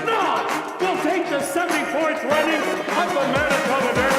No! We'll take the 74th running of the Manitoba Derby.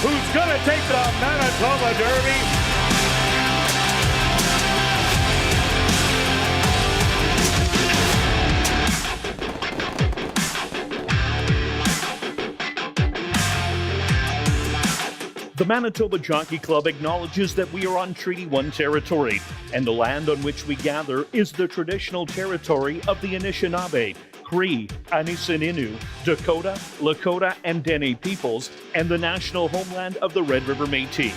Who's going to take the Manitoba Derby? The Manitoba Jockey Club acknowledges that we are on Treaty 1 territory, and the land on which we gather is the traditional territory of the Anishinaabe, Cree, Anisininew, Dakota, Lakota, and Dene peoples, and the national homeland of the Red River Métis.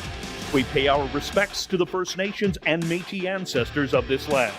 We pay our respects to the First Nations and Métis ancestors of this land.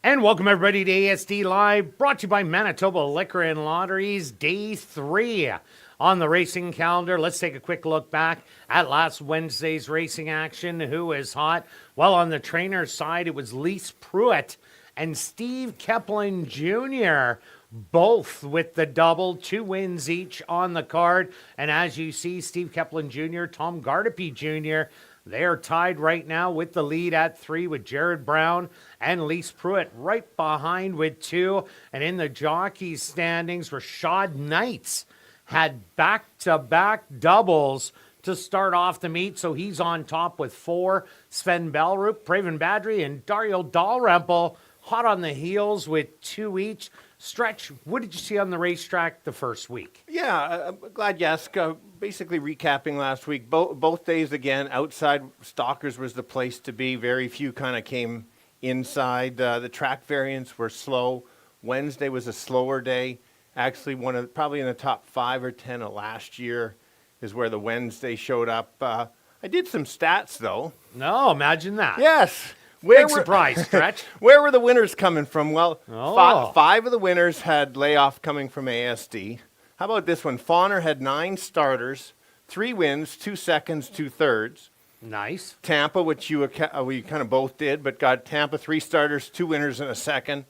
And welcome everybody to ASD Live, brought to you by Manitoba Liquor and Lotteries, Day 3 on the racing calendar. Let's take a quick look back at last Wednesday's racing action. Who is hot? Well, on the trainer's side, it was Lise Pruitt and Steve Keplin Jr., both with the double, 2 wins each on the card. And as you see, Steve Keplin Jr., Tom Gardepy Jr., They are tied right now with the lead at 3 with Jared Brown and Lise Pruitt right behind with 2. And in the jockeys standings, Rashad Knights had back-to-back doubles to start off the meet, so he's on top with 4. Sven Bellroop, Praven Badri, and Dario Dalrymple hot on the heels with 2 each. Stretch, what did you see on the racetrack the first week? Yeah, I'm glad you asked. Basically recapping last week, both days again, outside Stalkers was the place to be. Very few kind of came inside. The track variants were slow. Wednesday was a slower day. Actually, probably in the top 5 or 10 of last year is where the Wednesday showed up. I did some stats, though. No, imagine that. Yes. Big surprise, Stretch. Where were the winners coming from? Well, Oh. 5 of the winners had layoff coming from ASD. How about this one? Fauner had 9 starters, 3 wins, 2 seconds, 2 thirds. Nice. Tampa, which we kind of both did, but got Tampa 3 starters, 2 winners, and a second.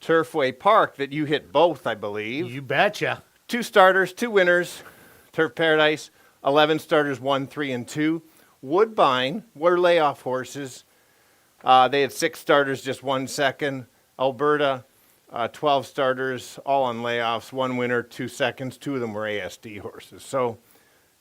Turfway Park, that you hit both, I believe. You betcha. 2 starters, 2 winners. Turf Paradise, 11 starters, 1, 3, and 2. Woodbine were layoff horses. They had 6 starters, just 1 second. Alberta, 12 starters, all on layoffs. 1 winner, 2 seconds. 2 of them were ASD horses. So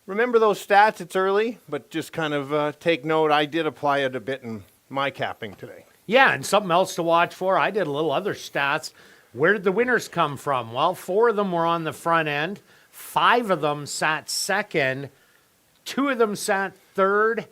remember those stats. It's early, but just kind of take note. I did apply it a bit in my capping today. Yeah, and something else to watch for. I did a little other stats. Where did the winners come from? Well, 4 of them were on the front end. 5 of them sat second. 2 of them sat third.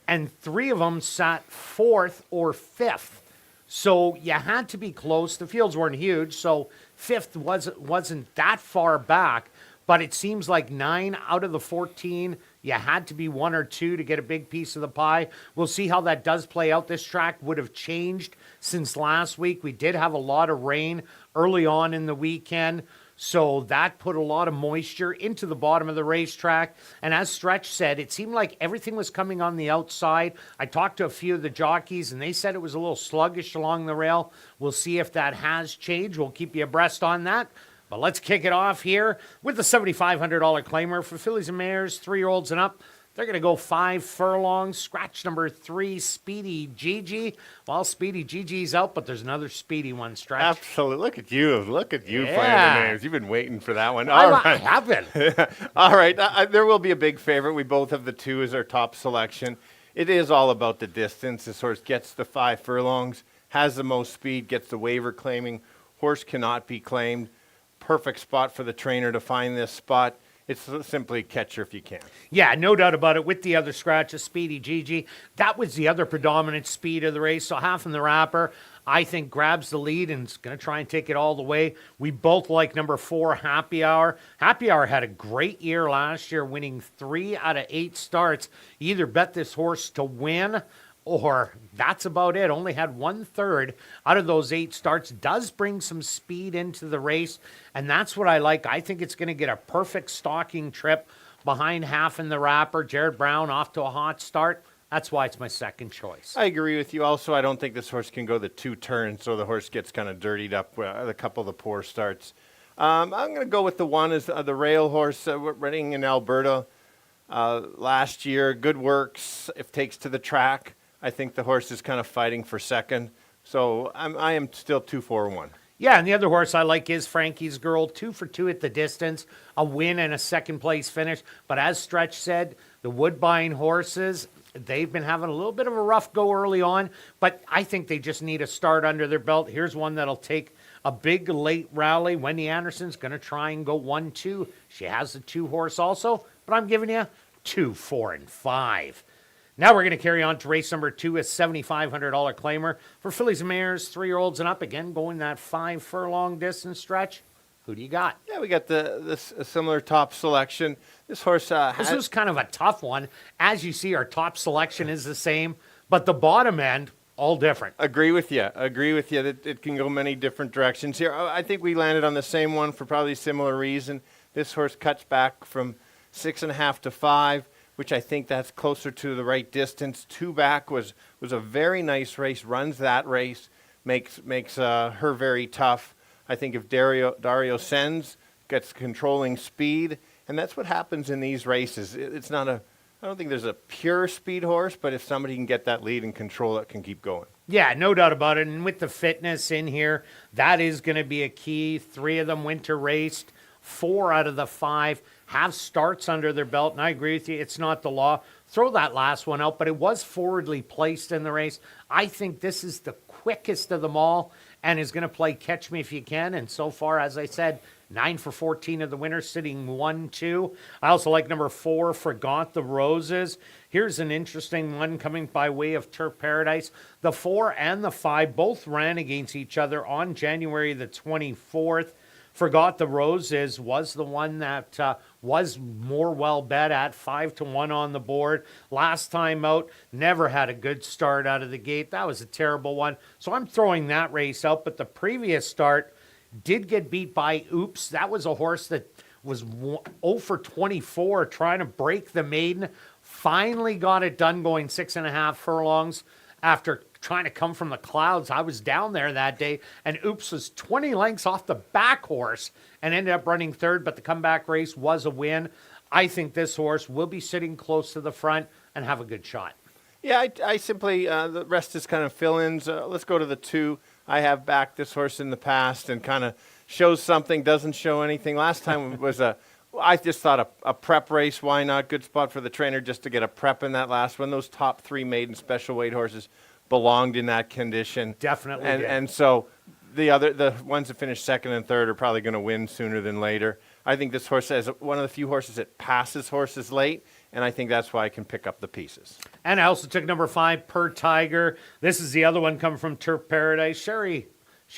And 3 of them sat 4th or 5th. So you had to be close. The fields weren't huge, so 5th wasn't that far back. But it seems like 9 out of the 14, you had to be 1 or 2 to get a big piece of the pie. We'll see how that does play out. This track would have changed since last week. We did have a lot of rain early on in the weekend, so that put a lot of moisture into the bottom of the racetrack. And as Stretch said, it seemed like everything was coming on the outside. I talked to a few of the jockeys, and they said it was a little sluggish along the rail. We'll see if that has changed. We'll keep you abreast on that. But let's kick it off here with the $7,500 claimer for fillies and mares, 3-year-olds and up. They're going to go 5 furlongs. Scratch number 3, Speedy Gigi. Well, Speedy Gigi's out, but there's another Speedy one, Stretch. Absolutely. Look at you. Look at you Yeah. playing the names. You've been waiting for that one. I haven't. All right. There will be a big favorite. We both have the 2 as our top selection. It is all about the distance. This horse gets the 5 furlongs, has the most speed, gets the waiver claiming. Horse cannot be claimed. Perfect spot for the trainer to find this spot. It's simply catch her if you can. Yeah, no doubt about it. With the other scratch of Speedy Gigi, that was the other predominant speed of the race. So half in the wrapper, I think, grabs the lead and is going to try and take it all the way. We both like number 4, Happy Hour. Happy Hour had a great year last year, winning 3 out of 8 starts. You either bet this horse to win, or that's about it. Only had 1/3 out of those 8 starts. Does bring some speed into the race, and that's what I like. I think it's going to get a perfect stalking trip behind half in the wrapper. Jared Brown off to a hot start. That's why it's my second choice. I agree with you. Also, I don't think this horse can go the 2 turns, so the horse gets kind of dirtied up with a couple of the poor starts. I'm going to go with the 1 as the rail horse running in Alberta last year. Good works, if takes to the track. I think the horse is kind of fighting for second. So I am still 2-4-1. Yeah, and the other horse I like is Frankie's Girl, 2 for 2 at the distance, a win and a second place finish. But as Stretch said, the Woodbine horses, they've been having a little bit of a rough go early on, but I think they just need a start under their belt. Here's one that'll take a big late rally. Wendy Anderson's going to try and go 1-2. She has the 2 horse also, but I'm giving you 2, 4, and 5. Now we're going to carry on to race number 2, a $7,500 claimer for fillies and mares, 3-year-olds and up. Again, going that 5 furlong distance stretch. Who do you got? Yeah, we got this similar top selection. This horse This was kind of a tough one. As you see, our top selection is the same, but the bottom end, all different. Agree with you that it can go many different directions here. I think we landed on the same one for probably similar reason. This horse cuts back from 6.5 to 5. Which I think that's closer to the right distance. 2 back was a very nice race, runs that race, makes her very tough. I think if Dario Sens gets controlling speed, and that's what happens in these races. It's not I don't think there's a pure speed horse, but if somebody can get that lead and control it, can keep going. Yeah, no doubt about it. And with the fitness in here, that is going to be a key. 3 of them winter raced. 4 out of the 5 have starts under their belt. And I agree with you, it's not the law. Throw that last one out, but it was forwardly placed in the race. I think this is the quickest of them all and is going to play Catch Me If You Can. And so far, as I said, 9 for 14 of the winners, sitting 1-2. I also like number 4, Forgot the Roses. Here's an interesting one coming by way of Turf Paradise. The 4 and the 5 both ran against each other on January the 24th. Forgot the Roses was the one that was more well bet at, 5-1 on the board. Last time out, never had a good start out of the gate. That was a terrible one. So I'm throwing that race out. But the previous start did get beat by Oops. That was a horse that was 0 for 24 trying to break the maiden. Finally got it done going 6.5 furlongs after trying to come from the clouds. I was down there that day, and Oops was 20 lengths off the back horse and ended up running third, but the comeback race was a win. I think this horse will be sitting close to the front and have a good shot. Yeah, I simply, the rest is kind of fill-ins. Let's go to the 2. I have backed this horse in the past and kind of shows something, doesn't show anything. Last time was I just thought a prep race. Why not? Good spot for the trainer just to get a prep in that last one. Those top 3 maiden special weight horses belonged in that condition. Definitely. And so the ones that finish second and third are probably going to win sooner than later. I think this horse is one of the few horses that passes horses late, and I think that's why I can pick up the pieces. And I also took number 5, Per Tiger. This is the other one coming from Turf Paradise. Sherry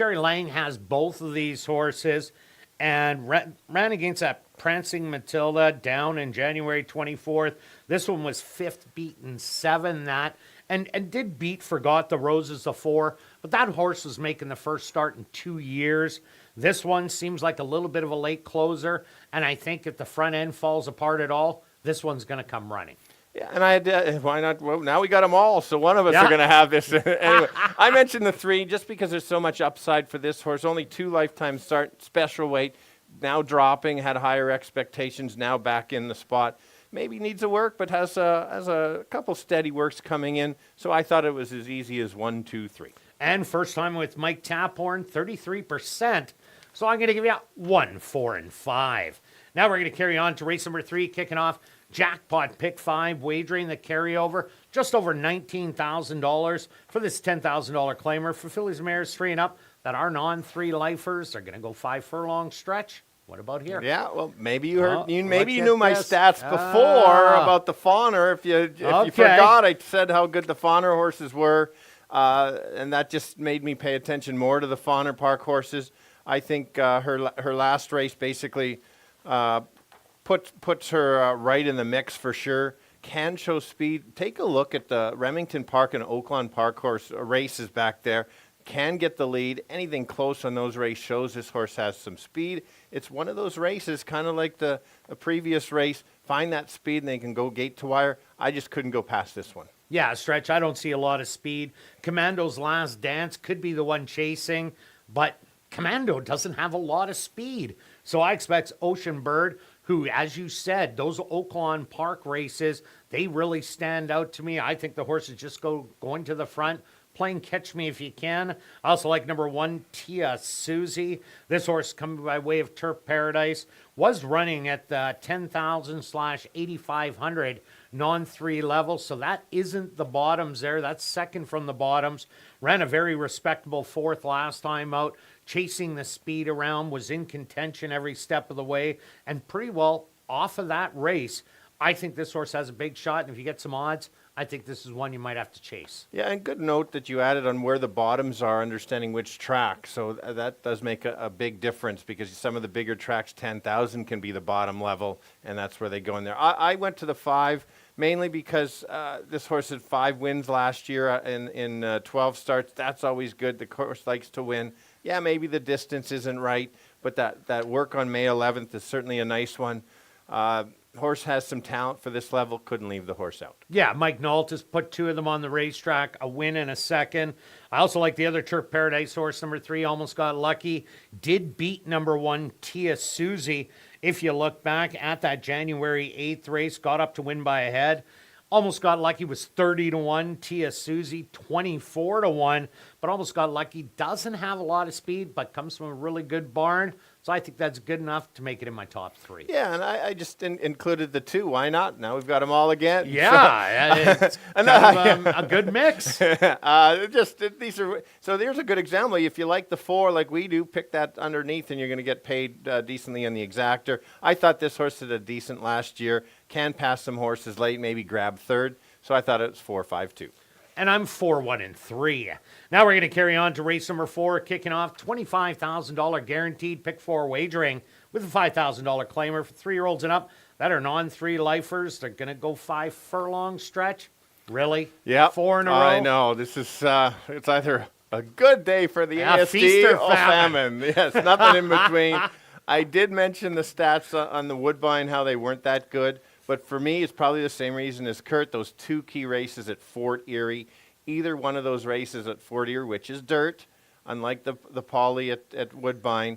Lang has both of these horses and ran against that Prancing Matilda down in January 24th. This one was 5th, beaten 7 that. And did beat Forgot the Roses, the 4, but that horse was making the first start in 2 years. This one seems like a little bit of a late closer, and I think if the front end falls apart at all, this one's going to come running. Yeah, and why not? Well, now we got them all, so one of us are going to have this. Anyway, I mentioned the 3 just because there's so much upside for this horse. Only 2 lifetime start, special weight, now dropping, had higher expectations, now back in the spot. Maybe needs a work, but has a couple steady works coming in. So I thought it was as easy as 1, 2, 3. And first time with Mike Taphorn, 33%. So I'm going to give you 1, 4, and 5. Now we're going to carry on to race number 3, kicking off Jackpot Pick 5, wagering the carryover, just over $19,000 for this $10,000 claimer for fillies and mares 3 and up that are non-3 lifers. Are going to go 5 furlong stretch. What about here? Yeah, well, maybe you heard. Oh, maybe you knew my stats before about the Fawner. If you forgot, I said how good the Fawner horses were, and that just made me pay attention more to the Fawner Park horses. I think her last race basically puts her right in the mix for sure. Can show speed. Take a look at the Remington Park and Oaklawn Park horse races back there. Can get the lead. Anything close on those race shows this horse has some speed. It's one of those races, kind of like the previous race. Find that speed and they can go gate to wire. I just couldn't go past this one. Yeah, Stretch, I don't see a lot of speed. Commando's Last Dance could be the one chasing, but Commando doesn't have a lot of speed. So I expect Ocean Bird, who, as you said, those Oaklawn Park races, they really stand out to me. I think the horses just going to the front, playing Catch Me If You Can. I also like number 1, Tia Susie. This horse coming by way of Turf Paradise was running at the 10,000/8,500 non-3 level. So that isn't the bottoms there. That's second from the bottoms. Ran a very respectable 4th last time out. Chasing the speed around, was in contention every step of the way, and pretty well off of that race. I think this horse has a big shot, and if you get some odds, I think this is one you might have to chase. Yeah, and good note that you added on where the bottoms are, understanding which track. So that does make a big difference because some of the bigger tracks, 10,000 can be the bottom level, and that's where they go in there. I went to the 5 mainly because this horse had 5 wins last year in 12 starts. That's always good. The horse likes to win. Yeah, maybe the distance isn't right, but that work on May 11th is certainly a nice one. Horse has some talent for this level. Couldn't leave the horse out. Yeah, Mike Nault has put 2 of them on the racetrack, a win and a second. I also like the other Turf Paradise horse, number 3, Almost Got Lucky. Did beat number 1, Tia Susie. If you look back at that January 8th race, got up to win by a head. Almost Got Lucky was 30-1. Tia Susie 24-1. But Almost Got Lucky doesn't have a lot of speed, but comes from a really good barn. So I think that's good enough to make it in my top 3. Yeah, and I just included the 2. Why not? Now we've got them all again. Yeah, it's kind of a good mix. These are so. There's a good example. If you like the 4, like we do, pick that underneath, and you're going to get paid decently on the exactor. I thought this horse did a decent last year. Can pass some horses late, maybe grab 3rd. So I thought it was 4-5-2. And I'm 4-1-3. Now we're going to carry on to race number 4, kicking off $25,000 guaranteed pick 4 wagering with a $5,000 claimer for 3-year-olds and up that are non-3 lifers. They're going to go 5 furlong stretch. Really? Yeah, 4 in a row. I know. This is it's either a good day for the ASD feast or famine. Yes, nothing in between. I did mention the stats on the Woodbine, how they weren't that good. But for me, it's probably the same reason as Kirt, those 2 key races at Fort Erie. Either one of those races at Fort Erie, which is dirt, unlike the Poly at Woodbine,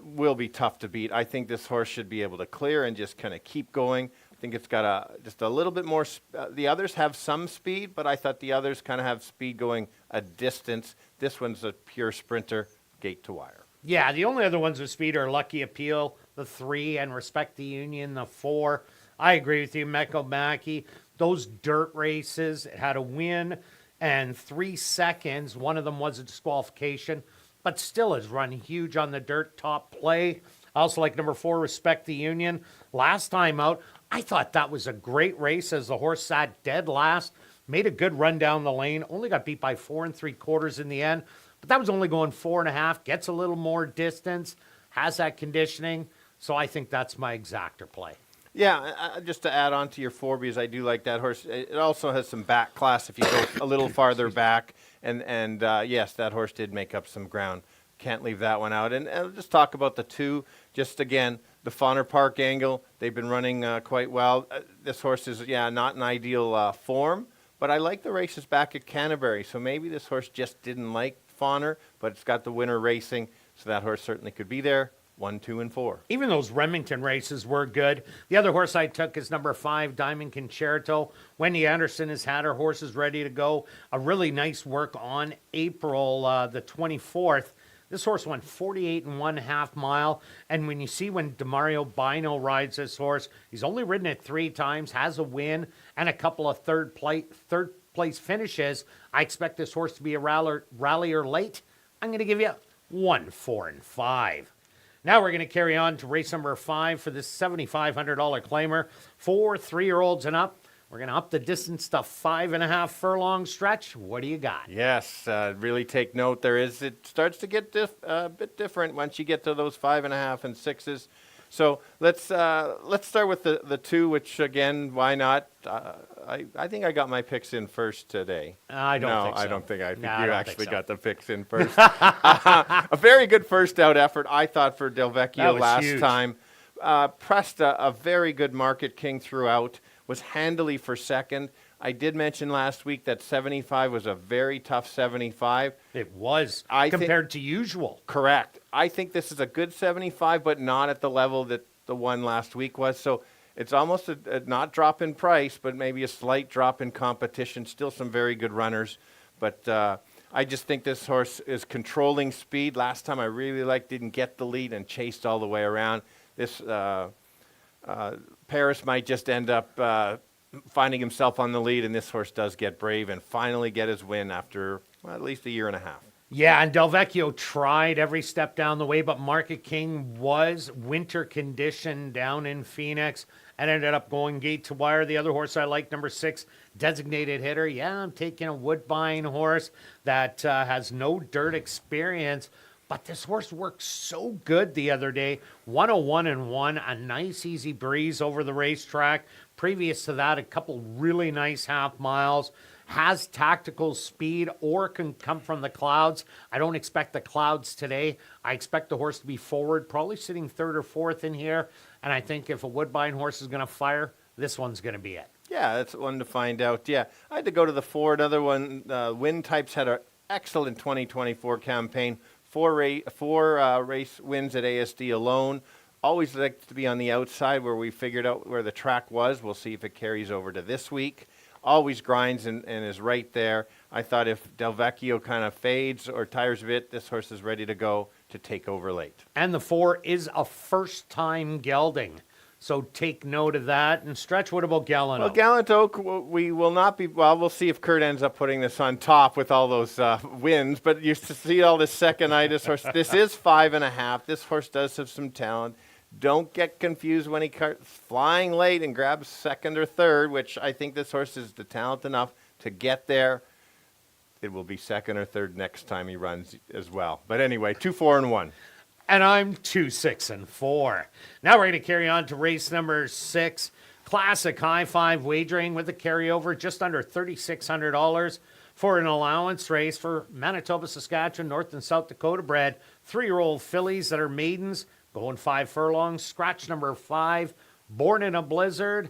will be tough to beat. I think this horse should be able to clear and just kind of keep going. I think it's got just a little bit more. The others have some speed, but I thought the others kind of have speed going a distance. This one's a pure sprinter, gate to wire. Yeah, the only other ones with speed are Lucky Appeal, the 3, and Respect the Union, the 4. I agree with you, Meko Mackey. Those dirt races, it had a win and 3 seconds. One of them was a disqualification, but still has run huge on the dirt top play. I also like number 4, Respect the Union. Last time out, I thought that was a great race as the horse sat dead last. Made a good run down the lane. Only got beat by 4 3/4 in the end. But that was only going 4.5. Gets a little more distance. Has that conditioning. So I think that's my exactor play. Yeah, just to add on to your 4, because I do like that horse. It also has some back class if you go a little farther back. And yes, that horse did make up some ground. Can't leave that one out. And I'll just talk about the 2. Just again, the Fauner Park angle. They've been running quite well. This horse is, not in ideal form. But I like the races back at Canterbury. So maybe this horse just didn't like Fauner, but it's got the winner racing. So that horse certainly could be there. 1, 2, and 4. Even those Remington races were good. The other horse I took is number 5, Diamond Concerto. Wendy Anderson has had her horses ready to go. A really nice work on April the 24th. This horse went 48 1/2 mile. And when you see when DeMario Bino rides this horse, he's only ridden it 3 times, has a win, and a couple of third place finishes. I expect this horse to be a rallier late. I'm going to give you 1, 4, and 5. Now we're going to carry on to race number 5 for this $7,500 claimer for 3-year-olds and up. We're going to up the distance to 5.5 furlong stretch. What do you got? Yes, really take note. It starts to get a bit different once you get to those 5.5 and 6s. So let's start with the 2, which again, why not? I think I got my picks in first today. I don't think so. I don't think I think No, you I don't actually think so. got the picks in first. A very good first out effort, I thought, for Del That Vecchio was last huge. time. Pressed a very good Market King throughout. Was handily for second. I did mention last week that 75 was a very tough 75. It was I think- compared to usual. Correct. I think this is a good 75, but not at the level that the one last week was. So it's almost a not drop in price, but maybe a slight drop in competition. Still some very good runners. But I just think this horse is controlling speed. Last time I really didn't get the lead and chased all the way around. This Paris might just end up finding himself on the lead, and this horse does get brave and finally get his win after at least a year and a half. Yeah, and Del Vecchio tried every step down the way, but Market King was winter conditioned down in Phoenix and ended up going gate to wire. The other horse I like, number 6, Designated Hitter. Yeah, I'm taking a Woodbine horse that has no dirt experience, but this horse worked so good the other day. 101-1, a nice easy breeze over the racetrack. Previous to that, a couple really nice half miles. Has tactical speed or can come from the clouds. I don't expect the clouds today. I expect the horse to be forward, probably sitting 3rd or 4th in here. And I think if a Woodbine horse is going to fire, this one's going to be it. Yeah, that's one to find out. Yeah, I had to go to the 4. Another one, Win Types had an excellent 2024 campaign. 4 race wins at ASD alone. Always liked to be on the outside where we figured out where the track was. We'll see if it carries over to this week. Always grinds and is right there. I thought if Del Vecchio kind of fades or tires a bit, this horse is ready to go to take over late. And the 4 is a first-time gelding. So take note of that. And Stretch, what about Gallant Well, Oak? Gallant Oak, we will not be, well, we'll see if Kirt ends up putting this on top with all those wins, but you see all this second-itis horse. This is 5.5. This horse does have some talent. Don't get confused when he flying late and grabs second or third, which I think this horse is the talent enough to get there. It will be second or third next time he runs as well. But anyway, 2, 4, and 1. And I'm 2, 6, and 4. Now we're going to carry on to race number 6. Classic high five wagering with a carryover just under $3,600 for an allowance race for Manitoba, Saskatchewan, North and South Dakota bred 3-year-old fillies that are maidens going 5 furlongs. Scratch number 5, Born in a Blizzard.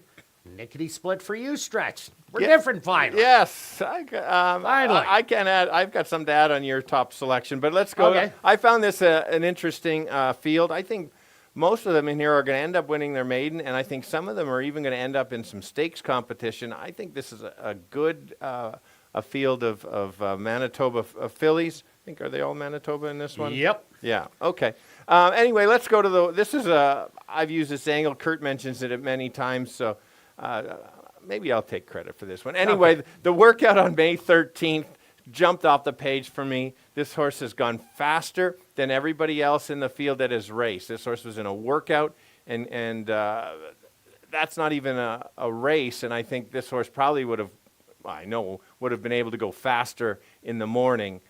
Nickety split for you, Stretch. We're different finally. Yes, Finally. I can add. I've got some to add on your top selection, but let's go. Okay. I found this an interesting field. I think most of them in here are going to end up winning their maiden, and I think some of them are even going to end up in some stakes competition. I think this is a good a field of Manitoba fillies. I think, are they all Manitoba in this one? Yep. Yeah. Okay. Anyway, let's go to this is I've used this angle. Kirt mentions it many times, so maybe I'll take credit for this one. Anyway, the workout on May 13th jumped off the page for me. This horse has gone faster than everybody else in the field that has raced. This horse was in a workout, and that's not even a race, and I think this horse probably would have been able to go faster in the morning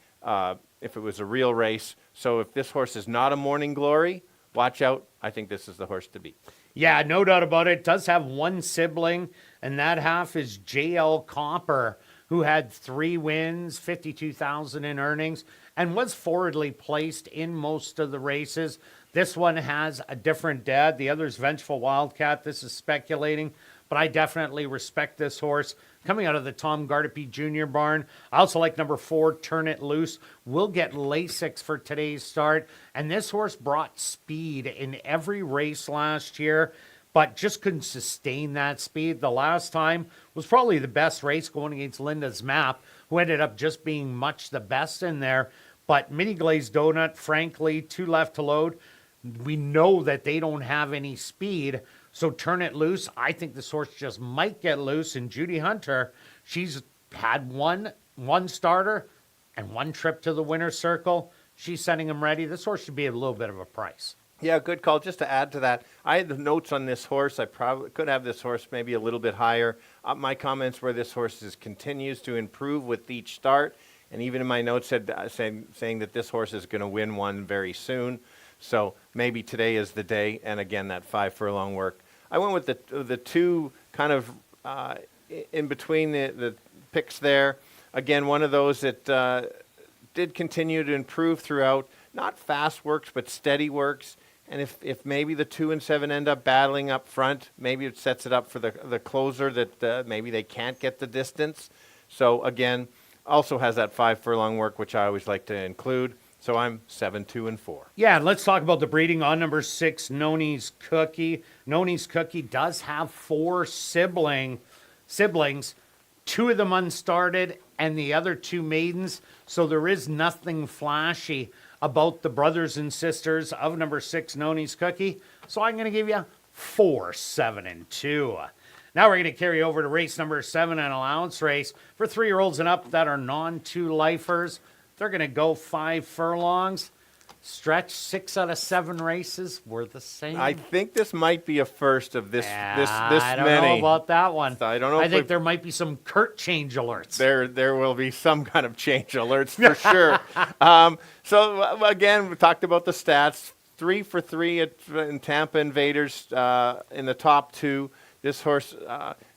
if it was a real race. So if this horse is not a morning glory, watch out. I think this is the horse to beat. Yeah, no doubt about it. It does have one sibling, and that half is JL Copper, who had 3 wins, 52,000 in earnings, and was forwardly placed in most of the races. This one has a different dad. The other's Vengeful Wildcat. This is speculating, but I definitely respect this horse. Coming out of the Tom Gardepy Jr. barn. I also like number 4, Turn It Loose. Will get Lasix for today's start. And this horse brought speed in every race last year, but just couldn't sustain that speed. The last time was probably the best race going against Linda's Map, who ended up just being much the best in there. But Mini Glazed Donut, frankly, 2 left to load. We know that they don't have any speed. So Turn It Loose, I think this horse just might get loose. And Judy Hunter, she's had one starter and 1 trip to the winner's circle. She's setting him ready. This horse should be a little bit of a price. Yeah, good call. Just to add to that, I had the notes on this horse. I probably could have this horse maybe a little bit higher. My comments were this horse continues to improve with each start. And even in my notes saying that this horse is going to win one very soon. So maybe today is the day. And again, that 5 furlong work. I went with the 2 kind of in between the picks there. Again, one of those that did continue to improve throughout. Not fast works, but steady works. And if maybe the 2 and 7 end up battling up front, maybe it sets it up for the closer that maybe they can't get the distance. So again, also has that 5 furlong work, which I always like to include. So I'm 7, 2, and 4. Yeah, let's talk about the breeding on number 6, Noni's Cookie. Noni's Cookie does have 4 siblings, 2 of them unstarted and the other 2 maidens. So there is nothing flashy about the brothers and sisters of number 6, Noni's Cookie. So I'm going to give you 4, 7, and 2. Now we're going to carry over to race number 7, an allowance race for 3-year-olds and up that are non-2-lifers. They're going to go 5 furlongs. Stretch 6 out of 7 races were the same. I think this might be a first of this this I don't many. know about that one. I don't know. I think there might be some Kirt change alerts. There will be some kind of change alerts for sure. So again, we talked about the stats. 3 for 3 in Tampa Invaders in the top 2. This horse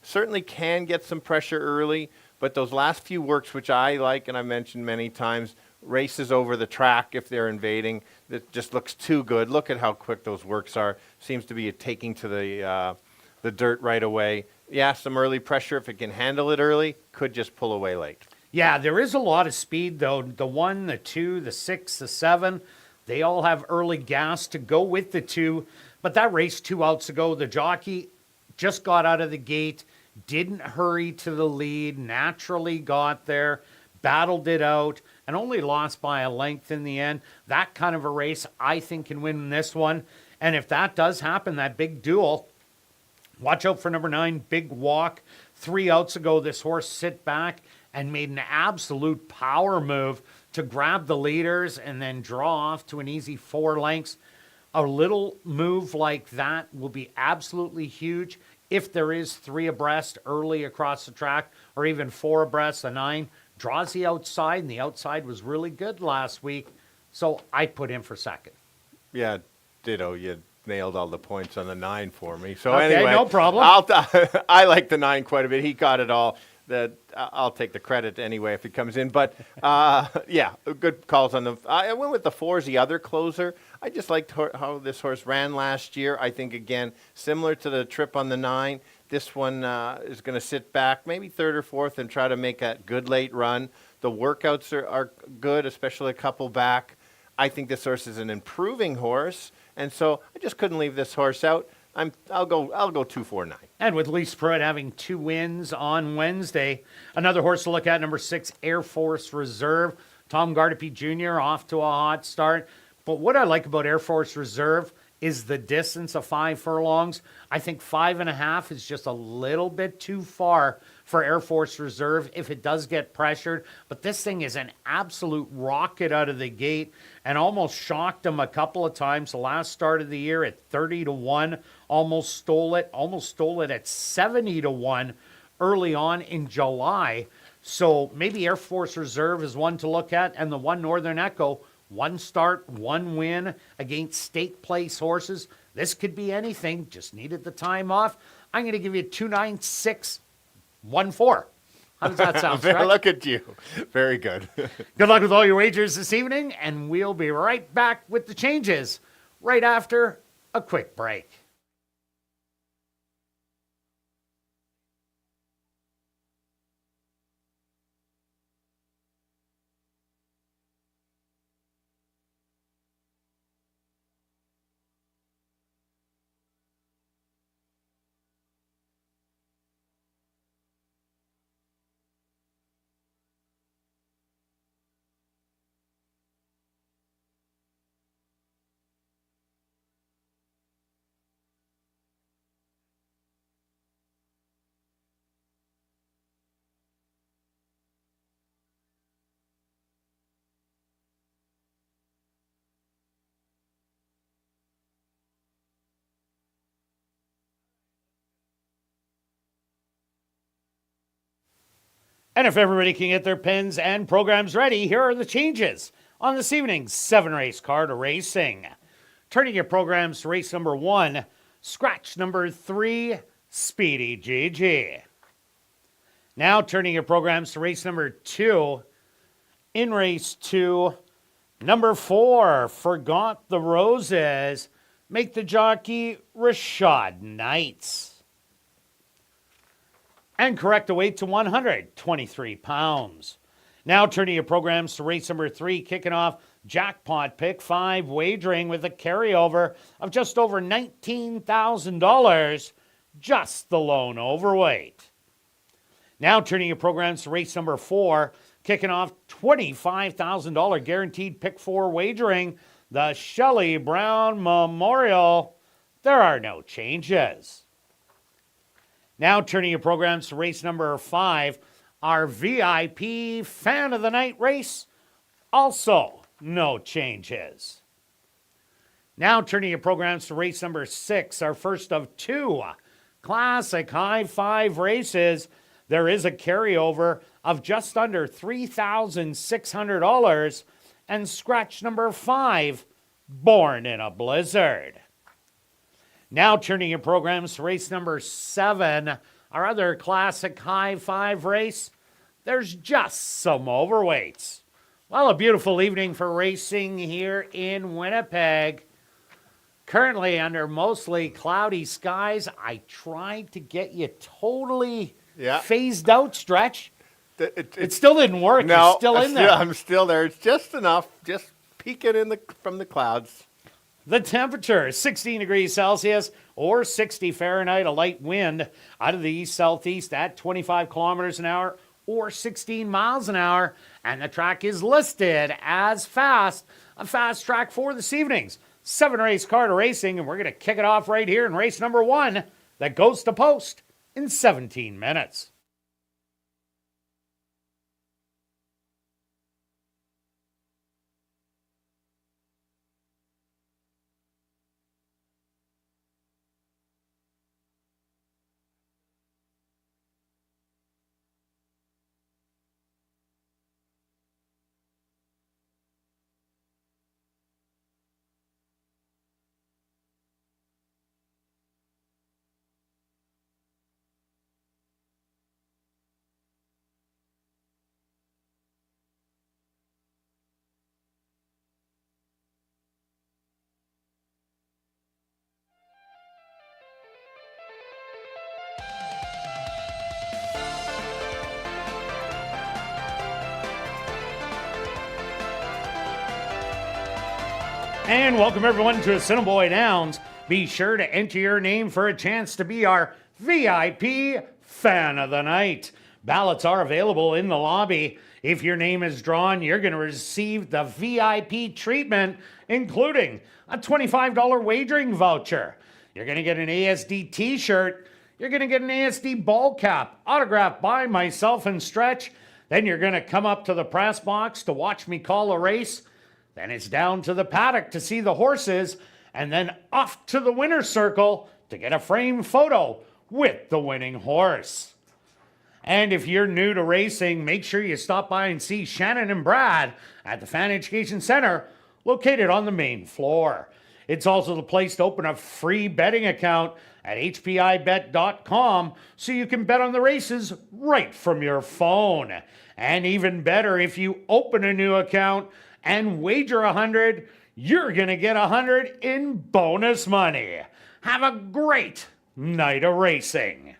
certainly can get some pressure early, but those last few works, which I like and I mentioned many times, races over the track if they're invading. It just looks too good. Look at how quick those works are. Seems to be taking to the dirt right away. Yeah, some early pressure. If it can handle it early, could just pull away late. Yeah, there is a lot of speed, though. The 1, the 2, the 6, the 7, they all have early gas to go with the 2. But that race 2 outs ago, the jockey just got out of the gate, didn't hurry to the lead, naturally got there, battled it out, and only lost by a length in the end. That kind of a race, I think, can win this one. And if that does happen, that big duel, watch out for number 9, Big Walk. 3 outs ago, this horse sit back and made an absolute power move to grab the leaders and then draw off to an easy 4 lengths. A little move like that will be absolutely huge if there is 3 abreast early across the track, or even 4 abreast. The 9 draws the outside, and the outside was really good last week. So I put him for second. Yeah, ditto. You nailed all the points on the 9 for me. So Okay, anyway, no problem. I like the 9 quite a bit. He got it all. I'll take the credit anyway if it comes in. But yeah, good calls on the. I went with the 4 as the other closer. I just liked how this horse ran last year. I think, again, similar to the trip on the 9, this one is going to sit back, maybe 3rd or 4th, and try to make a good late run. The workouts are good, especially a couple back. I think this horse is an improving horse, and so I just couldn't leave this horse out. I'll go 2-4-9. And with Lee Pruitt having 2 wins on Wednesday, another horse to look at, number 6, Air Force Reserve. Tom Gardapi Jr. off to a hot start. But what I like about Air Force Reserve is the distance of 5 furlongs. I think 5.5 is just a little bit too far for Air Force Reserve if it does get pressured. But this thing is an absolute rocket out of the gate and almost shocked him a couple of times. The last start of the year at 30-1, almost stole it at 70-1 early on in July. So maybe Air Force Reserve is one to look at, and the One Northern Echo, 1 start, 1 win against stake place horses. This could be anything, just needed the time off. I'm going to give you 2-9-6-1-4. How does that sound? Look at you. Very good. Good luck with all your wagers this evening, and we'll be right back with the changes right after a quick break. And if everybody can get their pens and programs ready, here are the changes on this evening's 7-race card of racing. Turning your programs to race number 1, scratch number 3, Speedy GG. Now turning your programs to race number 2, in race 2, number 4, Forgot the Roses, make the jockey Rashad Knights. And correct the weight to 123 pounds. Now turning your programs to race number 3, kicking off Jackpot Pick 5 wagering with a carryover of just over $19,000, just the lone overweight. Now turning your programs to race number 4, kicking off $25,000 guaranteed Pick 4 wagering, the Shelley Brown Memorial. There are no changes. Now turning your programs to race number 5, our VIP Fan of the Night race, also no changes. Now turning your programs to race number 6, our first of 2 Classic High 5 races. There is a carryover of just under $3,600, and scratch number 5, Born in a Blizzard. Now turning your programs to race number 7, our other Classic High 5 race. There's just some overweights. Well, a beautiful evening for racing here in Winnipeg. Currently under mostly cloudy skies. I tried to get you totally phased out, Stretch. It still didn't work. No, You're still in there. I'm still there. It's just enough, just peeking from the clouds. The temperature is 16 degrees Celsius or 60 Fahrenheit, a light wind out of the east-southeast at 25 kilometers an hour or 16 miles an hour. And the track is listed as fast, a fast track for this evening's 7-race card of racing. And we're going to kick it off right here in race number 1 that goes to post in 17 minutes. And welcome everyone to Assiniboia Downs. Be sure to enter your name for a chance to be our VIP Fan of the Night. Ballots are available in the lobby. If your name is drawn, you're going to receive the VIP treatment, including a $25 wagering voucher. You're going to get an ASD t-shirt. You're going to get an ASD ball cap, autographed by myself and Stretch. Then you're going to come up to the press box to watch me call a race. Then it's down to the paddock to see the horses, and then off to the winner's circle to get a framed photo with the winning horse. And if you're new to racing, make sure you stop by and see Shannon and Brad at the Fan Education Center, located on the main floor. It's also the place to open a free betting account at hpibet.com so you can bet on the races right from your phone. And even better, if you open a new account and wager 100, you're going to get 100 in bonus money. Have a great night of racing.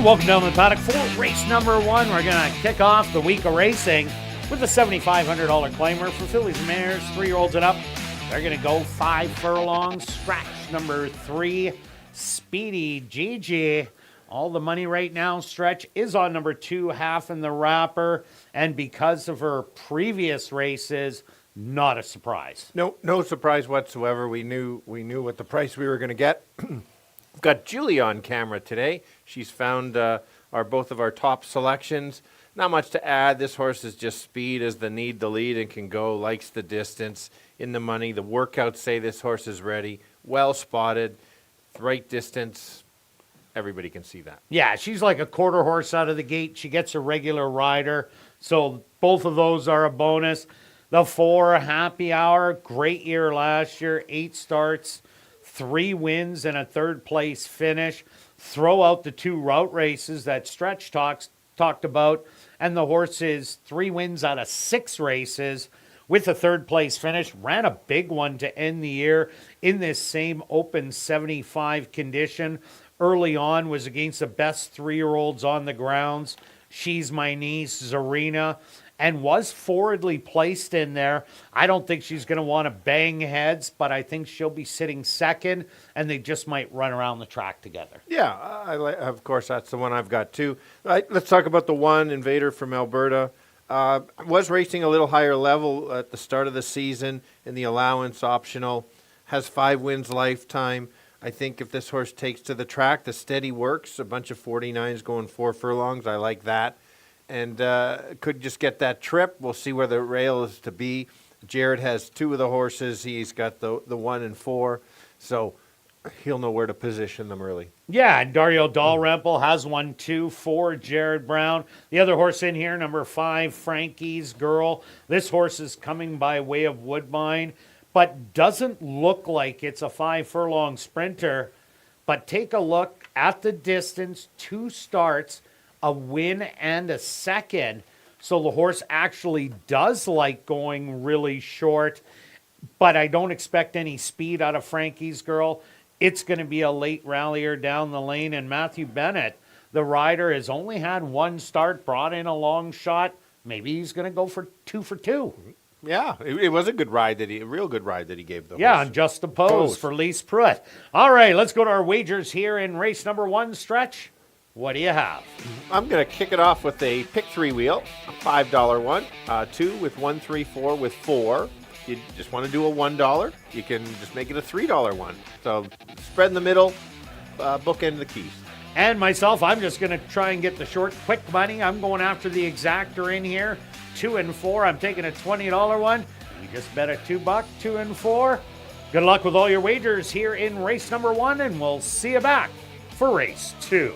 welcome down the paddock for race number 1. We're going to kick off the week of racing with a $7,500 claimer for fillies and mares, 3-year-olds and up. They're going to go 5 furlongs. Scratch number 3, Speedy Gigi. All the money right now, Stretch, is on number 2, Half in the Wrapper. And because of her previous races, not a surprise. No surprise whatsoever. We knew what the price we were going to get. We've got Julie on camera today. She's found both of our top selections. Not much to add. This horse is just speed as the need, the lead, and can go. Likes the distance, in the money. The workouts say this horse is ready. Well spotted, right distance. Everybody can see that. Yeah, she's like a quarter horse out of the gate. She gets a regular rider. So both of those are a bonus. The 4, Happy Hour, great year last year. 8 starts, 3 wins, and a 3rd place finish. Throw out the 2 route races that Stretch talked about, and the horse is 3 wins out of 6 races with a 3rd place finish. Ran a big one to end the year in this same open 75 condition. Early on was against the best 3-year-olds on the grounds. She's My Niece, Zarina, and was forwardly placed in there. I don't think she's going to want to bang heads, but I think she'll be sitting second, and they just might run around the track together. Yeah, of course, that's the one I've got too. Right, let's talk about the 1, Invader from Alberta. Was racing a little higher level at the start of the season in the allowance optional. Has 5 wins lifetime. I think if this horse takes to the track, the steady works. A bunch of 49s going 4 furlongs. I like that. And could just get that trip. We'll see where the rail is to be. Jared has 2 of the horses. He's got the 1 and 4. So he'll know where to position them early. Yeah, and Dario Dalrymple has 1, 2, 4, Jared Brown. The other horse in here, number 5, Frankie's Girl. This horse is coming by way of Woodbine, but doesn't look like it's a 5 furlong sprinter. But take a look at the distance, 2 starts, a win and a 2nd. So the horse actually does like going really short, but I don't expect any speed out of Frankie's Girl. It's going to be a late rallier down the lane, and Matthew Bennett, the rider, has only had 1 start, brought in a long shot. Maybe he's going to go for 2 for 2. Yeah, it was a good ride a real good ride that he gave the Yeah, horse. and just a pose for Lise Pruitt. All right, let's go to our wagers here in race number 1, Stretch. What do you have? I'm going to kick it off with a pick 3 wheel, a $5 one, 2 with 1, 3, 4 with 4. You just want to do a $1, you can just make it a $3 one. So spread in the middle, bookend the keys. And myself, I'm just going to try and get the short, quick money. I'm going after the exactor in here. 2 and 4. I'm taking a $20 one. You just bet a $2, 2 and 4. Good luck with all your wagers here in race number 1, and we'll see you back for race 2.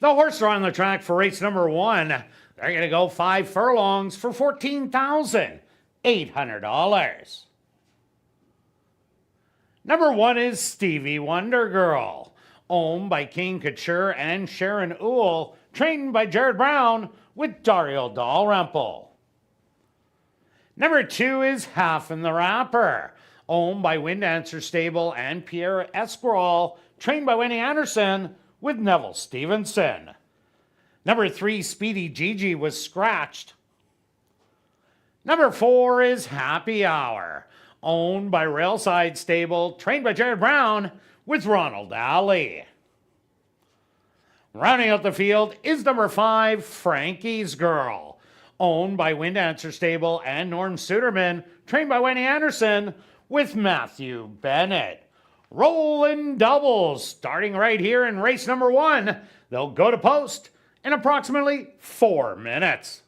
The horses are on the track for race number 1. They're going to go 5 furlongs for $14,800. Number 1 is Stevie Wonder Girl, owned by King Couture and Sharon Uhl, trained by Jared Brown with Dario Dalrymple. Number 2 is Half in the Wrapper, owned by Wind Dancer Stable and Pierre Esquirol, trained by Winnie Anderson with Neville Stevenson. Number 3, Speedy Gigi, was scratched. Number 4 is Happy Hour, owned by Railside Stable, trained by Jared Brown with Ronald Alley. Rounding out the field is number 5, Frankie's Girl, owned by Wind Dancer Stable and Norm Suderman, trained by Winnie Anderson with Matthew Bennett. Rolling doubles, starting right here in race number 1. They'll go to post in approximately 4 minutes.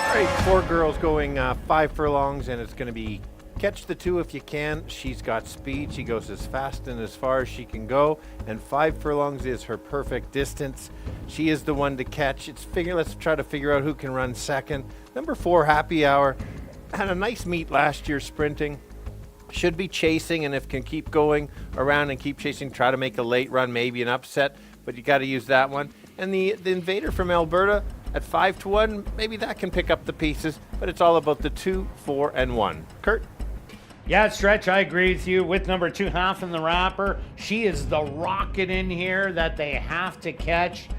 All right, 4 girls going 5 furlongs, and it's going to be catch the 2 if you can. She's got speed. She goes as fast and as far as she can go, and 5 furlongs is her perfect distance. She is the one to catch. Let's try to figure out who can run second. Number 4, Happy Hour, had a nice meet last year sprinting. Should be chasing, and if can keep going around and keep chasing, try to make a late run, maybe an upset, but you got to use that one. And the Invader from Alberta at 5-1, maybe that can pick up the pieces, but it's all about the 2, 4, and 1. Kirt? Yeah, Stretch, I agree with you. With number 2, Half in the Wrapper, she is the rocket in here that they have to catch.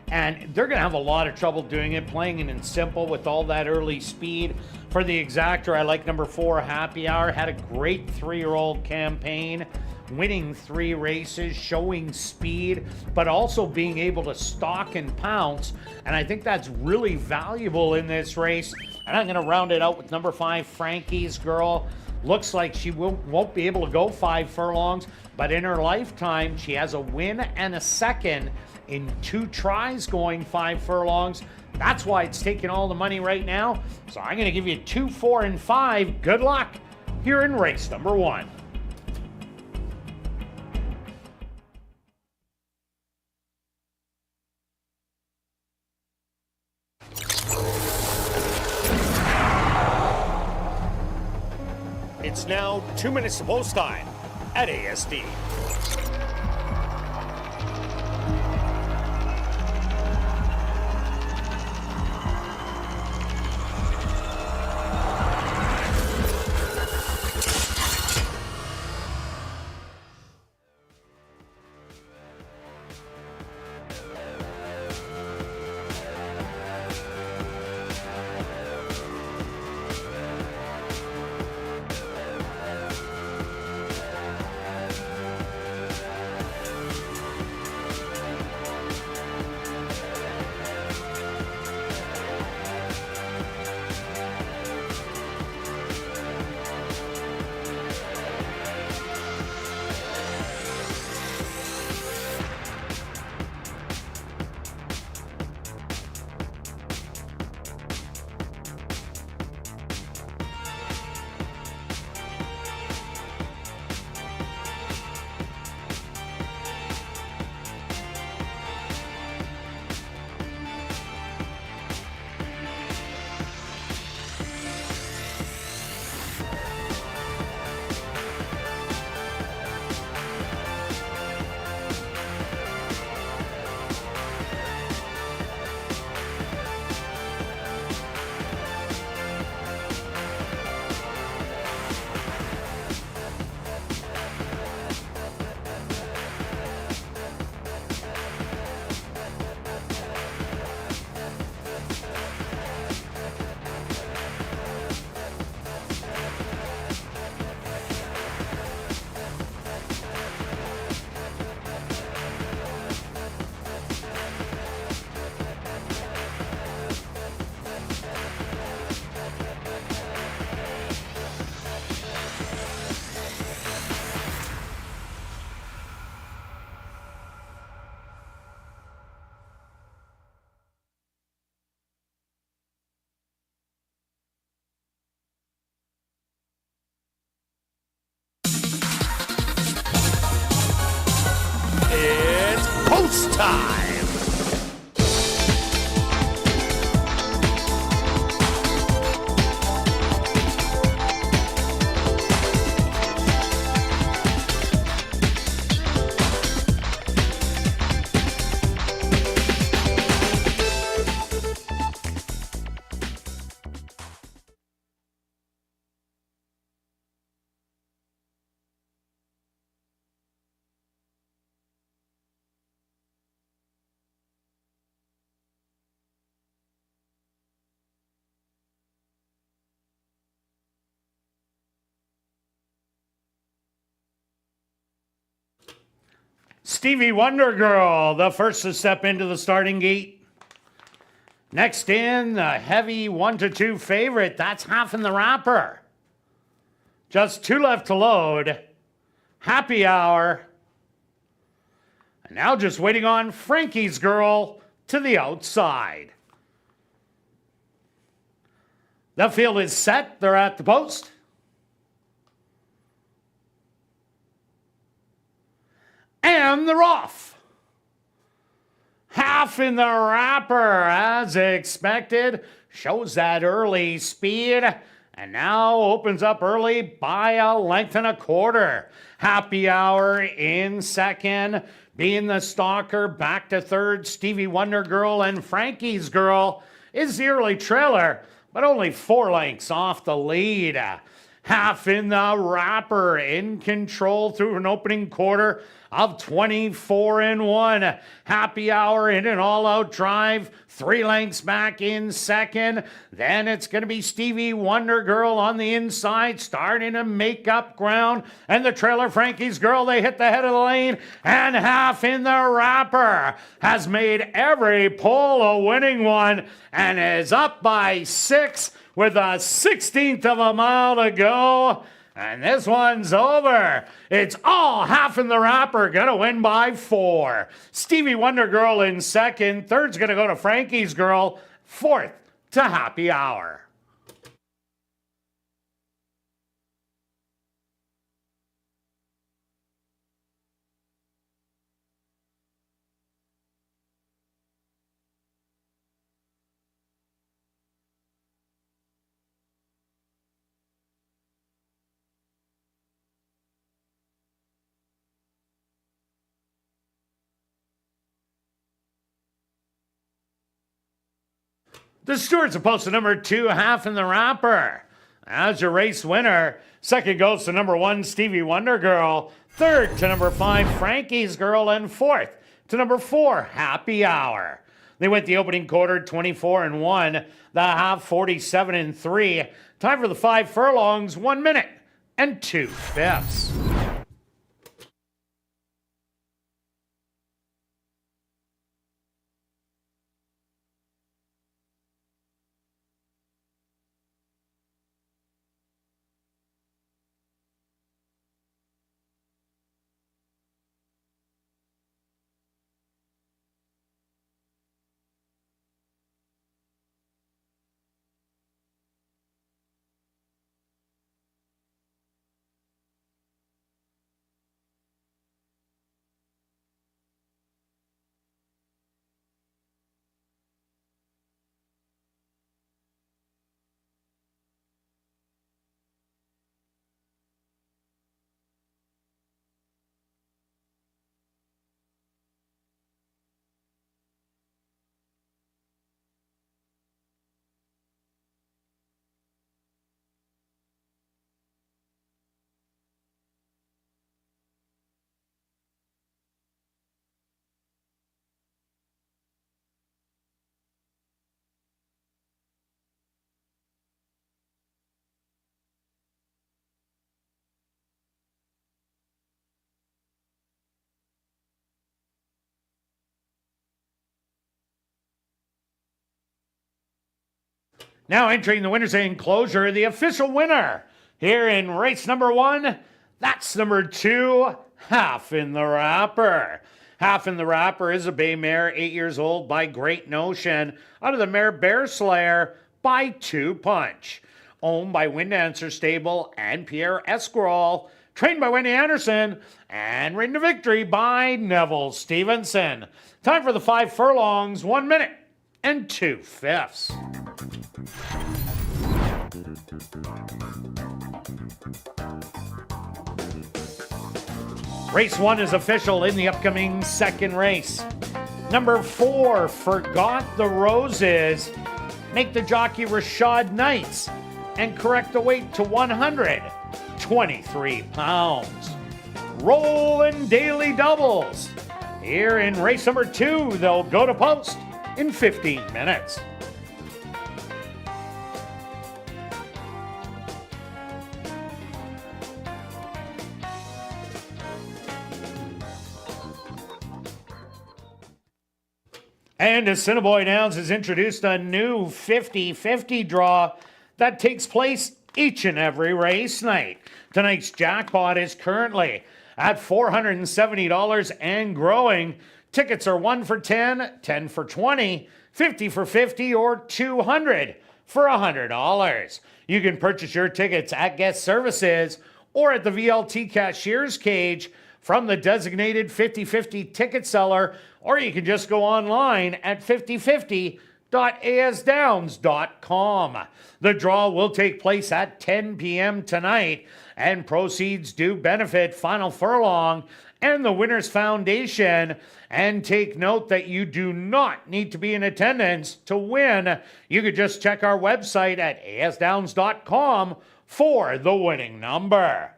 And they're going to have a lot of trouble doing it, playing it in simple with all that early speed. For the exactor, I like number 4, Happy Hour. Had a great 3-year-old campaign, winning 3 races, showing speed, but also being able to stalk and pounce. And I think that's really valuable in this race. And I'm going to round it out with number 5, Frankie's Girl. Looks like she won't be able to go 5 furlongs, but in her lifetime, she has a win and a second in 2 tries going 5 furlongs. That's why it's taking all the money right now. So I'm going to give you 2, 4, and 5. Good luck here in race number 1. It's now 2 minutes to post time at ASD. time. Stevie Wonder Girl, the first to step into the starting gate. Next in, the heavy 1-2 favorite. That's Half in the Wrapper. Just 2 left to load. Happy Hour. And now just waiting on Frankie's Girl to the outside. The field is set. They're at the post. And they're off. Half in the Wrapper, as expected, shows that early speed, and now opens up early by a length and a quarter. Happy Hour in second, being the stalker. Back to third, Stevie Wonder Girl, and Frankie's Girl is the early trailer, but only 4 lengths off the lead. Half in the Wrapper in control through an opening quarter of 24-1. Happy Hour in an all-out drive, 3 lengths back in second. Then it's going to be Stevie Wonder Girl on the inside, starting to make up ground. And the trailer, Frankie's Girl, they hit the head of the lane. And Half in the Wrapper has made every pole a winning one and is up by 6 with a 16th of a mile to go. And this one's over. It's all Half in the Wrapper, gonna win by 4. Stevie Wonder Girl in second. Third's gonna go to Frankie's Girl. Fourth to Happy Hour. The stewards are posted number 2, Half in the Wrapper. As your race winner, second goes to number 1, Stevie Wonder Girl. Third to number 5, Frankie's Girl. And fourth to number 4, Happy Hour. They went the opening quarter 24-1, the half 47-3. Time for the 5 furlongs, 1 minute and 2/5. Now entering the winner's enclosure, the official winner here in race number 1. That's number 2, Half in the Wrapper. Half in the Wrapper is a bay mare, 8 years old, by Great Notion, out of the mare Bear Slayer by 2 Punch. Owned by Wind Dancer Stable and Pierre Esquirol. trained by Wendy Anderson, and ridden to victory by Neville Stevenson. Time for the 5 furlongs, 1 minute and 2/5. Race 1 is official in the upcoming second race. Number 4, Forgot the Roses. Make the jockey Rashad Knights and correct the weight to 123 pounds. Rolling Daily Doubles. Here in race number 2, they'll go to post in 15 minutes. And Assiniboia Downs has introduced a new 50-50 draw that takes place each and every race night. Tonight's jackpot is currently at $470 and growing. Tickets are 1 for 10, 10 for 20, 50 for 50, or 200 for $100. You can purchase your tickets at guest services or at the VLT cashier's cage from the designated 50-50 ticket seller, or you can just go online at 5050.asdowns.com. The draw will take place at 10 p.m. tonight, and proceeds do benefit Final Furlong and the Winners Foundation. And take note that you do not need to be in attendance to win. You could just check our website at asdowns.com for the winning number.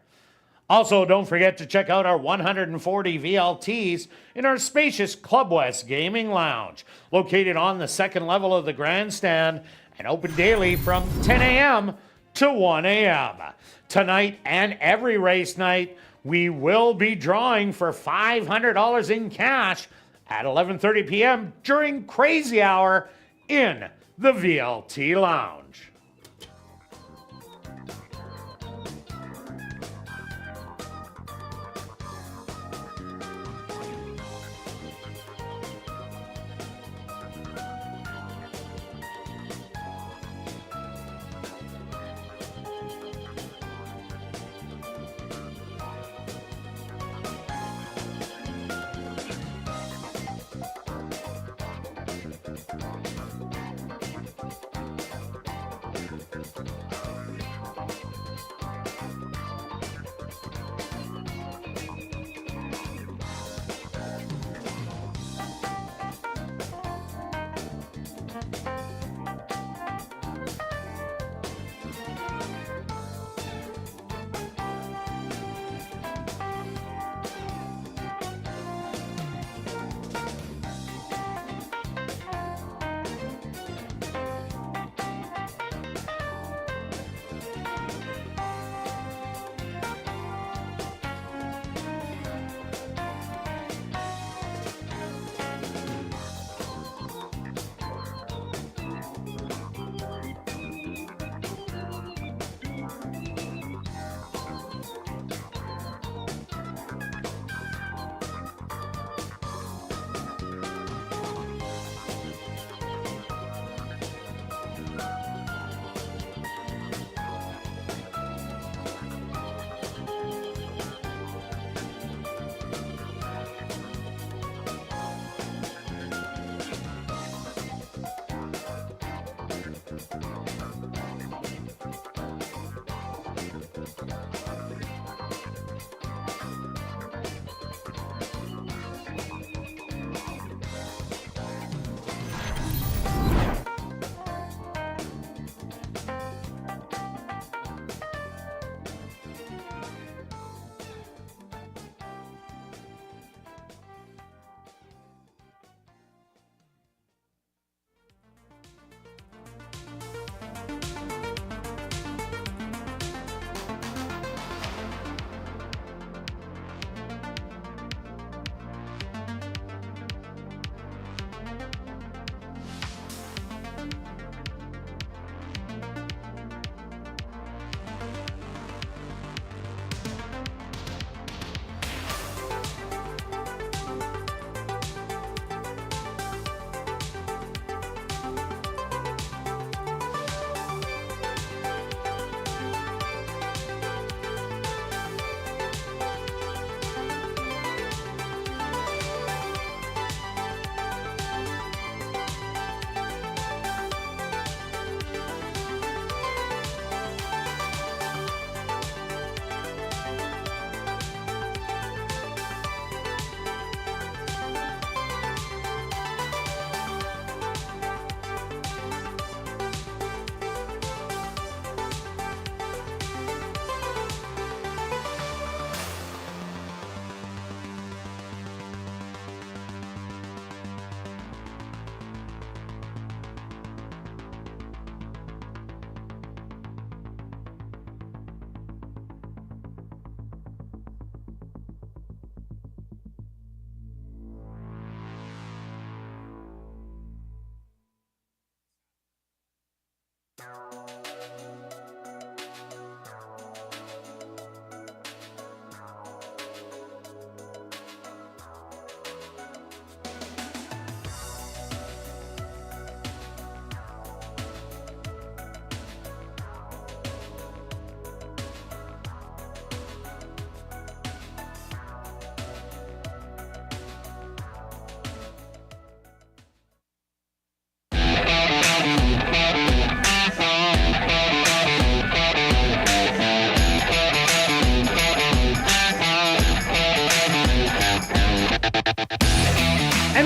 Also, don't forget to check out our 140 VLTs in our spacious Club West Gaming Lounge, located on the second level of the grandstand and open daily from 10 a.m. to 1 a.m. Tonight and every race night, we will be drawing for $500 in cash at 11:30 p.m. during Crazy Hour in the VLT Lounge.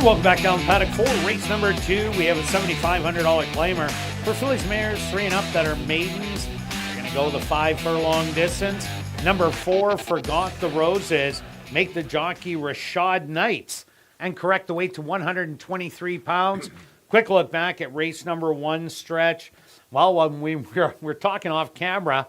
And welcome back down paddock 4, race number 2. We have a $7,500 claimer for fillies, mares 3 and up that are maidens. We're going to go the 5 furlong distance. Number 4, Forgot the Roses. Make the jockey Rashad Knights and correct the weight to 123 pounds. Quick look back at race number 1 stretch. Well, when we're talking off camera,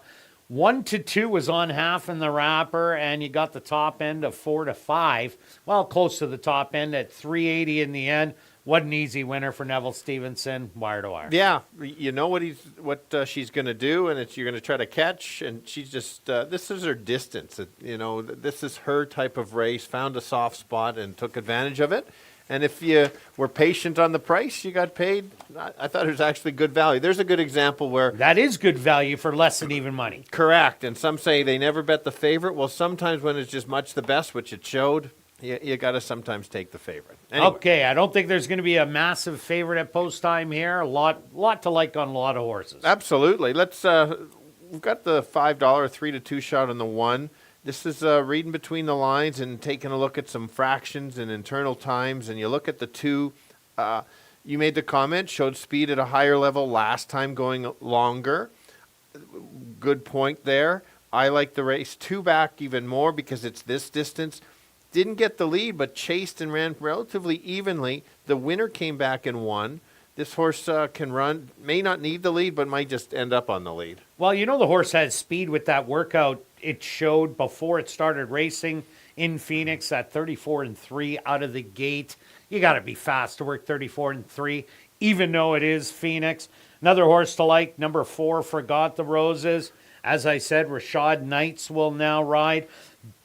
1 to 2 was on half in the wrapper, and you got the top end of 4 to 5. Well, close to the top end at 380 in the end. What an easy winner for Neville Stevenson, wire to wire. Yeah, you know what she's going to do, and you're going to try to catch, and she's just this is her distance. This is her type of race. Found a soft spot and took advantage of it. And if you were patient on the price, you got paid. I thought it was actually good value. There's a good example where... That is good value for less than even money. Correct. And some say they never bet the favorite. Well, sometimes when it's just much the best, which it showed, you got to sometimes take the favorite. Anyway. Okay, I don't think there's going to be a massive favorite at post time here. A lot to like on a lot of horses. Absolutely. Let's... we've got the $5 3 to 2 shot on the 1. This is reading between the lines and taking a look at some fractions and internal times. And you look at the 2. You made the comment, showed speed at a higher level last time, going longer. Good point there. I like the race 2 back even more because it's this distance. Didn't get the lead, but chased and ran relatively evenly. The winner came back and won. This horse can run, may not need the lead, but might just end up on the lead. Well, the horse has speed with that workout. It showed before it started racing in Phoenix at 34-3 out of the gate. You got to be fast to work 34-3, even though it is Phoenix. Another horse to like, number 4, Forgot the Roses. As I said, Rashad Knights will now ride.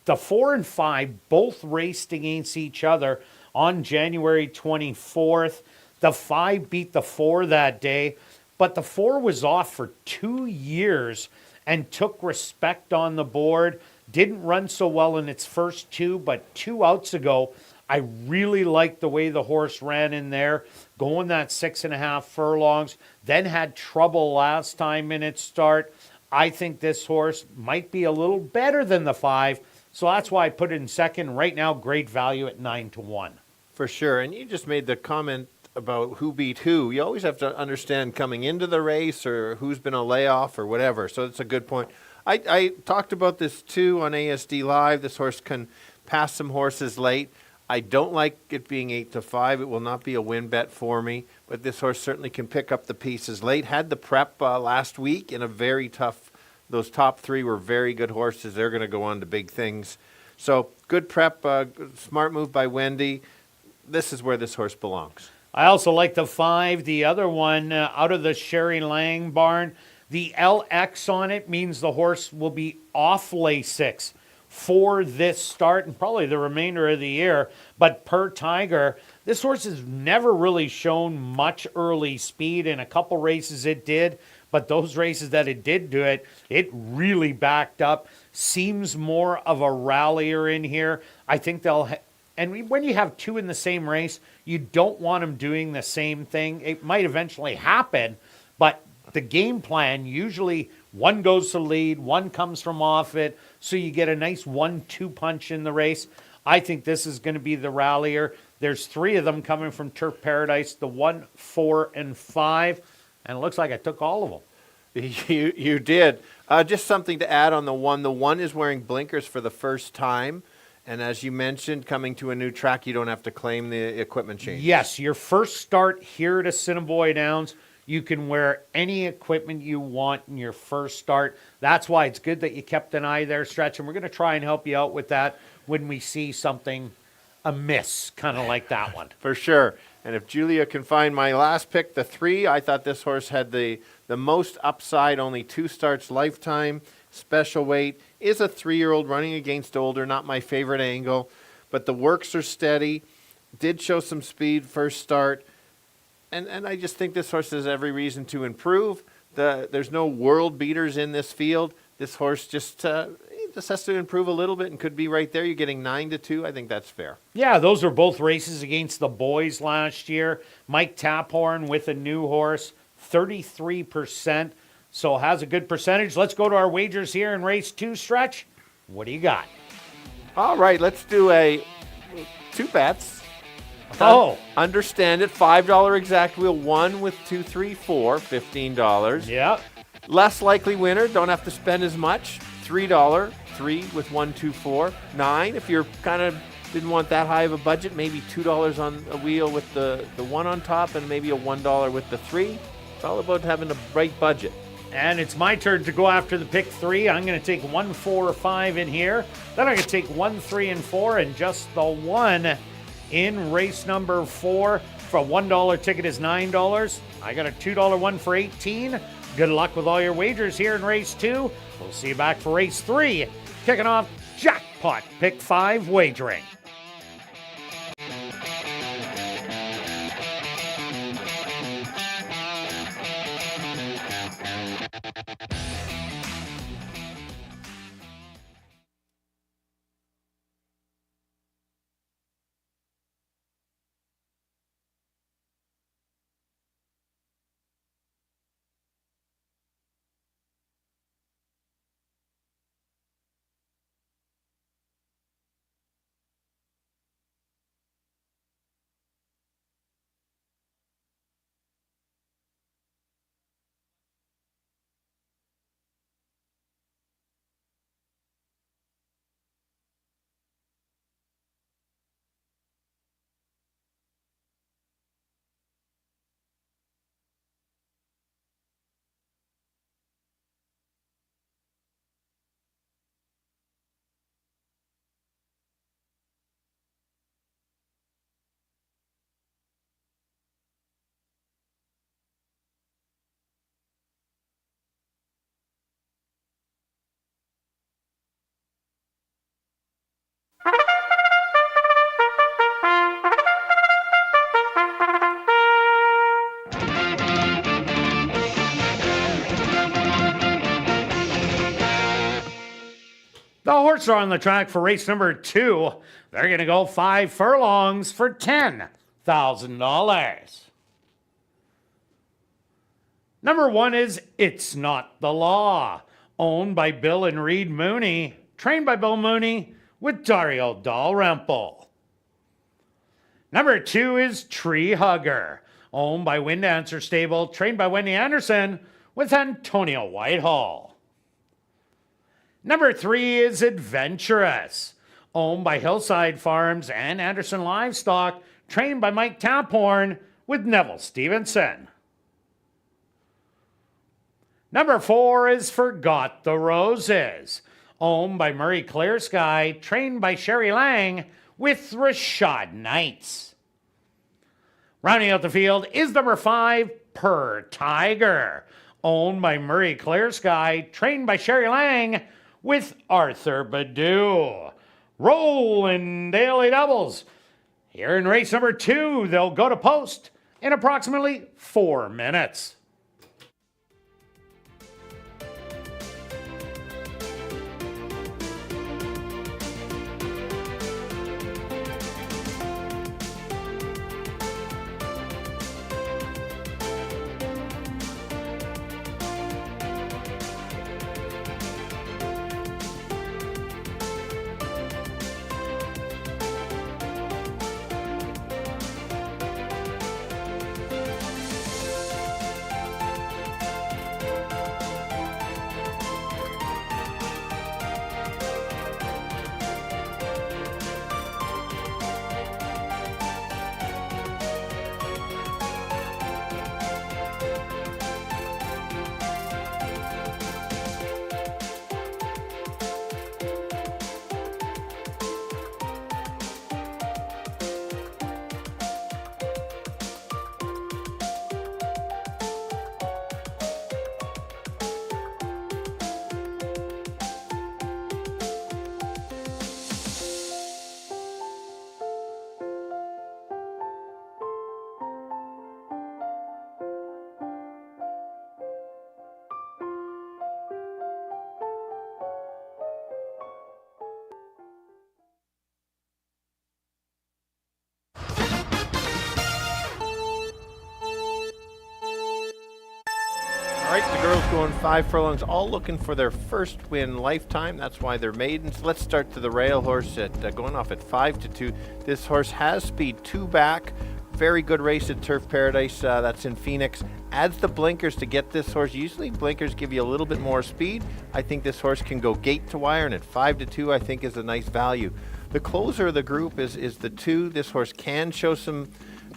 The 4 and 5 both raced against each other on January 24th. The 5 beat the 4 that day, but the 4 was off for 2 years and took respect on the board. Didn't run so well in its first 2, but 2 outs ago, I really liked the way the horse ran in there, going that 6.5 furlongs, then had trouble last time in its start. I think this horse might be a little better than the 5, so that's why I put it in second. Right now, great value at 9 to 1. For sure, and you just made the comment about who beat who. You always have to understand coming into the race or who's been a layoff or whatever. So it's a good point. I talked about this too on ASD Live. This horse can pass some horses late. I don't like it being 8 to 5. It will not be a win bet for me, but this horse certainly can pick up the pieces late. Had the prep last week in a very tough, those top 3 were very good horses. They're going to go on to big things. So good prep, smart move by Wendy. This is where this horse belongs. I also like the 5, the other one out of the Sherry Lang barn. The LX on it means the horse will be off Lasix for this start and probably the remainder of the year. But per Tiger, this horse has never really shown much early speed. In a couple races it did, but those races that it did do it, it really backed up. Seems more of a rallier in here. I think they'll... And when you have 2 in the same race, you don't want them doing the same thing. It might eventually happen, but the game plan, usually one goes to lead, one comes from off it, so you get a nice 1-2 punch in the race. I think this is going to be the rallier. There's 3 of them coming from Turf Paradise, the 1, 4, and 5, and it looks like I took all of them. You did. Just something to add on the 1. The 1 is wearing blinkers for the first time. And as you mentioned, coming to a new track, you don't have to claim the equipment change. Yes, your first start here at Assiniboia Downs, you can wear any equipment you want in your first start. That's why it's good that you kept an eye there, Stretch, and we're going to try and help you out with that when we see something amiss, kind of like that one. For sure. And if Julia can find my last pick, the 3, I thought this horse had the most upside, only 2 starts lifetime, special weight, is a 3-year-old running against older, not my favorite angle, but the works are steady, did show some speed first start, and I just think this horse has every reason to improve. There's no world beaters in this field. This horse just has to improve a little bit and could be right there. You're getting 9-2. I think that's fair. Yeah, those were both races against the boys last year. Mike Taphorn with a new horse, 33%. So has a good percentage. Let's go to our wagers here in race 2, Stretch. What do you got? All right, let's do 2 bets. Understand it. $5 exact wheel, 1 with 2, 3, 4, $15. Yeah. Less likely winner, don't have to spend as much. $3, 3 with 1, 2, 4, 9. If you're kind of didn't want that high of a budget, maybe $2 on a wheel with the 1 on top and maybe a $1 with the 3. It's all about having the right budget. And it's my turn to go after the pick 3. I'm going to take 1, 4, 5 in here. Then I'm going to take 1, 3, and 4, and just the 1 in race number 4. For a $1 ticket is $9. I got a $2 one for $18. Good luck with all your wagers here in race 2. We'll see you back for race 3. Kicking off Jackpot Pick 5 wagering. The horses are on the track for race number 2. They're going to go 5 furlongs for $10,000. Number 1 is It's Not the Law, owned by Bill and Reed Mooney, trained by Bill Mooney with Dario Dalrymple. Number 2 is Tree Hugger, owned by Wind Dancer Stable, trained by Wendy Anderson with Antonio Whitehall. Number 3 is Adventurous, owned by Hillside Farms and Anderson Livestock, trained by Mike Taphorn with Neville Stevenson. Number 4 is Forgot the Roses, owned by Murray Clear Sky, trained by Sherry Lang with Rashad Knights. Rounding out the field is number 5, Per Tiger, owned by Murray Clear Sky, trained by Sherry Lang with Arthur Badu. Rolling daily doubles. Here in race number 2, they'll go to post in approximately 4 minutes. All right, the girls going 5 furlongs, all looking for their first win lifetime. That's why they're maidens. Let's start to the rail horse at going off at 5-2. This horse has speed, 2 back. Very good race at Turf Paradise. That's in Phoenix. Adds the blinkers to get this horse. Usually blinkers give you a little bit more speed. I think this horse can go gate to wire, and at 5-2, I think is a nice value. The closer of the group is the 2. This horse can show some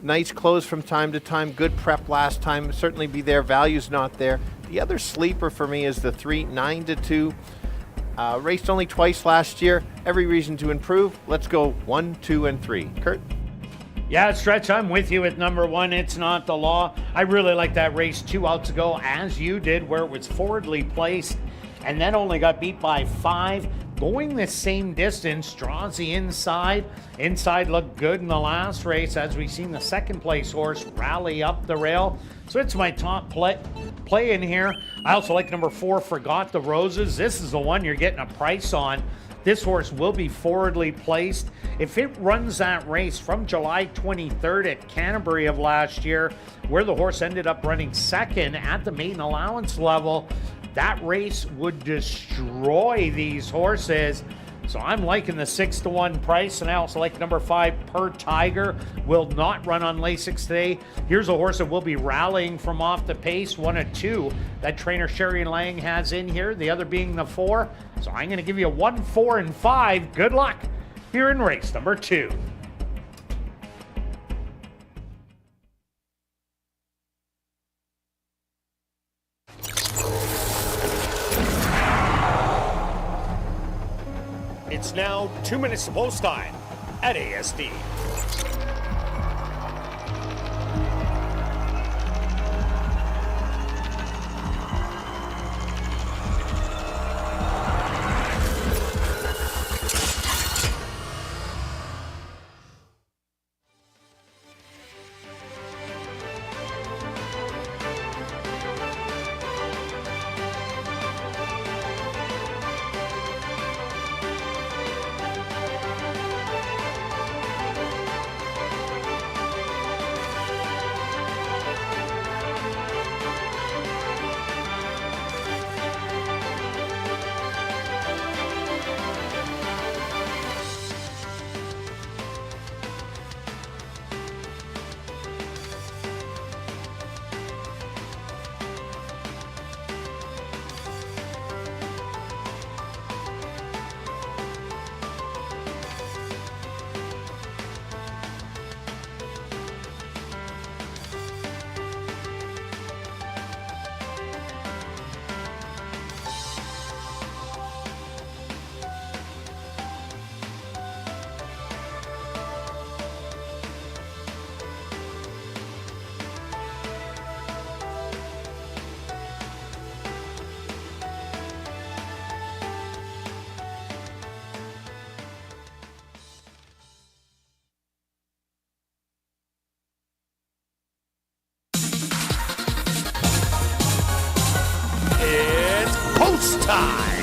nice close from time to time. Good prep last time. Certainly be there. Value's not there. The other sleeper for me is the 3, 9-2. Raced only twice last year. Every reason to improve. Let's go 1, 2, and 3. Kirt? Yeah, Stretch, I'm with you at number 1. It's Not the Law. I really like that race 2 outs ago, as you did, where it was forwardly placed and then only got beat by 5. Going the same distance, draws the inside. Inside looked good in the last race, as we've seen the second place horse rally up the rail. So it's my top play in here. I also like number 4, Forgot the Roses. This is the one you're getting a price on. This horse will be forwardly placed. If it runs that race from July 23rd at Canterbury of last year, where the horse ended up running second at the maiden allowance level, that race would destroy these horses. So I'm liking the 6-1 price, and I also like number 5, Per Tiger. Will not run on Lasix today. Here's a horse that will be rallying from off the pace, 1 of 2 that trainer Sherry Lang has in here, the other being the 4. So I'm going to give you 1, 4, and 5. Good luck here in race number 2. It's now 2 minutes to post time at ASD. Post time!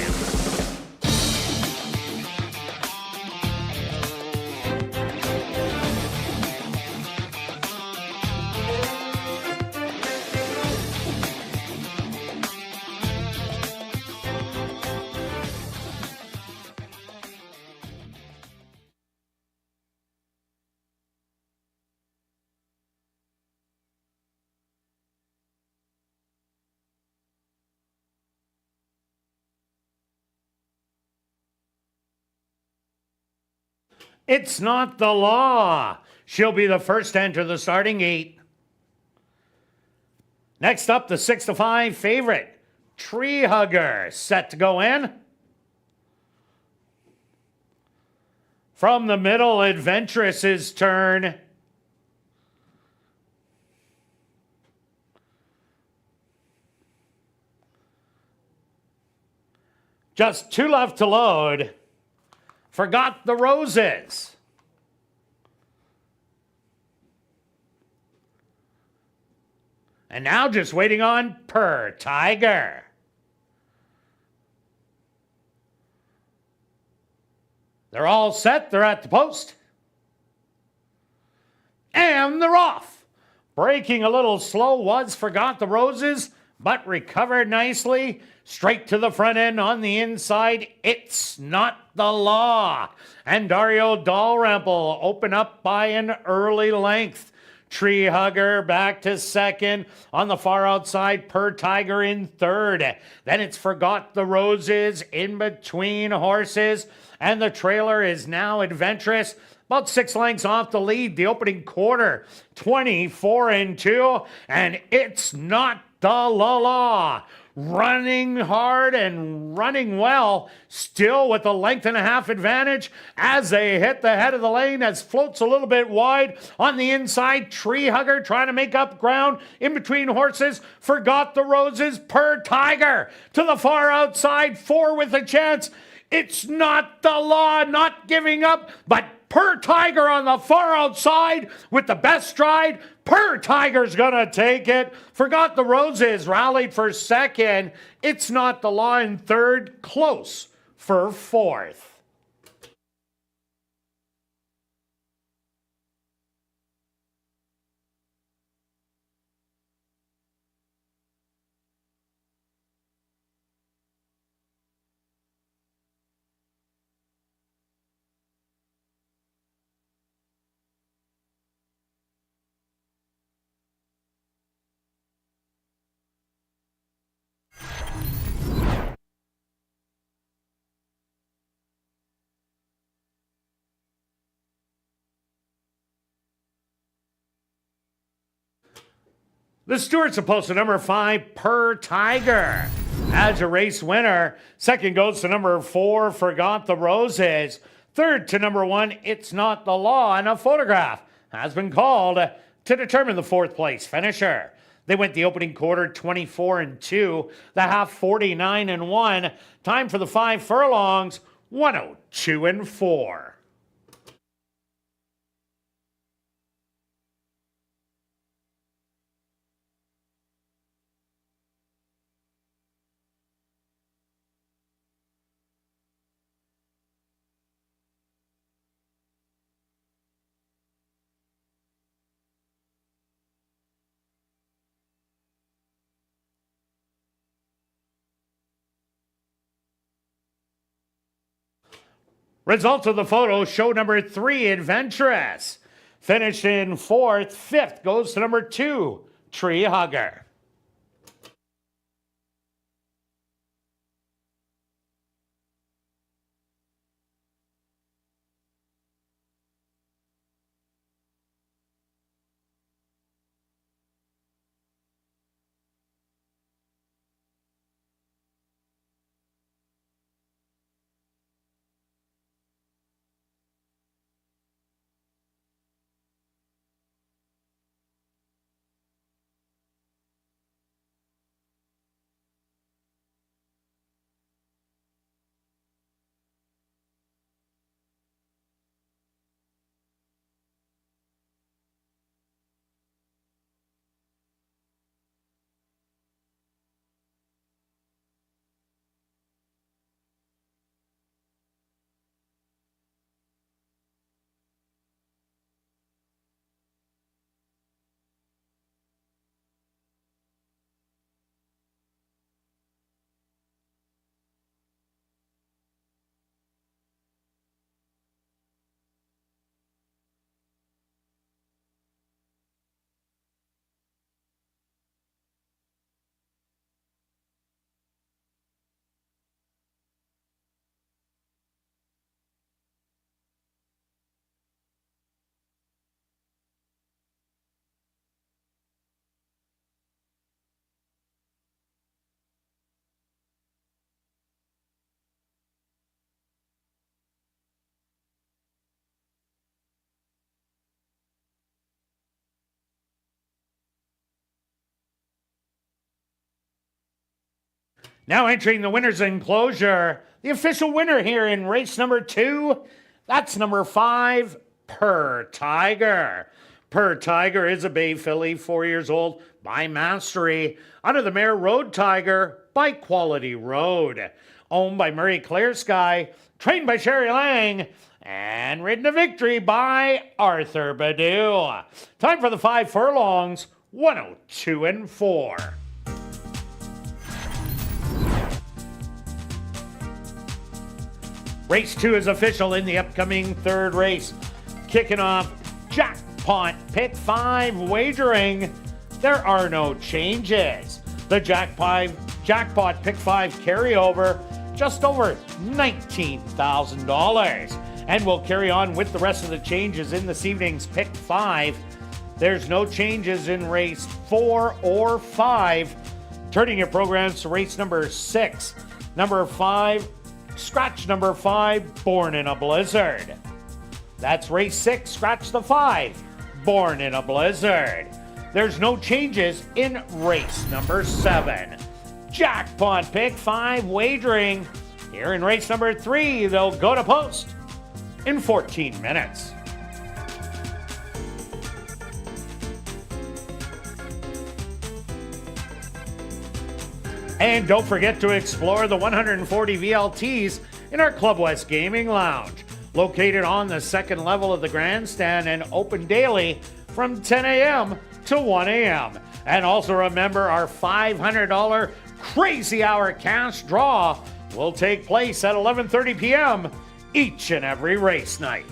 It's Not the Law. She'll be the first to enter the starting gate. Next up, the 6-5 favorite, Tree Hugger, set to go in. From the middle, Adventurous's turn. Just 2 left to load. Forgot the Roses. And now just waiting on Per Tiger. They're all set. They're at the post. And they're off. Breaking a little slow was Forgot the Roses. but recovered nicely. Straight to the front end on the inside. It's Not the Law. And Dario Dalrymple open up by an early length. Tree Hugger back to second. On the far outside, Per Tiger in third. Then it's Forgot the Roses in between horses. And the trailer is Now Adventurous. About 6 lengths off the lead. The opening quarter, 24-2. And It's Not the La. Running hard and running well, still with a length and a half advantage as they hit the head of the lane as floats a little bit wide. On the inside, Tree Hugger trying to make up ground in between horses. Forgot the Roses, Per Tiger to the far outside, 4 with a chance. It's Not the Law, not giving up, but Per Tiger on the far outside with the best stride. Per Tiger's gonna take it. Forgot the Roses rallied for second. It's Not the Law in third, close for fourth. The Stewarts are posted number 5, Per Tiger, as a race winner. Second goes to number 4, Forgot the Roses. Third to number 1, It's Not the Law. And a photograph has been called to determine the fourth place finisher. They went the opening quarter 24-2, the half 49-1. Time for the 5 furlongs, 102-4. Results of the photo show number 3, Adventurous. Finished in 4th. 5th goes to number 2, Tree Hugger. Now entering the winner's enclosure, the official winner here in race number 2, that's number 5, Per Tiger. Per Tiger is a bay filly, 4 years old, by Mastery, under the mare Road Tiger by Quality Road. Owned by Murray Clear Sky, trained by Sherry Lang, and ridden to victory by Arthur Badu. Time for the 5 furlongs, 102-4. Race 2 is official in the upcoming third race. Kicking off Jackpot Pick 5 wagering. There are no changes. The Jackpot Pick 5 carryover, just over $19,000. And we'll carry on with the rest of the changes in this evening's Pick 5. There's no changes in race 4 or 5. Turning your programs to race number 6. Number 5, scratch number 5, Born in a Blizzard. That's race 6, scratch the 5, Born in a Blizzard. There's no changes in race number 7. Jackpot Pick 5 wagering. Here in race number 3, they'll go to post in 14 minutes. And don't forget to explore the 140 VLTs in our Club West Gaming Lounge, located on the second level of the grandstand and open daily from 10 a.m. to 1 a.m. And also remember, our $500 Crazy Hour cash draw will take place at 11:30 p.m. each and every race night.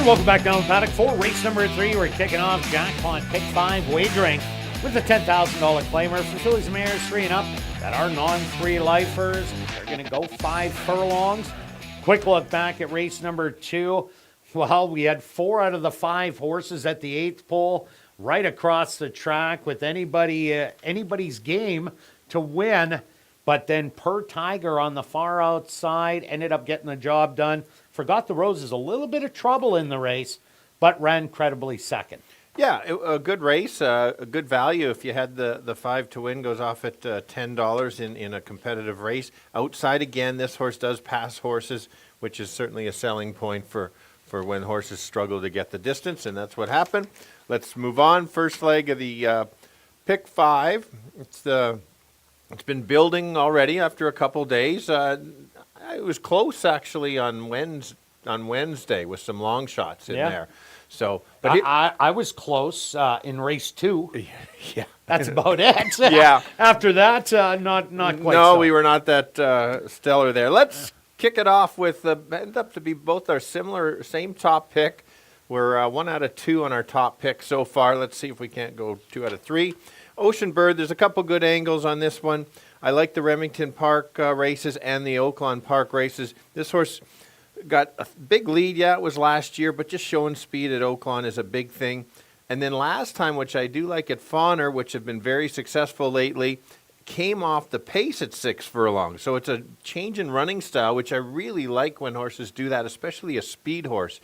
And welcome back down the paddock for race number 3. We're kicking off Jackpot Pick 5 wagering with the $10,000 claimer for fillies and mares 3 and up that are non-3 lifers. They're going to go 5 furlongs. Quick look back at race number 2. Well, we had 4 out of the 5 horses at the 8th pole right across the track with anybody's game to win. But then Per Tiger on the far outside ended up getting the job done. Forgot the Roses, a little bit of trouble in the race, but ran credibly second. Yeah, a good race, a good value. If you had the 5 to win, goes off at $10 in a competitive race. Outside again, this horse does pass horses, which is certainly a selling point for when horses struggle to get the distance, and that's what happened. Let's move on. First leg of the pick 5. It's been building already after a couple days. It was close actually on Wednesday with some long shots in there. So, but I was close in race 2. Yeah, that's about it. Yeah. After that, not quite. No, so. we were not that stellar there. Let's kick it off with end up to be both our same top pick. We're 1 out of 2 on our top pick so far. Let's see if we can't go 2 out of 3. Ocean Bird, there's a couple good angles on this one. I like the Remington Park races and the Oaklawn Park races. This horse got a big lead. Yeah, it was last year, but just showing speed at Oaklawn is a big thing. And then last time, which I do like at Fawner, which have been very successful lately, came off the pace at 6 furlongs. So it's a change in running style, which I really like when horses do that, especially a speed horse.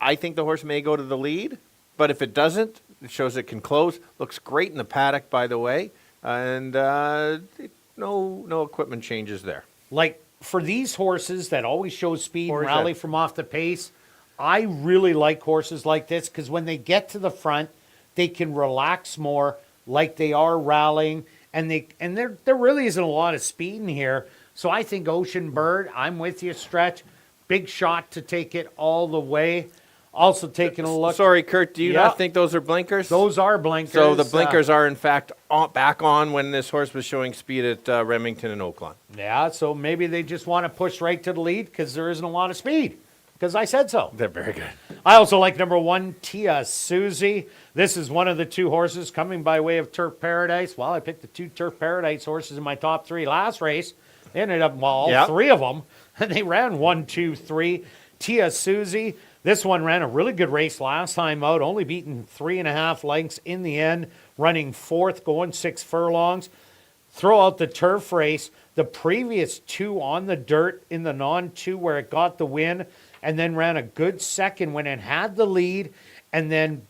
I think the horse may go to the lead, but if it doesn't, it shows it can close. Looks great in the paddock, by the way. And no equipment changes there. Like, for these horses that always show speed and rally from off the pace, I really like horses like this because when they get to the front, they can relax more like they are rallying. And there really isn't a lot of speed in here. So I think Ocean Bird, I'm with you, Stretch. Big shot to take it all the way. Also taking a look. Sorry, Kirt, do you not think those are blinkers? Those are blinkers. So the blinkers are, in fact, back on when this horse was showing speed at Remington and Oaklawn. Yeah, so maybe they just want to push right to the lead because there isn't a lot of speed. Because I said so. They're very good. I also like number 1, Tia Susie. This is one of the 2 horses coming by way of Turf Paradise. Well, I picked the 2 Turf Paradise horses in my top 3 last race. They ended up, all 3 of them. And they ran 1, 2, 3. Tia Susie. This one ran a really good race last time out, only beaten 3.5 lengths in the end, running 4th, going 6 furlongs. Throw out the turf race, the previous 2 on the dirt in the non-2 where it got the win, and then ran a good second when it had the lead, and then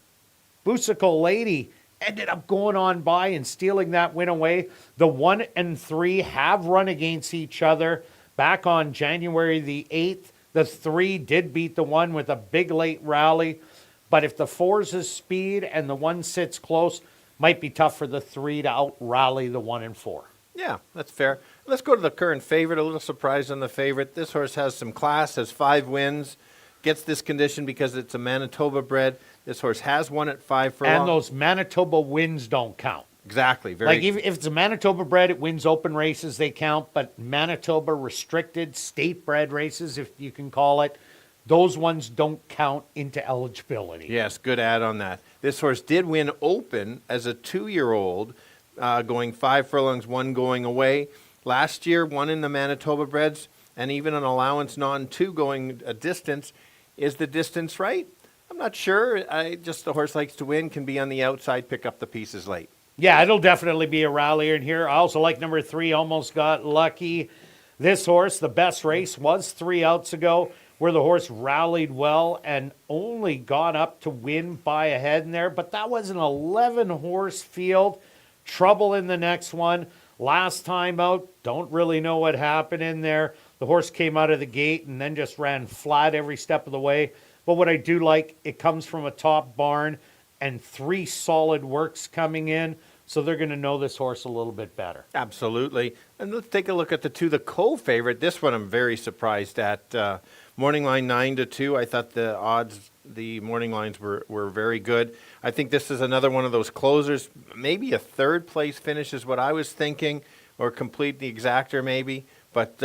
Busical Lady ended up going on by and stealing that win away. The 1 and 3 have run against each other back on January the 8th. The 3 did beat the 1 with a big late rally. But if the 4's speed and the 1 sits close, might be tough for the 3 to out-rally the 1 and 4. Yeah, that's fair. Let's go to the current favorite. A little surprise on the favorite. This horse has some class, has 5 wins, gets this condition because it's a Manitoba bred. This horse has won at 5 furlongs. And those Manitoba wins don't count. Exactly. Like if it's a Manitoba bred, it wins open races, they count. But Manitoba restricted state bred races, if you can call it, those ones don't count into eligibility. Yes, good add on that. This horse did win open as a 2-year-old, going 5 furlongs, 1 going away. Last year, 1 in the Manitoba breds, and even an allowance non-2 going a distance. Is the distance right? I'm not sure. The horse likes to win, can be on the outside, pick up the pieces late. Yeah, it'll definitely be a rallier in here. I also like number 3, Almost Got Lucky. This horse, the best race was 3 outs ago, where the horse rallied well and only got up to win by a head in there. But that was an 11-horse field. Trouble in the next one. Last time out, don't really know what happened in there. The horse came out of the gate and then just ran flat every step of the way. But what I do like, it comes from a top barn and 3 solid works coming in. So they're going to know this horse a little bit better. Absolutely. And let's take a look at the 2, the co-favorite. This one I'm very surprised at. Morning line 9-2. I thought the odds, the morning lines were very good. I think this is another one of those closers. Maybe a 3rd place finish is what I was thinking, or complete the exactor maybe. But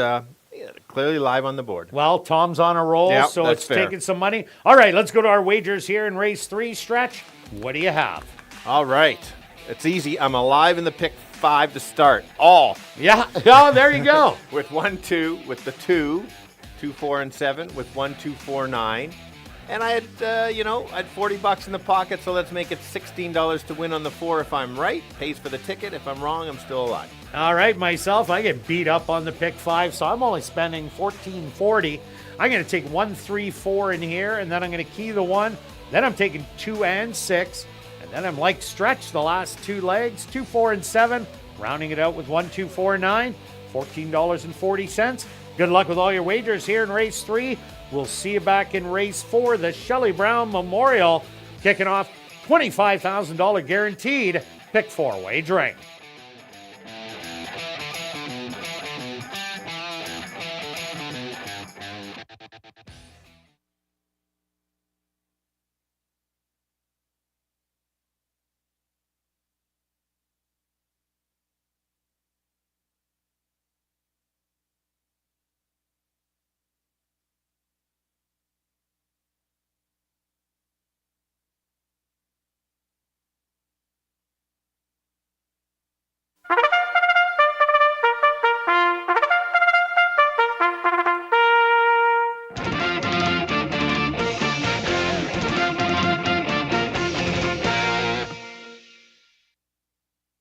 clearly live on the board. Well, Tom's on a roll, Yep, so that's it's fair. taking some money. All right, let's go to our wagers here in race 3. Stretch, what do you have? All right. It's easy. I'm alive in the pick 5 to start. All. Yeah, oh, there you go. With 1, 2, with the 2, 2, 4, and 7, with 1, 2, 4, 9. And I had, I had $40 in the pocket, so let's make it $16 to win on the 4 if I'm right. Pays for the ticket. If I'm wrong, I'm still alive. All right, myself, I get beat up on the pick 5, so I'm only spending $14.40. I'm going to take 1, 3, 4 in here, and then I'm going to key the 1. Then I'm taking 2 and 6. And then I'm like Stretch the last 2 legs, 2, 4, and 7. Rounding it out with 1, 2, 4, 9. $14.40. Good luck with all your wagers here in race 3. We'll see you back in race 4, the Shelley Brown Memorial, kicking off $25,000 guaranteed pick 4 wagering.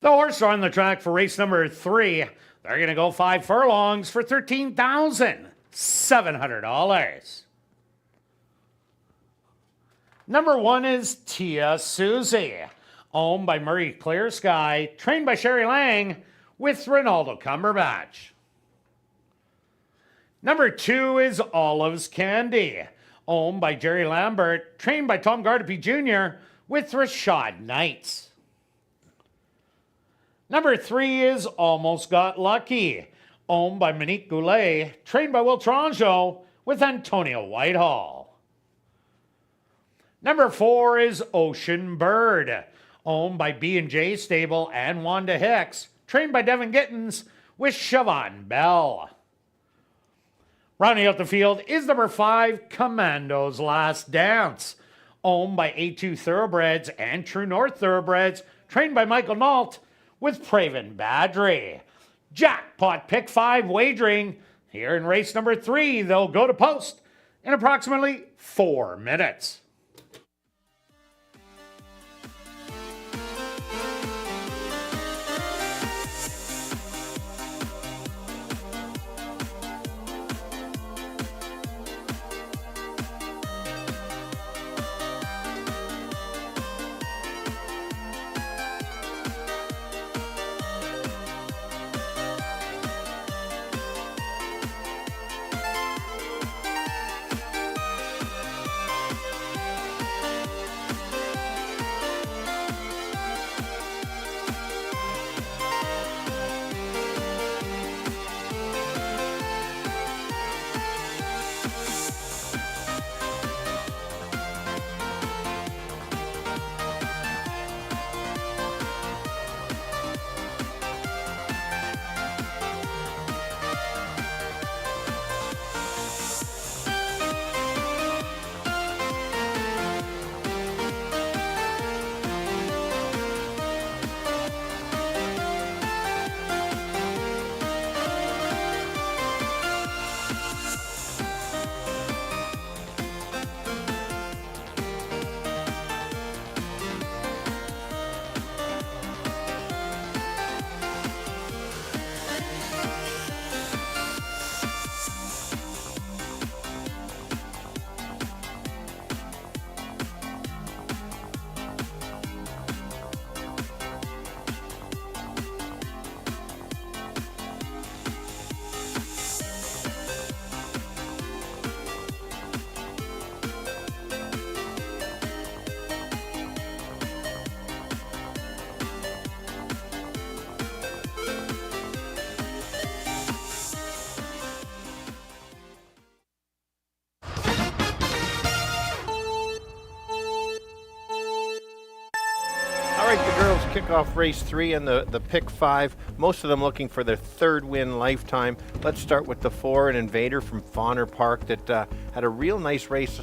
The horses are on the track for race number 3. They're going to go 5 furlongs for $13,700. Number 1 is Tia Susie, owned by Murray Clear Sky, trained by Sherry Lang with Ronaldo Cumberbatch. Number 2 is Olive's Candy, owned by Jerry Lambert, trained by Tom Gardapi Jr. with Rashad Knights. Number 3 is Almost Got Lucky, owned by Monique Goulet, trained by Will Tronjo with Antonio Whitehall. Number 4 is Ocean Bird, owned by B&J Stable and Wanda Hicks, trained by Devin Gittins with Siobhan Bell. Rounding out the field is number 5, Commando's Last Dance, owned by A2 Thoroughbreds and True North Thoroughbreds, trained by Michael Nault with Praven Badri. Jackpot pick 5 wagering. Here in race number 3, they'll go to post in approximately 4 minutes. kick off race 3 and the pick 5. Most of them looking for their 3rd win lifetime. Let's start with the 4, an Invader from Fauner Park that had a real nice race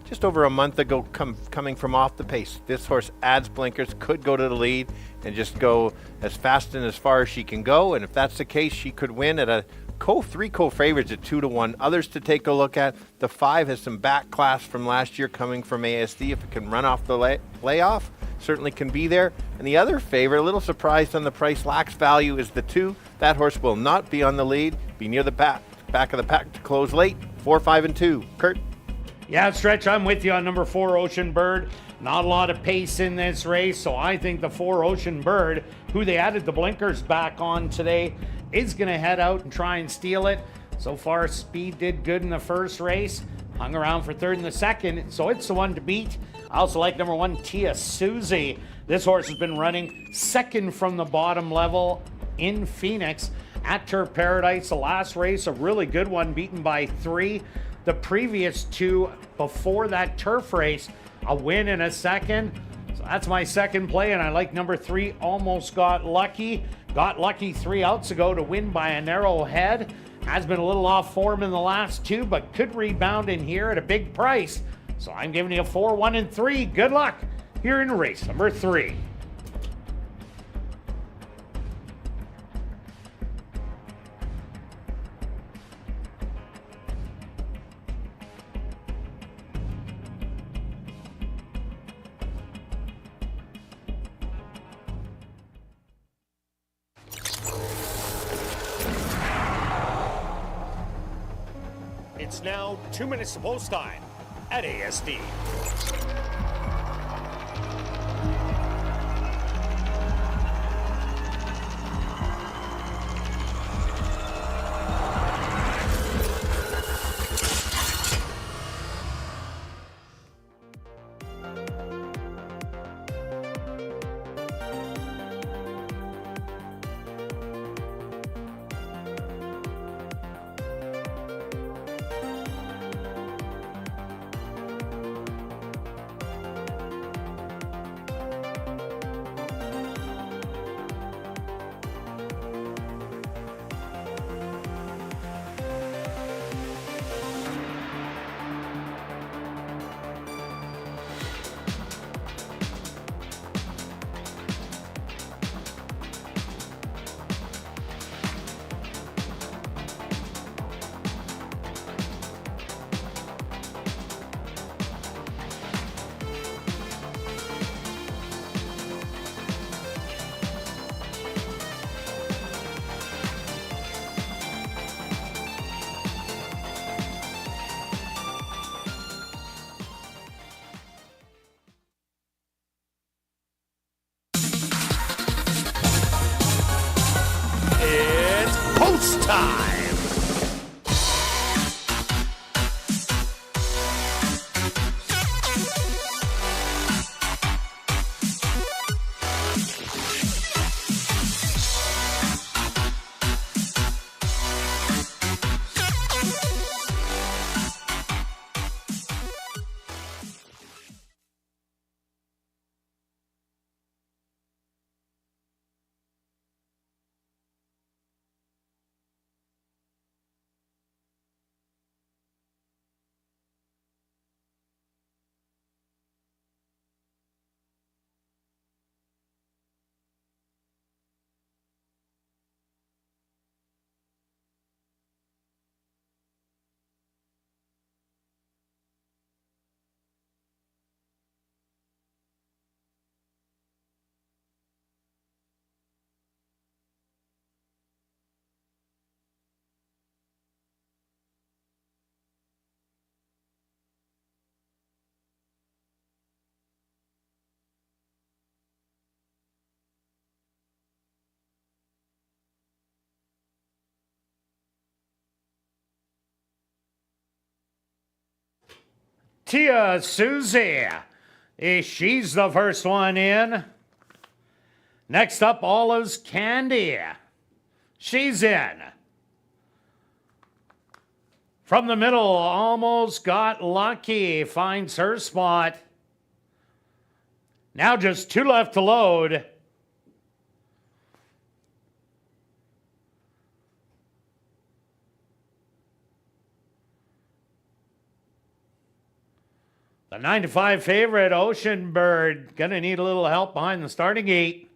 just over a month ago coming from off the pace. This horse adds blinkers, could go to the lead and just go as fast and as far as she can go. And if that's the case, she could win at a three co-favorites at 2-1. Others to take a look at. The 5 has some back class from last year coming from ASD. If it can run off the layoff, certainly can be there. And the other favorite, a little surprised on the price, lacks value, is the 2. That horse will not be on the lead, be near the back of the pack to close late. 4, 5, and 2. Kirt? Yeah, Stretch, I'm with you on number 4, Ocean Bird. Not a lot of pace in this race, so I think the 4, Ocean Bird, who they added the blinkers back on today, is going to head out and try and steal it. So far, Speed did good in the first race, hung around for 3rd in the 2nd, so it's the one to beat. I also like number 1, Tia Susie. This horse has been running 2nd from the bottom level in Phoenix at Turf Paradise. The last race, a really good one, beaten by 3. The previous 2 before that turf race, a win and a 2nd. So that's my 2nd play, and I like number 3, Almost Got Lucky. Got lucky 3 outs ago to win by a narrow head. Has been a little off form in the last 2, but could rebound in here at a big price. So I'm giving you a 4, 1, and 3. Good luck here in race number 3. It's now 2 minutes to post time at ASD. It's post time. Tia Susie. She's the first one in. Next up, Olive's Candy. She's in. From the middle, Almost Got Lucky finds her spot. Now just 2 left to load. The 9-5 favorite, Ocean Bird, going to need a little help behind the starting gate.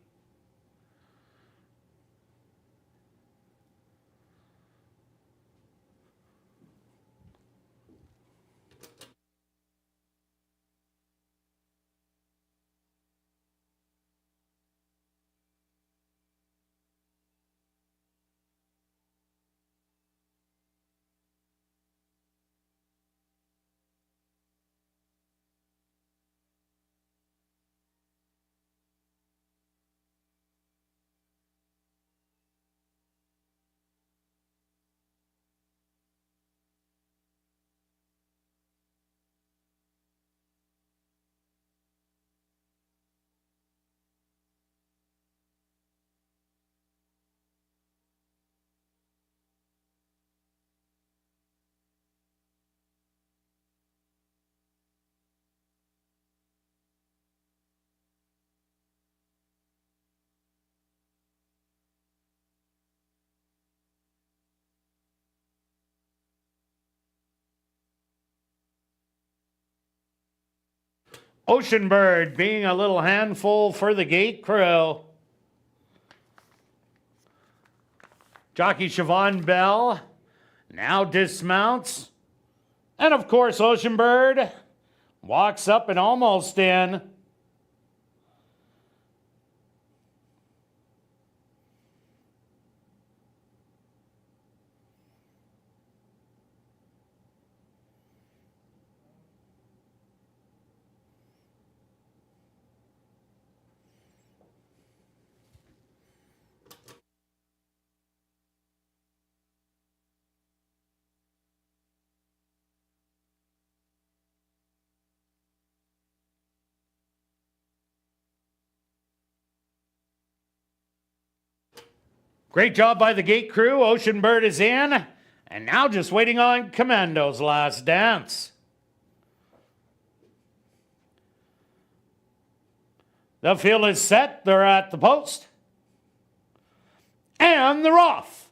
Ocean Bird being a little handful for the gate crew. Jockey Siobhan Bell now dismounts. And of course, Ocean Bird walks up and almost in. Great job by the gate crew. Ocean Bird is in. And now just waiting on Commando's last dance. The field is set. They're at the post. And they're off.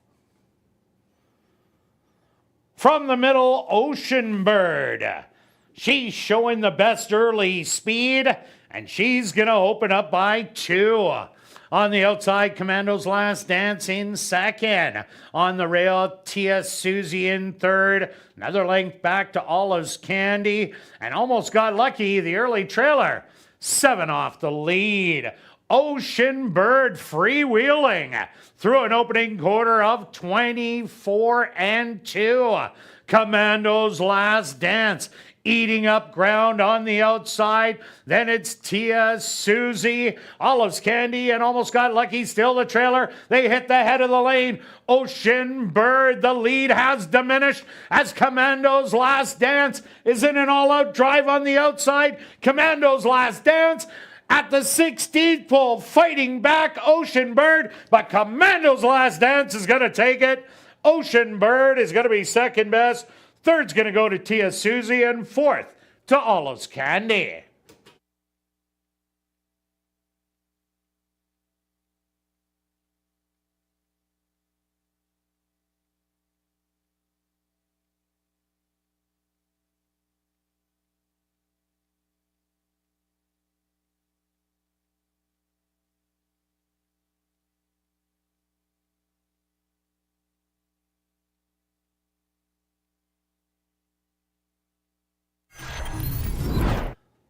From the middle, Ocean Bird. She's showing the best early speed. And she's going to open up by 2. On the outside, Commando's last dance in second. On the rail, Tia Susie in third. Another length back to Olive's Candy. And almost got lucky, the early trailer. 7 off the lead. Ocean Bird freewheeling through an opening quarter of 24 and 2. Commando's last dance. Eating up ground on the outside. Then it's Tia Susie, Olive's Candy, and almost got lucky. Still the trailer. They hit the head of the lane. Ocean Bird, the lead has diminished as Commando's last dance is in an all-out drive on the outside. Commando's last dance at the 16th pole, fighting back Ocean Bird, but Commando's last dance is going to take it. Ocean Bird is going to be second best. Third's going to go to Tia Susie, and fourth to Olive's Candy.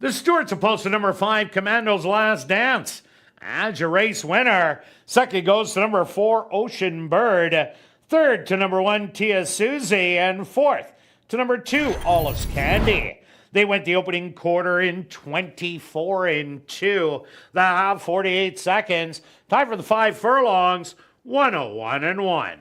The Stewarts are posted number 5, Commando's Last Dance. As your race winner. Second goes to number 4, Ocean Bird. Third to number 1, Tia Susie. And fourth to number 2, Olive's Candy. They went the opening quarter in 24 and 2. The half, 48 seconds. Time for the 5 furlongs, 101 and 1.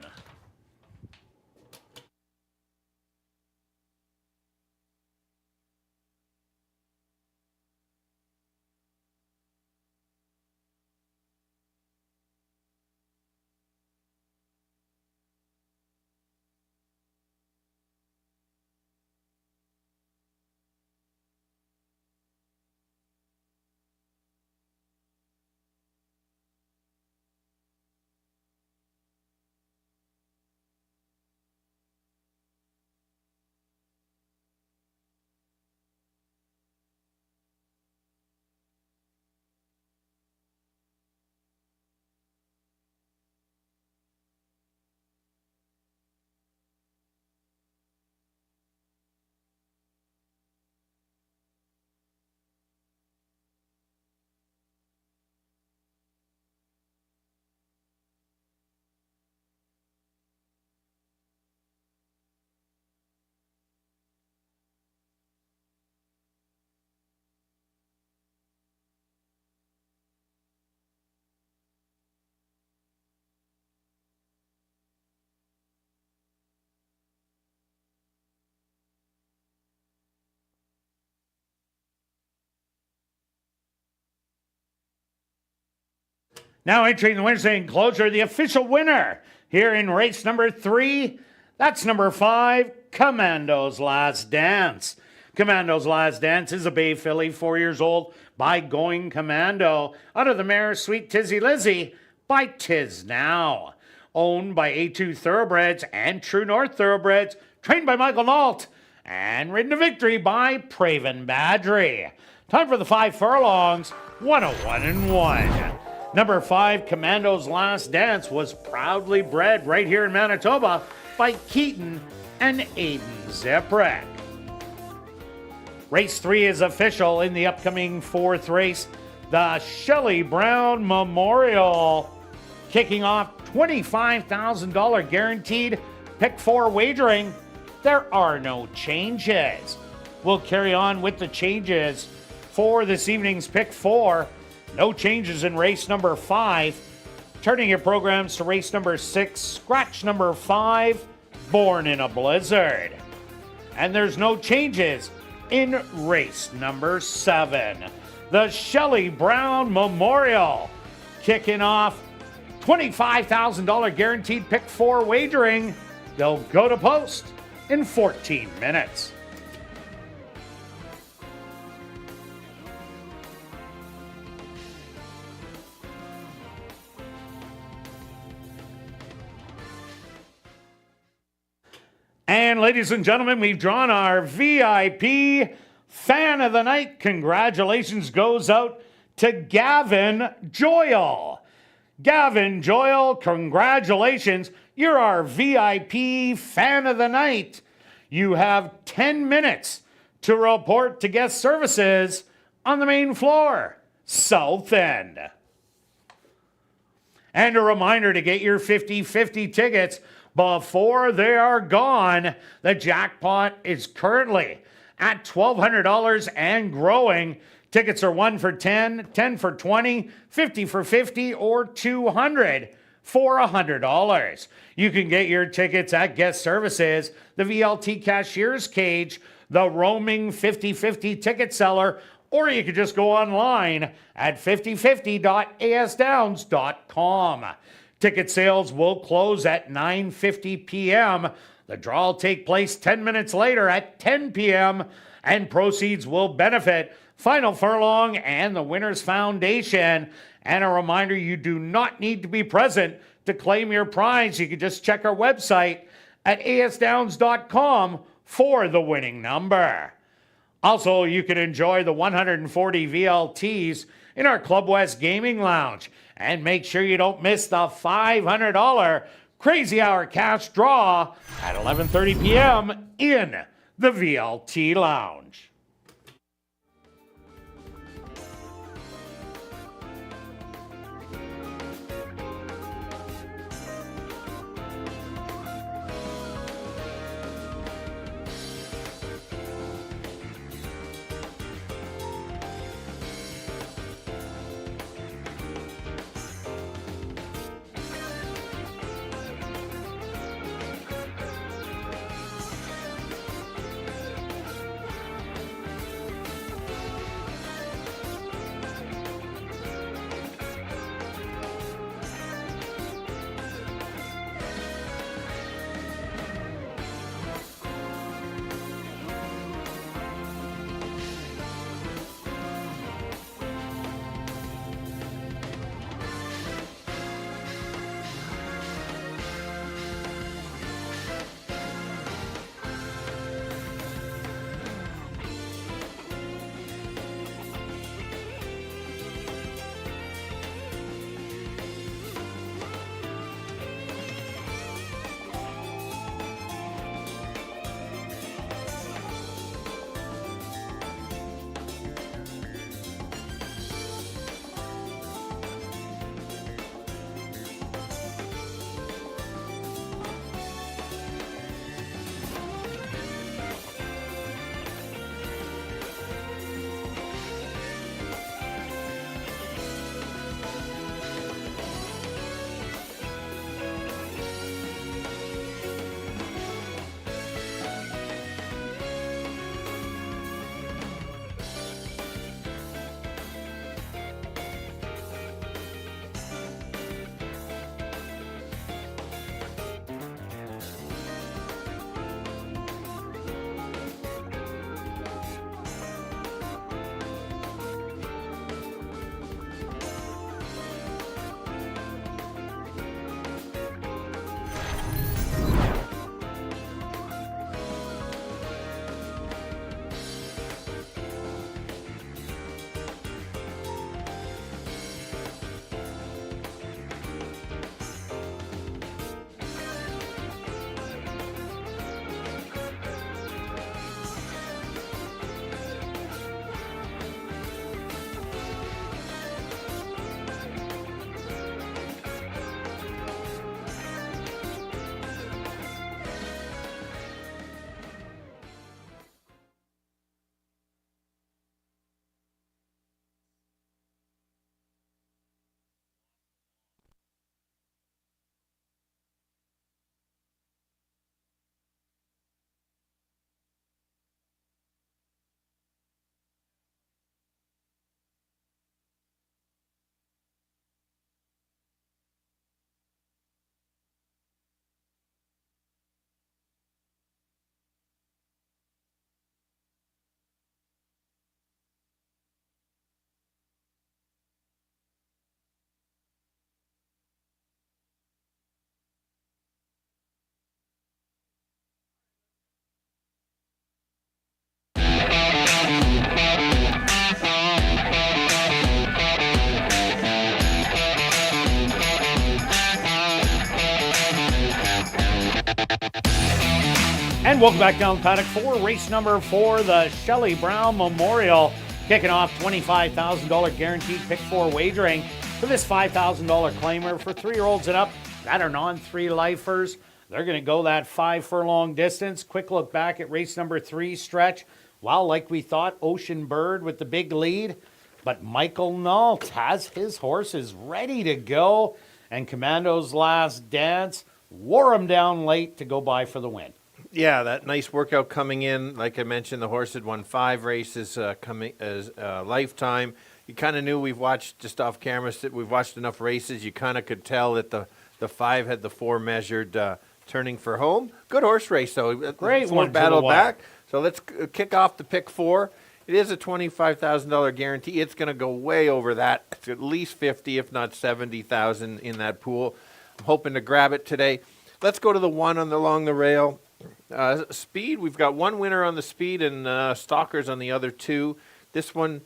Now entering the Wednesday enclosure, the official winner here in race number 3. That's number 5, Commando's Last Dance. Commando's Last Dance is a bay filly, 4 years old, by Going Commando, out of the mare Sweet Tizzy Lizzy by Tiz Now. Owned by A2 Thoroughbreds and True North Thoroughbreds, trained by Michael Nault, and ridden to victory by Praven Badry. Time for the 5 furlongs, 101-1. Number 5, Commando's Last Dance, was proudly bred right here in Manitoba by Keaton and Aiden Zeprek. Race 3 is official in the upcoming 4th race, the Shelley Brown Memorial. Kicking off $25,000 guaranteed pick 4 wagering. There are no changes. We'll carry on with the changes for this evening's pick 4. No changes in race number 5. Turning your programs to race number 6, scratch number 5, Born in a Blizzard. And there's no changes in race number 7, the Shelley Brown Memorial. Kicking off $25,000 guaranteed pick 4 wagering. They'll go to post in 14 minutes. And ladies and gentlemen, we've drawn our VIP Fan of the Night. Congratulations goes out to Gavin Joyle. Gavin Joyle, congratulations. You're our VIP Fan of the Night. You have 10 minutes to report to guest services on the main floor, South End. And a reminder to get your 50-50 tickets before they are gone. The jackpot is currently at $1,200 and growing. Tickets are 1 for 10, 10 for 20, 50 for 50, or 200 for $100. You can get your tickets at guest services, the VLT cashier's cage, the roaming 50-50 ticket seller, or you can just go online at 5050.asdowns.com. Ticket sales will close at 9:50 p.m. The draw will take place 10 minutes later at 10 p.m. and proceeds will benefit Final Furlong and the Winners Foundation. And a reminder, you do not need to be present to claim your prize. You can just check our website at asdowns.com for the winning number. Also, you can enjoy the 140 VLTs in our Club West Gaming Lounge. And make sure you don't miss the $500 Crazy Hour cash draw at 11:30 p.m. in the VLT Lounge. And welcome back down paddock 4, race number 4, the Shelley Brown Memorial. Kicking off $25,000 guaranteed pick 4 wagering for this $5,000 claimer for 3-year-olds and up that are non-3 lifers. They're going to go that 5 furlong distance. Quick look back at race number 3 stretch. Well, like we thought, Ocean Bird with the big lead. But Michael Nault has his horses ready to go. And Commando's Last Dance wore him down late to go by for the win. Yeah, that nice workout coming in. Like I mentioned, the horse had won 5 races coming as lifetime. You kind of knew, we've watched just off camera, we've watched enough races. You kind of could tell that the 5 had the 4 measured, turning for home. Good horse race, though. Great 4 one. battle back. So let's kick off the pick 4. It is a $25,000 guarantee. It's going to go way over that. It's at least 50, if not 70,000 in that pool. I'm hoping to grab it today. Let's go to the 1 along the rail. Speed, we've got 1 winner on the speed and stalkers on the other 2. This one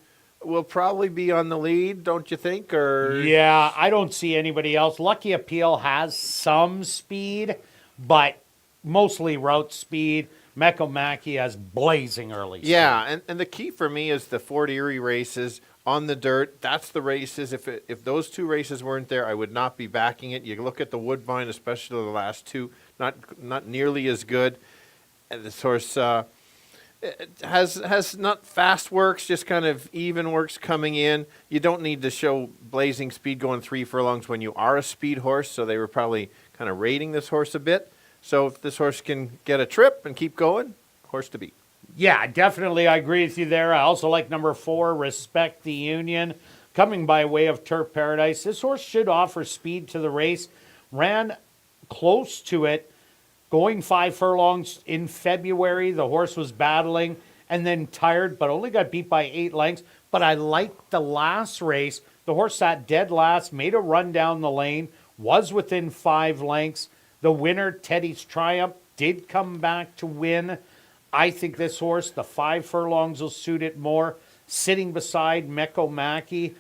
will probably be on the lead, don't you think? Or yeah, I don't see anybody else. Lucky Appeal has some speed, but mostly route speed. Meko Maki has blazing early speed. Yeah, and the key for me is the Fort Erie races on the dirt. That's the races. If those 2 races weren't there, I would not be backing it. You look at the Woodbine, especially the last 2, not nearly as good. And this horse has not fast works, just kind of even works coming in. You don't need to show blazing speed going 3 furlongs when you are a speed horse, so they were probably kind of rating this horse a bit. So if this horse can get a trip and keep going, horse to beat. Yeah, definitely. I agree with you there. I also like number 4, Respect the Union, coming by way of Turf Paradise. This horse should offer speed to the race. Ran close to it, going 5 furlongs in February. The horse was battling and then tired, but only got beat by 8 lengths. But I liked the last race. The horse sat dead last, made a run down the lane, was within 5 lengths. The winner, Teddy's Triumph, did come back to win. I think this horse, the 5 furlongs will suit it more. Sitting beside Meko Maki,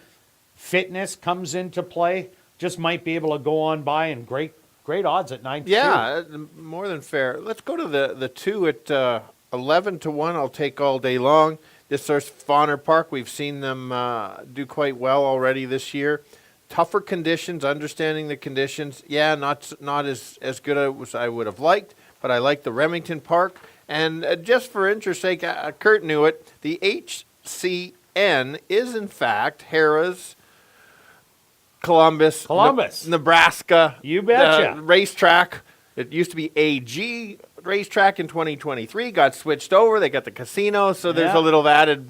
fitness comes into play. Just might be able to go on by, and great odds at 9-2. Yeah, more than fair. Let's go to the 2 at 11 to 1. I'll take all day long. This horse, Fauner Park, we've seen them do quite well already this year. Tougher conditions, understanding the conditions. Yeah, not as good as I would have liked, but I like the Remington Park. And just for interest's sake, Kirt knew it. The HCN is, in fact, Harrah's Columbus, Nebraska. You betcha. Racetrack. It used to be AG Racetrack in 2023. Got switched over. They got the casino, so there's a little added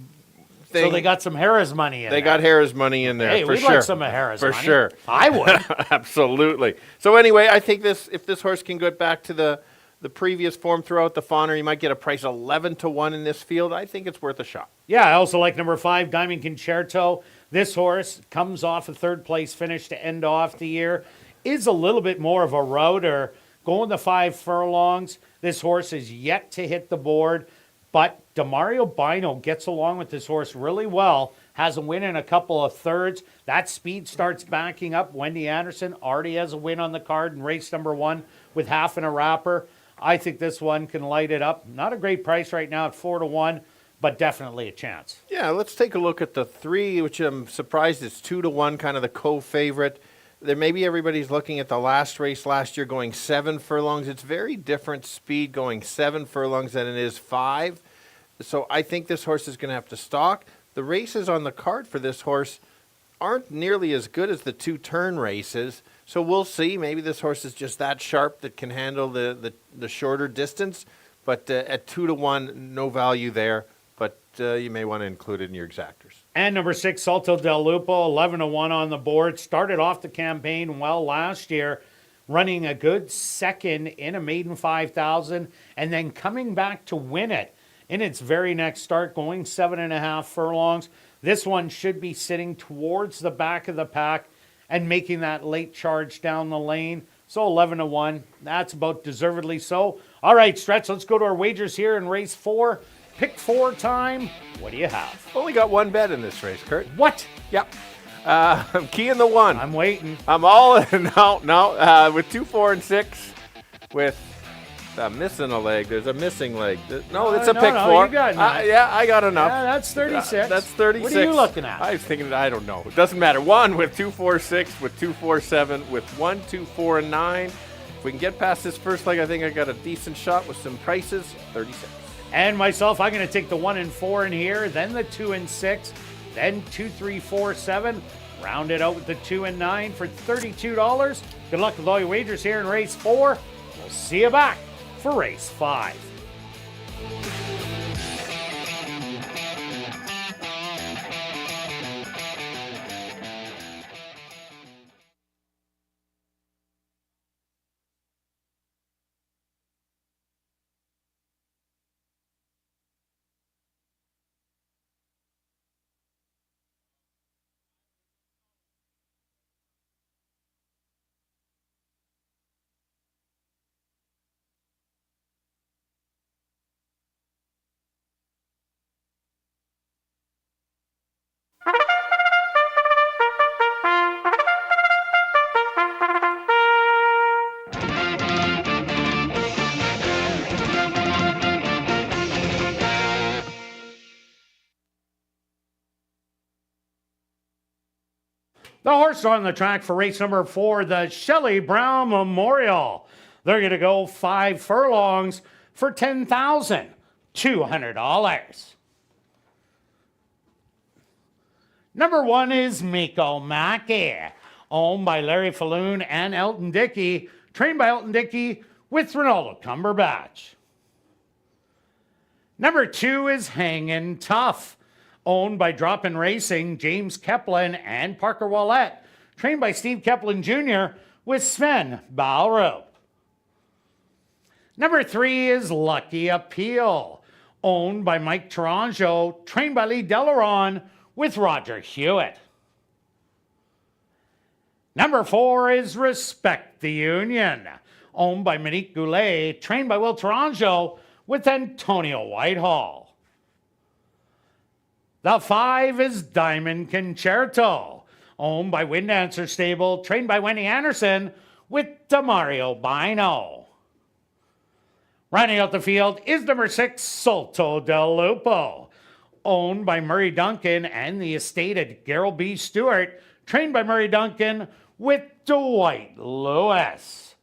thing. So they got some Harrah's money in there. They got Harrah's money in there, hey, for we'd sure. like some of Harrah's money. For sure. I would. Absolutely. So anyway, I think if this horse can get back to the previous form throughout the Fauner, you might get a price 11 to 1 in this field. I think it's worth a shot. Yeah, I also like number 5, Diamond Concerto. This horse comes off a 3rd place finish to end off the year. Is a little bit more of a router. Going the 5 furlongs. This horse is yet to hit the board. But Demario Bino gets along with this horse really well. Has a win in a couple of thirds. That speed starts backing up. Wendy Anderson already has a win on the card in race number 1 with half and a wrapper. I think this one can light it up. Not a great price right now at 4 to 1, but definitely a chance. Yeah, let's take a look at the 3, which I'm surprised is 2 to 1, kind of the co-favorite. There maybe everybody's looking at the last race last year going 7 furlongs. It's very different speed going 7 furlongs than it is 5. So I think this horse is going to have to stalk. The races on the card for this horse aren't nearly as good as the 2 turn races. So we'll see. Maybe this horse is just that sharp that can handle the shorter distance. But at 2 to 1, no value there. But you may want to include it in your exactors. And number 6, Salto del Lupo, 11 to 1 on the board. Started off the campaign well last year, running a good second in a maiden 5,000, and then coming back to win it in its very next start, going 7.5 furlongs. This one should be sitting towards the back of the pack and making that late charge down the lane. So 11 to 1, that's about deservedly so. All right, Stretch, let's go to our wagers here in race 4. Pick 4 time. What do you have? Only got 1 bet in this race, Kirt. What? Yep. I'm keying the 1. I'm waiting. I'm all in. No. With 2, 4, and 6. With I'm missing a leg. There's a missing leg. No, it's a pick no, four. you got enough. Yeah, I got enough. Yeah, that's 36. That's 36. What are you looking at? I was thinking, I don't know. It doesn't matter. 1 with 2, 4, 6, with 2, 4, 7, with 1, 2, 4, and 9. If we can get past this first leg, I think I got a decent shot with some prices. 36. And myself, I'm going to take the 1 and 4 in here, then the 2 and 6, then 2, 3, 4, 7. Round it out with the 2 and 9 for $32. Good luck with all your wagers here in race 4. We'll see you back for race 5. The horse on the track for race number 4, the Shelley Brown Memorial. They're going to go 5 furlongs for $10,200. Number 1 is Miko Mackey, owned by Larry Falloon and Elton Dickey, trained by Elton Dickey with Ronaldo Cumberbatch. Number 2 is Hangin' Tough, owned by Drop-In Racing, James Keplin and Parker Wallette, trained by Steve Keplin Jr. with Sven Balrup. Number 3 is Lucky Appeal, owned by Mike Taranjo, trained by Lee Delaron with Roger Hewitt. Number 4 is Respect the Union, owned by Monique Goulet, trained by Will Taranjo with Antonio Whitehall. The 5 is Diamond Concerto, owned by Wind Dancer Stable, trained by Wendy Anderson with Damario Bino. Running out the field is number 6, Solto del Lupo, owned by Murray Duncan and the estate at Gerald B. Stewart, trained by Murray Duncan with Dwight Lewis.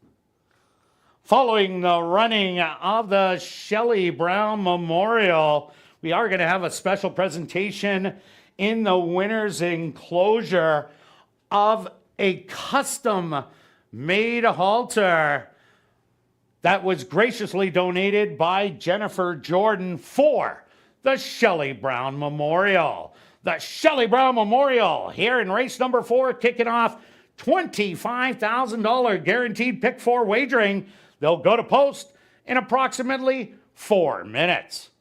Following the running of the Shelley Brown Memorial, we are going to have a special presentation in the winner's enclosure of a custom-made halter that was graciously donated by Jennifer Jordan for the Shelley Brown Memorial. The Shelley Brown Memorial here in race number 4, kicking off $25,000 guaranteed pick 4 wagering. They'll go to post in approximately 4 minutes.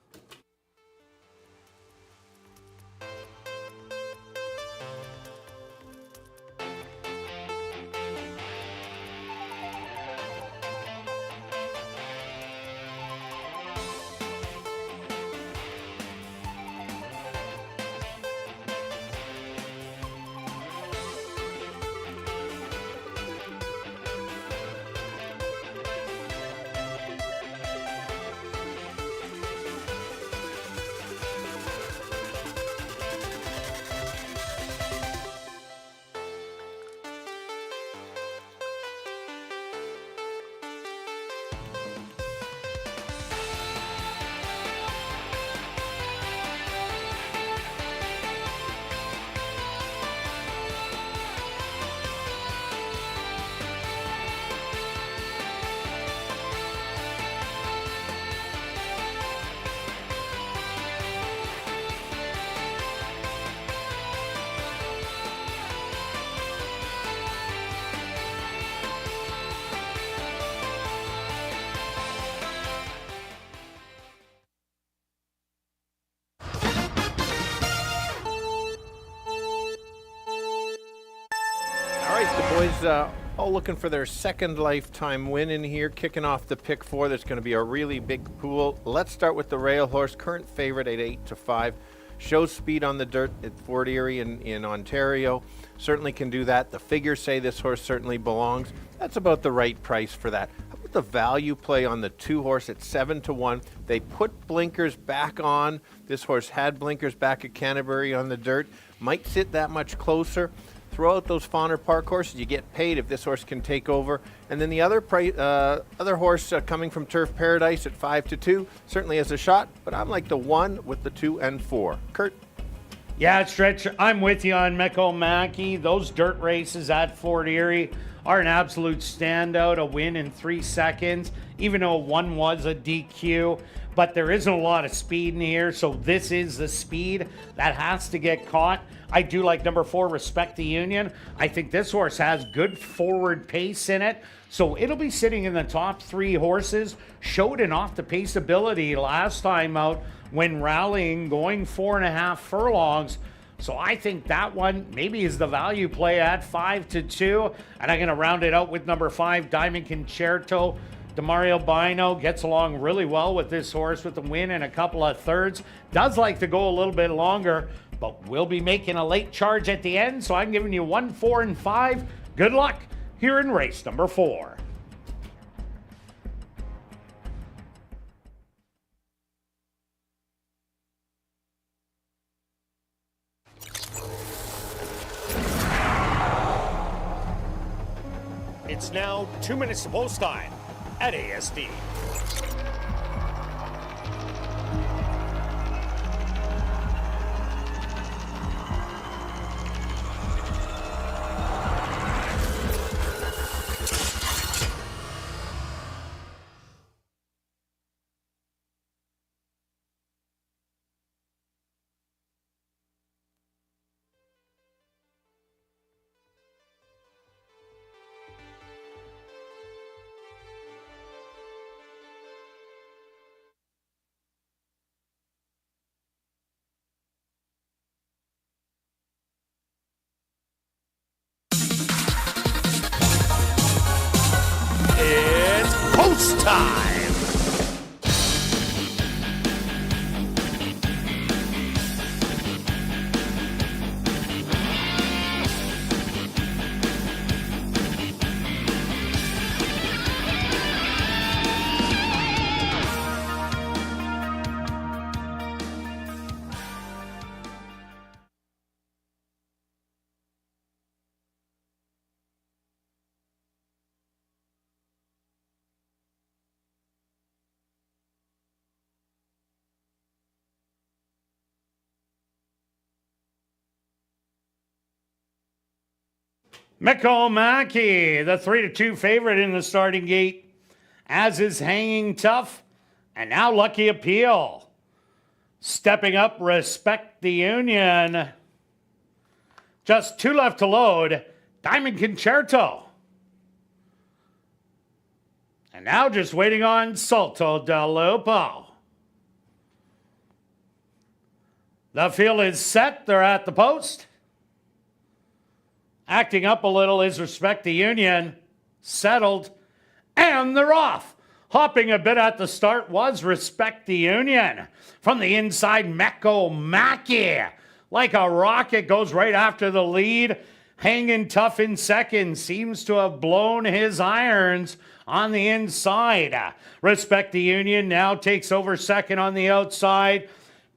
Boys all looking for their second lifetime win in here, kicking off the pick 4. There's going to be a really big pool. Let's start with the rail horse, current favorite at 8-5. Shows speed on the dirt at Fort Erie in Ontario. Certainly can do that. The figures say this horse certainly belongs. That's about the right price for that. with the value play on the 2-horse at 7-1. They put blinkers back on. This horse had blinkers back at Canterbury on the dirt. Might sit that much closer. Throw out those Fawner Park horses. You get paid if this horse can take over. And then the other horse coming from Turf Paradise at 5-2 certainly has a shot, but I'm like the 1 with the 2 and 4. Kirt? Yeah, Stretch, I'm with you on Meko Mackey. Those dirt races at Fort Erie are an absolute standout, a win in 3 seconds, even though one was a DQ. But there isn't a lot of speed in here, so this is the speed that has to get caught. I do like number 4, Respect the Union. I think this horse has good forward pace in it, so it'll be sitting in the top 3 horses. Showed an off-the-pace ability last time out when rallying, going 4.5 furlongs. So I think that one maybe is the value play at 5-2. And I'm going to round it out with number 5, Diamond Concerto. Demario Bino gets along really well with this horse with the win and a couple of thirds. Does like to go a little bit longer, but will be making a late charge at the end. So I'm giving you 1, 4, and 5. Good luck here in race number 4. It's now 2 minutes to post time at ASD. It's post time. Meko Mackey, the 3-2 favorite in the starting gate, as is Hanging Tough, and now Lucky Appeal. Stepping up, Respect the Union. Just 2 left to load, Diamond Concerto. And now just waiting on Salto del Lupo. The field is set, they're at the post. Acting up a little is Respect the Union. Settled. And they're off. Hopping a bit at the start was Respect the Union. From the inside, Meko Mackey. Like a rocket, goes right after the lead. Hanging Tough in second. Seems to have blown his irons on the inside. Respect the Union now takes over second on the outside.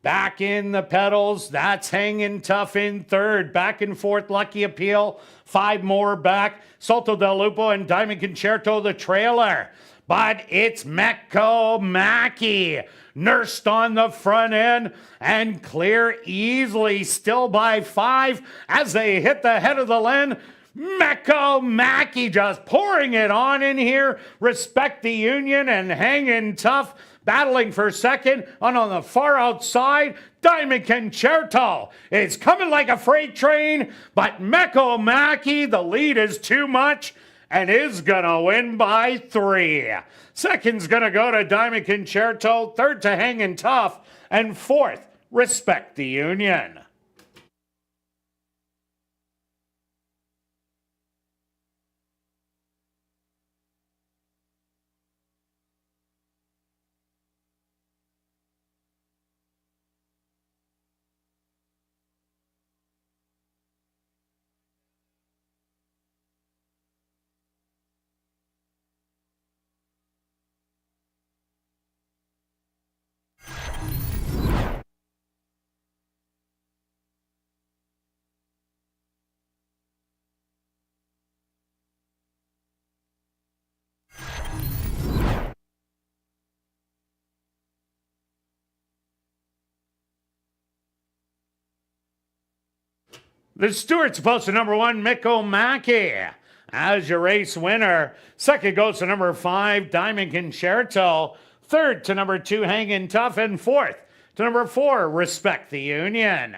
Back in the pedals, that's Hanging Tough in third. Back and forth, Lucky Appeal, 5 more back. Salto del Lupo and Diamond Concerto, the trailer. But it's Meko Mackey, nursed on the front end and clear easily, still by 5 as they hit the head of the lane. Meko Mackey just pouring it on in here. Respect the Union and Hanging Tough battling for second. And on the far outside, Diamond Concerto is coming like a freight train. But Meko Mackey, the lead is too much and is going to win by 3. Second's going to go to Diamond Concerto. Third to Hanging Tough. And fourth, Respect the Union. The Stewart's supposed to number 1, Miko Maki, as your race winner. Second goes to number 5, Diamond Concerto. Third to number 2, Hangin' Tough. And fourth to number 4, Respect the Union.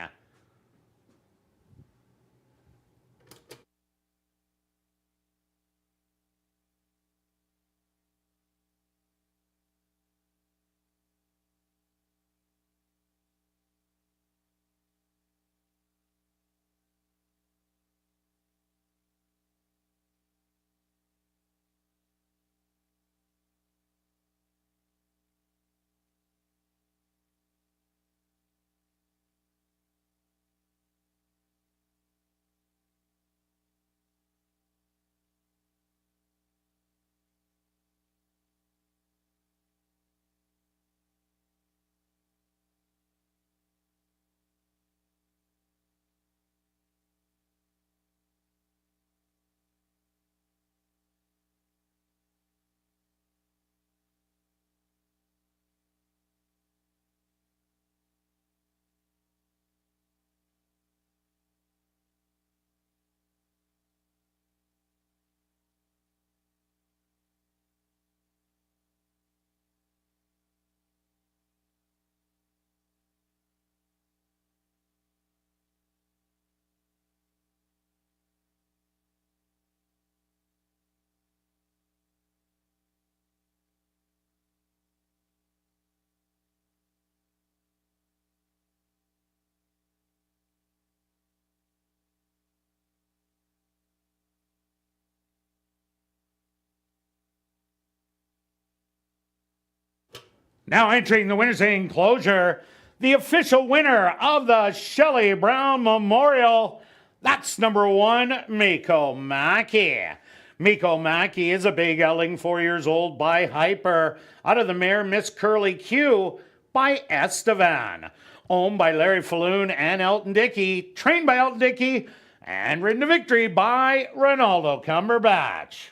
Now entering the winner's enclosure, the official winner of the Shelley Brown Memorial, that's number 1, Miko Maki. Miko Maki is a big gelding, 4 years old, by Hyper, out of the mare Miss Curly Q by Estevan. Owned by Larry Falloon and Elton Dickey, trained by Elton Dickey, and ridden to victory by Ronaldo Cumberbatch.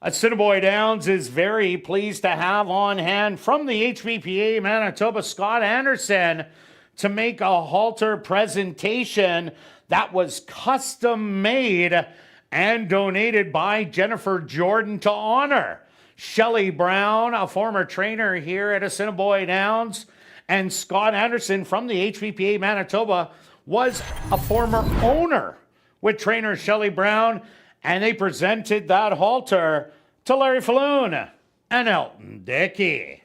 Assiniboia Downs is very pleased to have on hand from the HBPA Manitoba Scott Anderson to make a halter presentation that was custom made and donated by Jennifer Jordan to honor Shelley Brown, a former trainer here at Assiniboia Downs, and Scott Anderson from the HBPA Manitoba was a former owner with trainer Shelley Brown, and they presented that halter to Larry Falloon and Elton Dickey.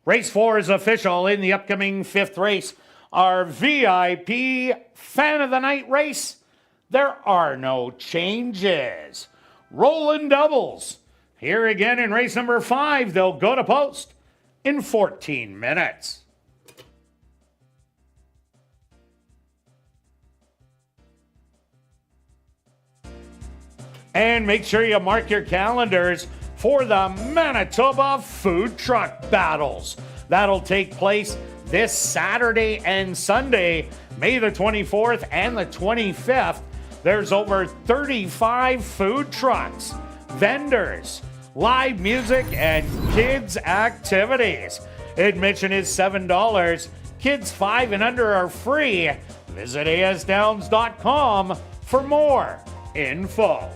Race 4 is official in the upcoming 5th race. Our VIP Fan of the Night race. There are no changes. Rolling doubles. Here again in race number 5, they'll go to post in 14 minutes. And make sure you mark your calendars for the Manitoba Food Truck Battles. That'll take place this Saturday and Sunday, May the 24th and the 25th. There's over 35 food trucks, vendors, live music, and kids' activities. Admission is $7. Kids 5 and under are free. Visit asdowns.com for more info.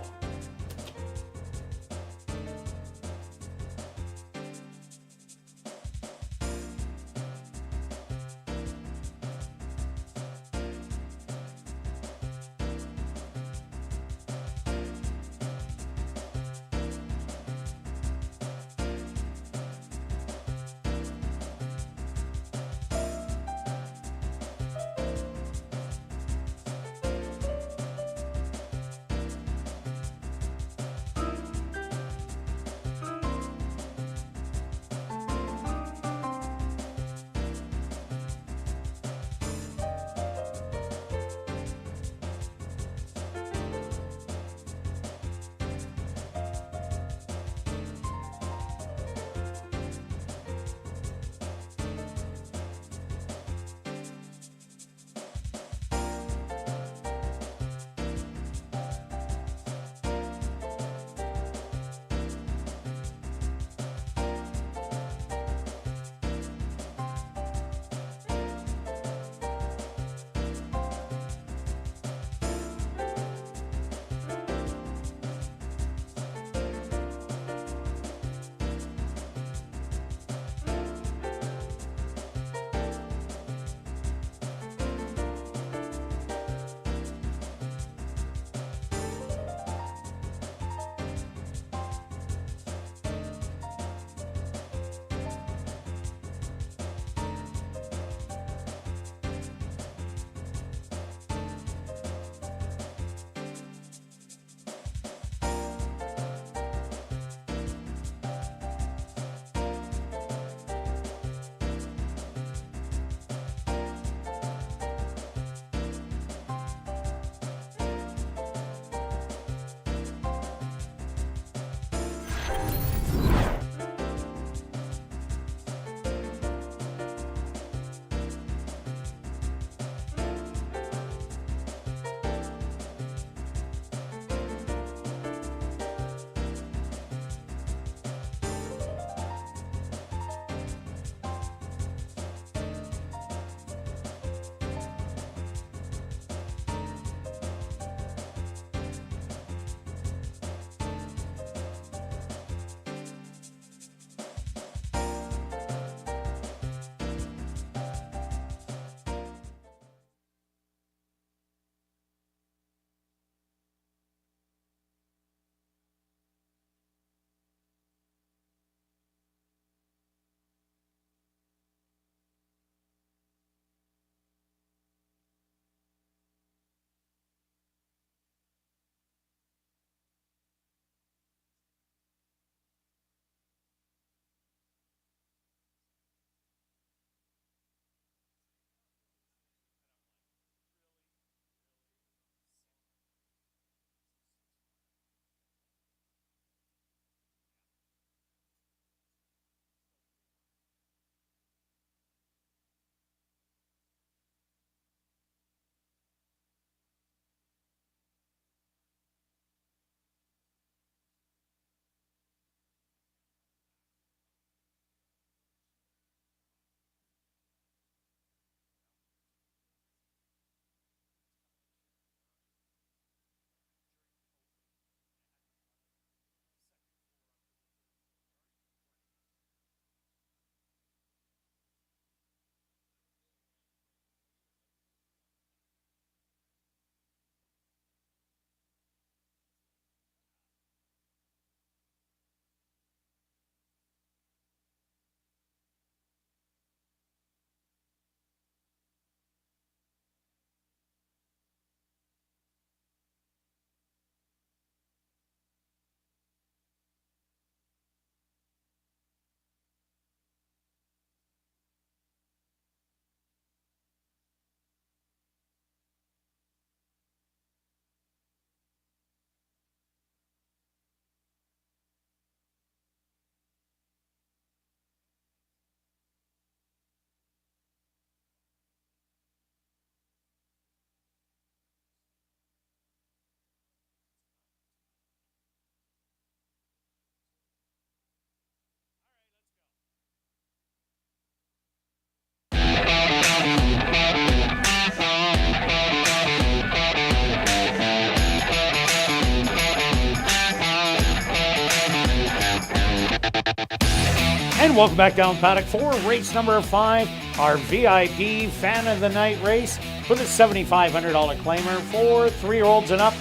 And welcome back down paddock for race number 5, our VIP Fan of the Night race for the $7,500 claimer for 3-year-olds and up.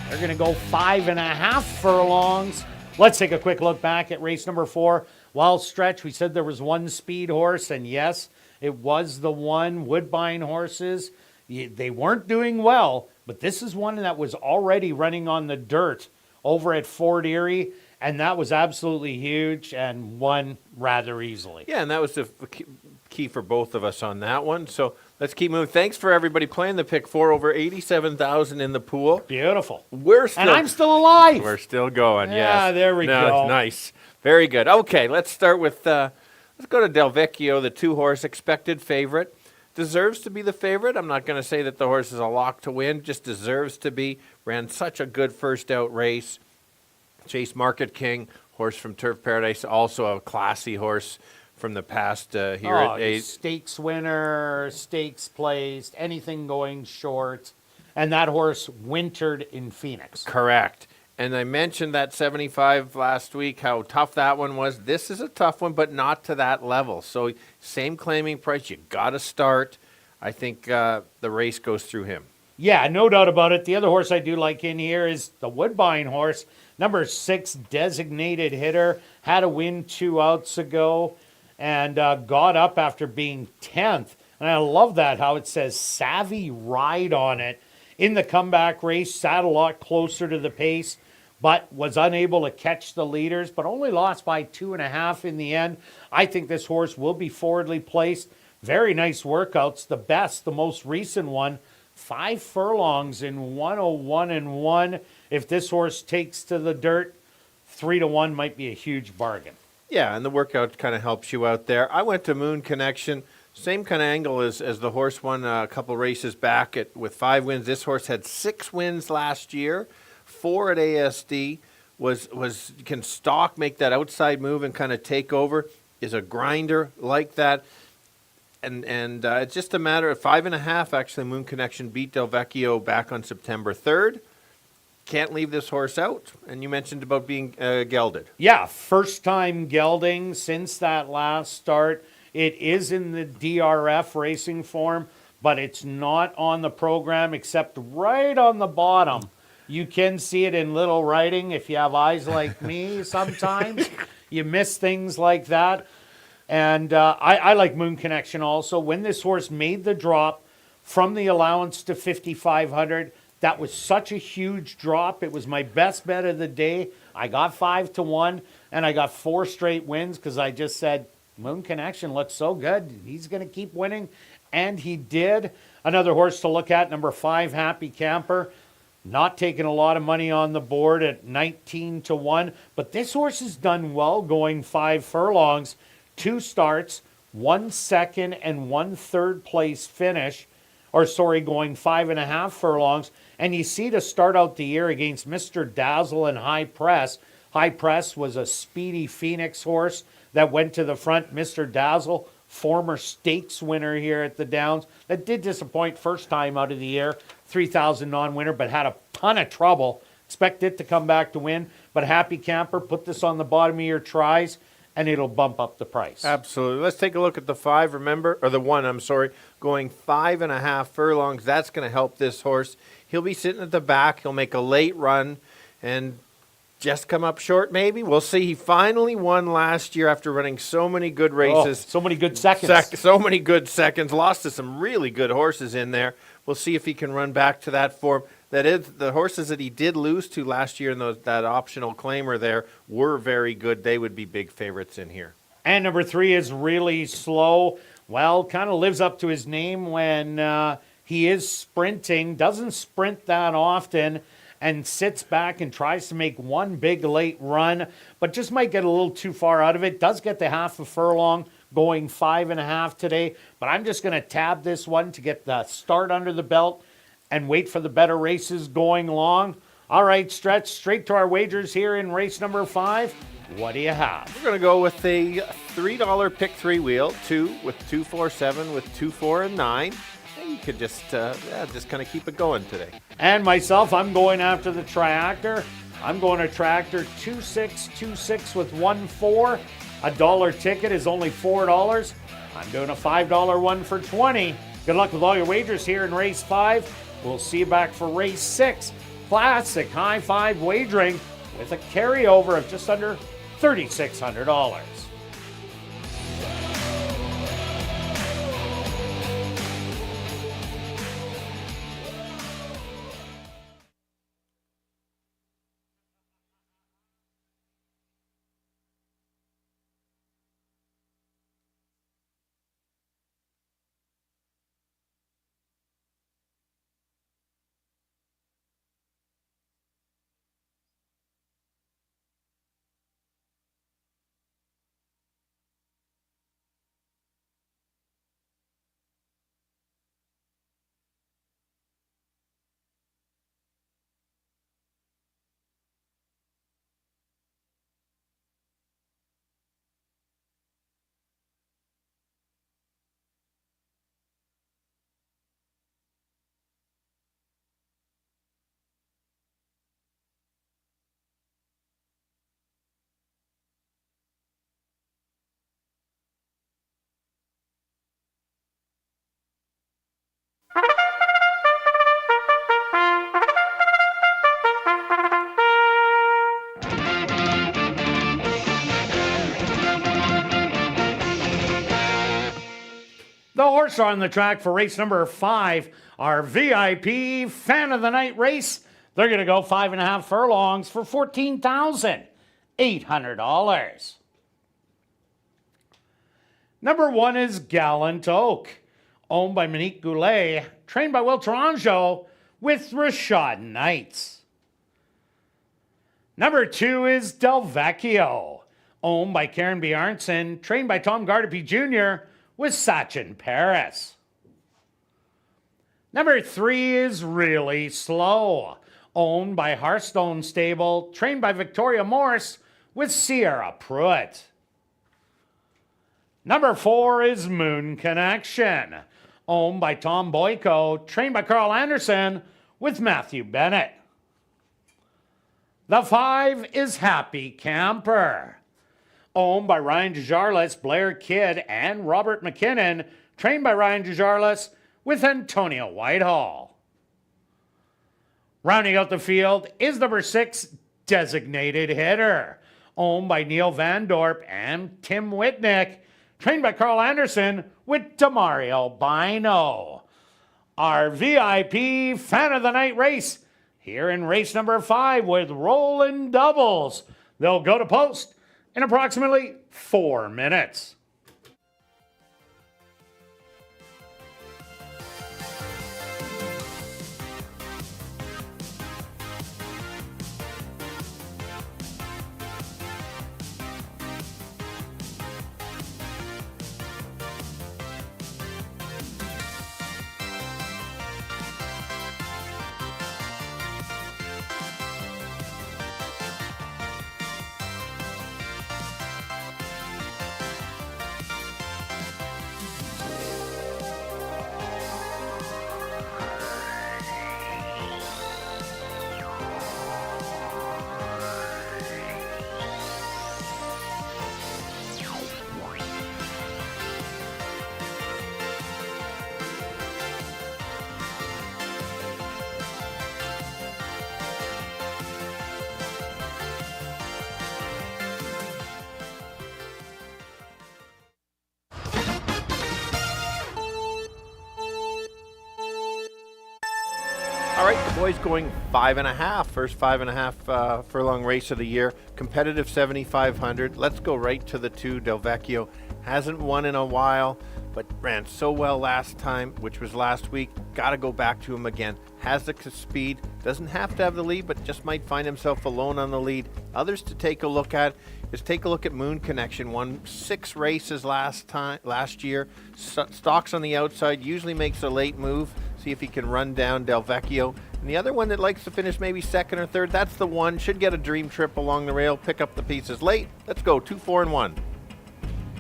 They're going to go 5.5 furlongs. Let's take a quick look back at race number 4. Wild Stretch, we said there was one speed horse, and yes, it was the one. Woodbine horses, they weren't doing well, but this is one that was already running on the dirt over at Fort Erie. And that was absolutely huge and won rather easily. Yeah, and that was the key for both of us on that one. So let's keep moving. Thanks for everybody playing the pick 4. Over 87,000 in the pool. Beautiful. And I'm still alive. We're still going, yes. Yeah, there we go. Nice. Very good. Okay, let's start with, let's go to Del Vecchio, the 2-horse expected favorite. Deserves to be the favorite. I'm not going to say that the horse is a lock to win, just deserves to be. Ran such a good first out race. Chase Market King, horse from Turf Paradise, also a classy horse from the past here at ASD. Stakes winner, stakes placed, anything going short. And that horse wintered in Phoenix. Correct. And I mentioned that 75 last week, how tough that one was. This is a tough one, but not to that level. So same claiming price. You got to start. I think the race goes through him. Yeah, no doubt about it. The other horse I do like in here is the Woodbine horse. Number 6, designated hitter, had a win 2 outs ago and got up after being 10th. And I love that, how it says Savvy Ride on it. In the comeback race, sat a lot closer to the pace, but was unable to catch the leaders, but only lost by 2.5 in the end. I think this horse will be forwardly placed. Very nice workouts. The best, the most recent one, 5 furlongs in 101 and 1. If this horse takes to the dirt, 3-1 might be a huge bargain. Yeah, and the workout kind of helps you out there. I went to Moon Connection, same kind of angle as the horse won a couple races back with 5 wins. This horse had 6 wins last year, 4 at ASD. Can stalk, make that outside move and kind of take over. Is a grinder like that. And it's just a matter of 5.5. Actually, Moon Connection beat Del Vecchio back on September 3rd. Can't leave this horse out. And you mentioned about being gelded. Yeah, first time gelding since that last start. It is in the DRF racing form, but it's not on the program except right on the bottom. You can see it in little writing if you have eyes like me sometimes. You miss things like that. And I like Moon Connection also. When this horse made the drop from the allowance to 5,500, that was such a huge drop. It was my best bet of the day. I got 5-1, and I got 4 straight wins because I just said, Moon Connection looks so good. He's going to keep winning, and he did. Another horse to look at, number 5, Happy Camper. Not taking a lot of money on the board at 19-1, but this horse has done well going 5 furlongs, 2 starts, 1 second and 1 third place finish, going 5.5 furlongs. And you see to start out the year against Mr. Dazzle and High Press. High Press was a speedy Phoenix horse that went to the front. Mr. Dazzle, former stakes winner here at the Downs, that did disappoint first time out of the year, 3,000 non-winner, but had a ton of trouble. Expect it to come back to win. But Happy Camper, put this on the bottom of your tries, and it'll bump up the price. Absolutely. Let's take a look at the 5, the 1, going 5.5 furlongs. That's going to help this horse. He'll be sitting at the back. He'll make a late run and just come up short maybe. We'll see. He finally won last year after running so many good races. So many good seconds. So many good seconds. Lost to some really good horses in there. We'll see if he can run back to that form. That is, the horses that he did lose to last year in that optional claimer there were very good. They would be big favorites in here. And number 3 is Really Slow. Well, kind of lives up to his name when he is sprinting. Doesn't sprint that often and sits back and tries to make one big late run, but just might get a little too far out of it. Does get the half a furlong, going 5.5 today, but I'm just going to tab this one to get the start under the belt and wait for the better races going along. All right, Stretch, straight to our wagers here in race number 5. What do you have? We're going to go with the $3 pick 3 wheel, 2 with 2, 4, 7 with 2, 4, and 9. You could just kind of keep it going today. And myself, I'm going after the Triactor. I'm going to Tractor 2626 with 1, 4. $1 ticket is only $4. I'm doing a $5 one for 20. Good luck with all your wagers here in race 5. We'll see you back for race 6. Classic high 5 wagering with a carryover of just under $3,600. The horse on the track for race number 5, our VIP Fan of the Night race. They're going to go 5.5 furlongs for $14,800. Number 1 is Gallant Oak, owned by Monique Goulet, trained by Will Taranjo with Rashad Knights. Number 2 is Del Vecchio, owned by Karen Bjarnson, trained by Tom Gardapi Jr. with Sachin Paris. Number 3 is Really Slow, owned by Hearthstone Stable, trained by Victoria Morse with Sierra Pruitt. Number 4 is Moon Connection, owned by Tom Boyko, trained by Carl Anderson with Matthew Bennett. The 5 is Happy Camper, owned by Ryan DeJarlis, Blair Kidd, and Robert McKinnon, trained by Ryan DeJarlis with Antonio Whitehall. Rounding out the field is number 6, Designated Hitter, owned by Neil Van Dorp and Tim Whitnick, trained by Carl Anderson with Demario Bino. Our VIP Fan of the Night race here in race number 5 with Rolling Doubles. They'll go to post in approximately 4 minutes. All right, the boys going 5.5, first 5.5 furlong race of the year, competitive 7,500. Let's go right to the 2, Del Vecchio. Hasn't won in a while, but ran so well last time, which was last week. Got to go back to him again. Has the speed, doesn't have to have the lead, but just might find himself alone on the lead. Others to take a look at is take a look at Moon Connection. Won 6 races last year. Stalks on the outside, usually makes a late move. See if he can run down Del Vecchio. And the other one that likes to finish maybe second or third, that's the one. Should get a dream trip along the rail, pick up the pieces late. Let's go, 2, 4, and 1.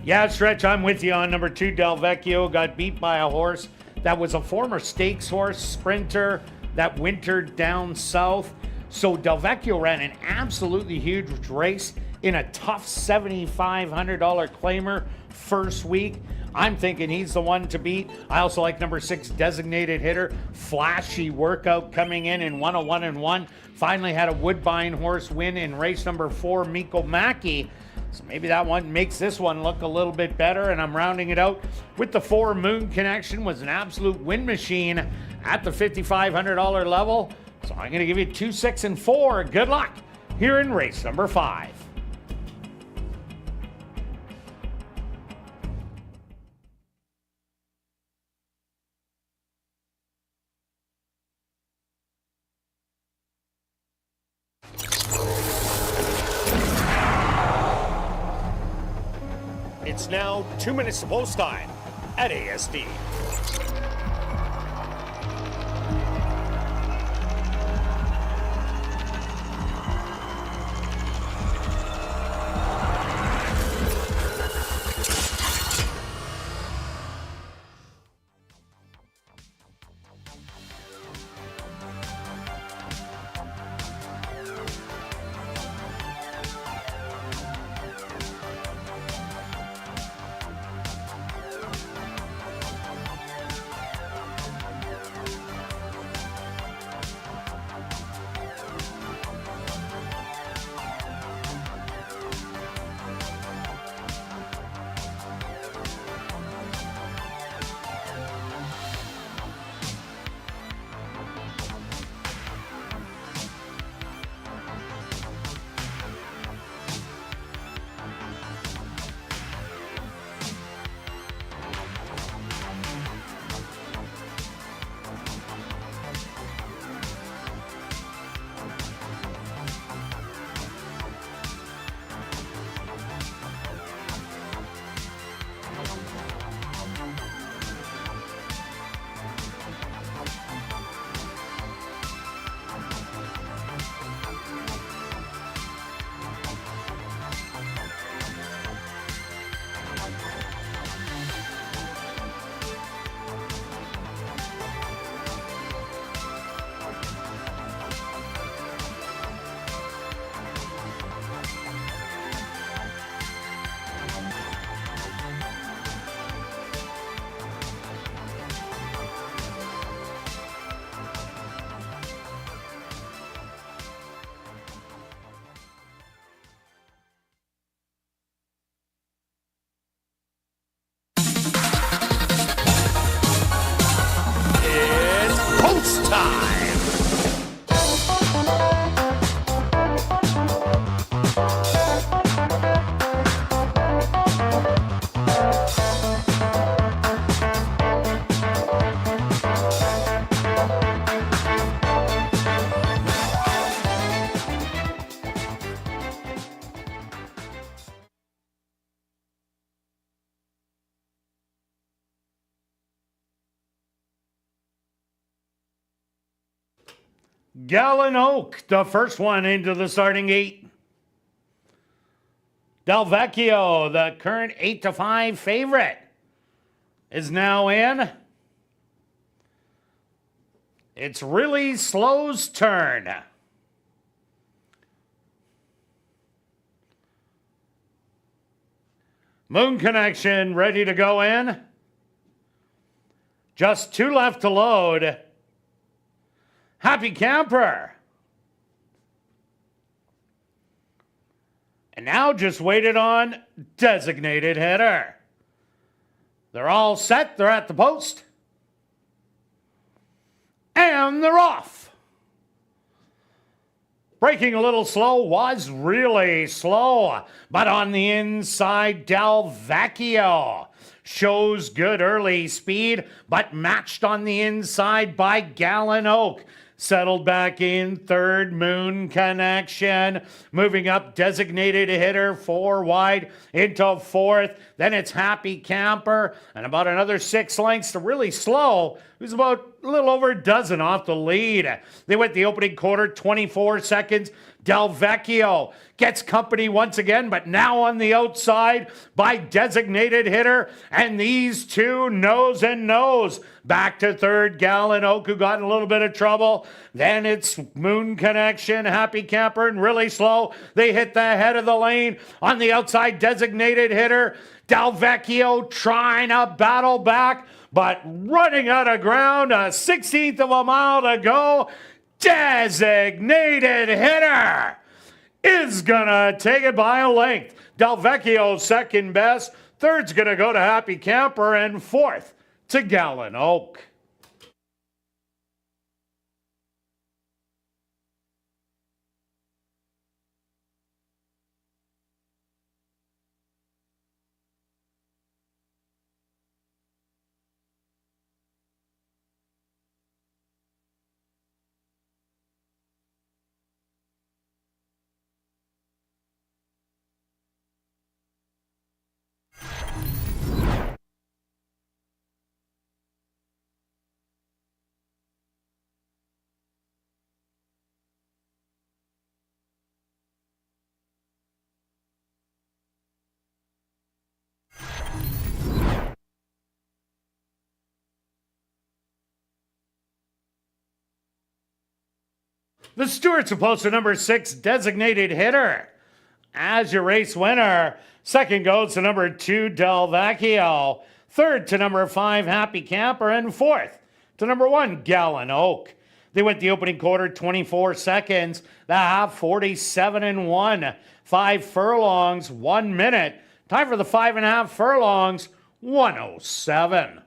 Yeah, Stretch, I'm with you on number 2, Del Vecchio. Got beat by a horse that was a former stakes horse sprinter that wintered down south. So Del Vecchio ran an absolutely huge race in a tough $7,500 claimer first week. I'm thinking he's the one to beat. I also like number 6, Designated Hitter. Flashy workout coming in 101 and 1. Finally had a Woodbine horse win in race number 4, Miko Maki. So maybe that one makes this one look a little bit better. And I'm rounding it out with the 4, Moon Connection. Was an absolute win machine at the $5,500 level. So I'm going to give you 2, 6, and 4. Good luck here in race number 5. It's now 2 minutes to post time at ASD. Gallon Oak, the first one into the starting gate. Del Vecchio, the current 8-5 favorite, is now in. It's Really Slow's turn. Moon Connection ready to go in. Just 2 left to load. Happy Camper. And now just waited on Designated Hitter. They're all set. They're at the post. And they're off. Braking a little slow, was really slow. But on the inside, Del Vecchio shows good early speed, but matched on the inside by Gallon Oak. Settled back in third, Moon Connection. Moving up, Designated Hitter, 4 wide into fourth. Then it's Happy Camper, and about another 6 lengths to Really Slow, who's about a little over a dozen off the lead. They went the opening quarter, 24 seconds. Del Vecchio gets company once again, but now on the outside by Designated Hitter. And these two nose and nose. Back to third, Gallon Oak, who got in a little bit of trouble. Then it's Moon Connection, Happy Camper, and Really Slow. They hit the head of the lane. On the outside, Designated Hitter. Del Vecchio trying to battle back, but running out of ground. A 16th of a mile to go. Designated Hitter is gonna take it by a length. Del Vecchio second best. Third's gonna go to Happy Camper, and fourth to Gallon Oak. The Stewart's opposed to number 6, Designated Hitter. As your race winner, second goes to number 2, Del Vecchio. Third to number 5, Happy Camper. And fourth to number 1, Gallon Oak. They went the opening quarter, 24 seconds. The half, 47 and 1. 5 furlongs, 1 minute. Time for the 5.5 furlongs, 1:07.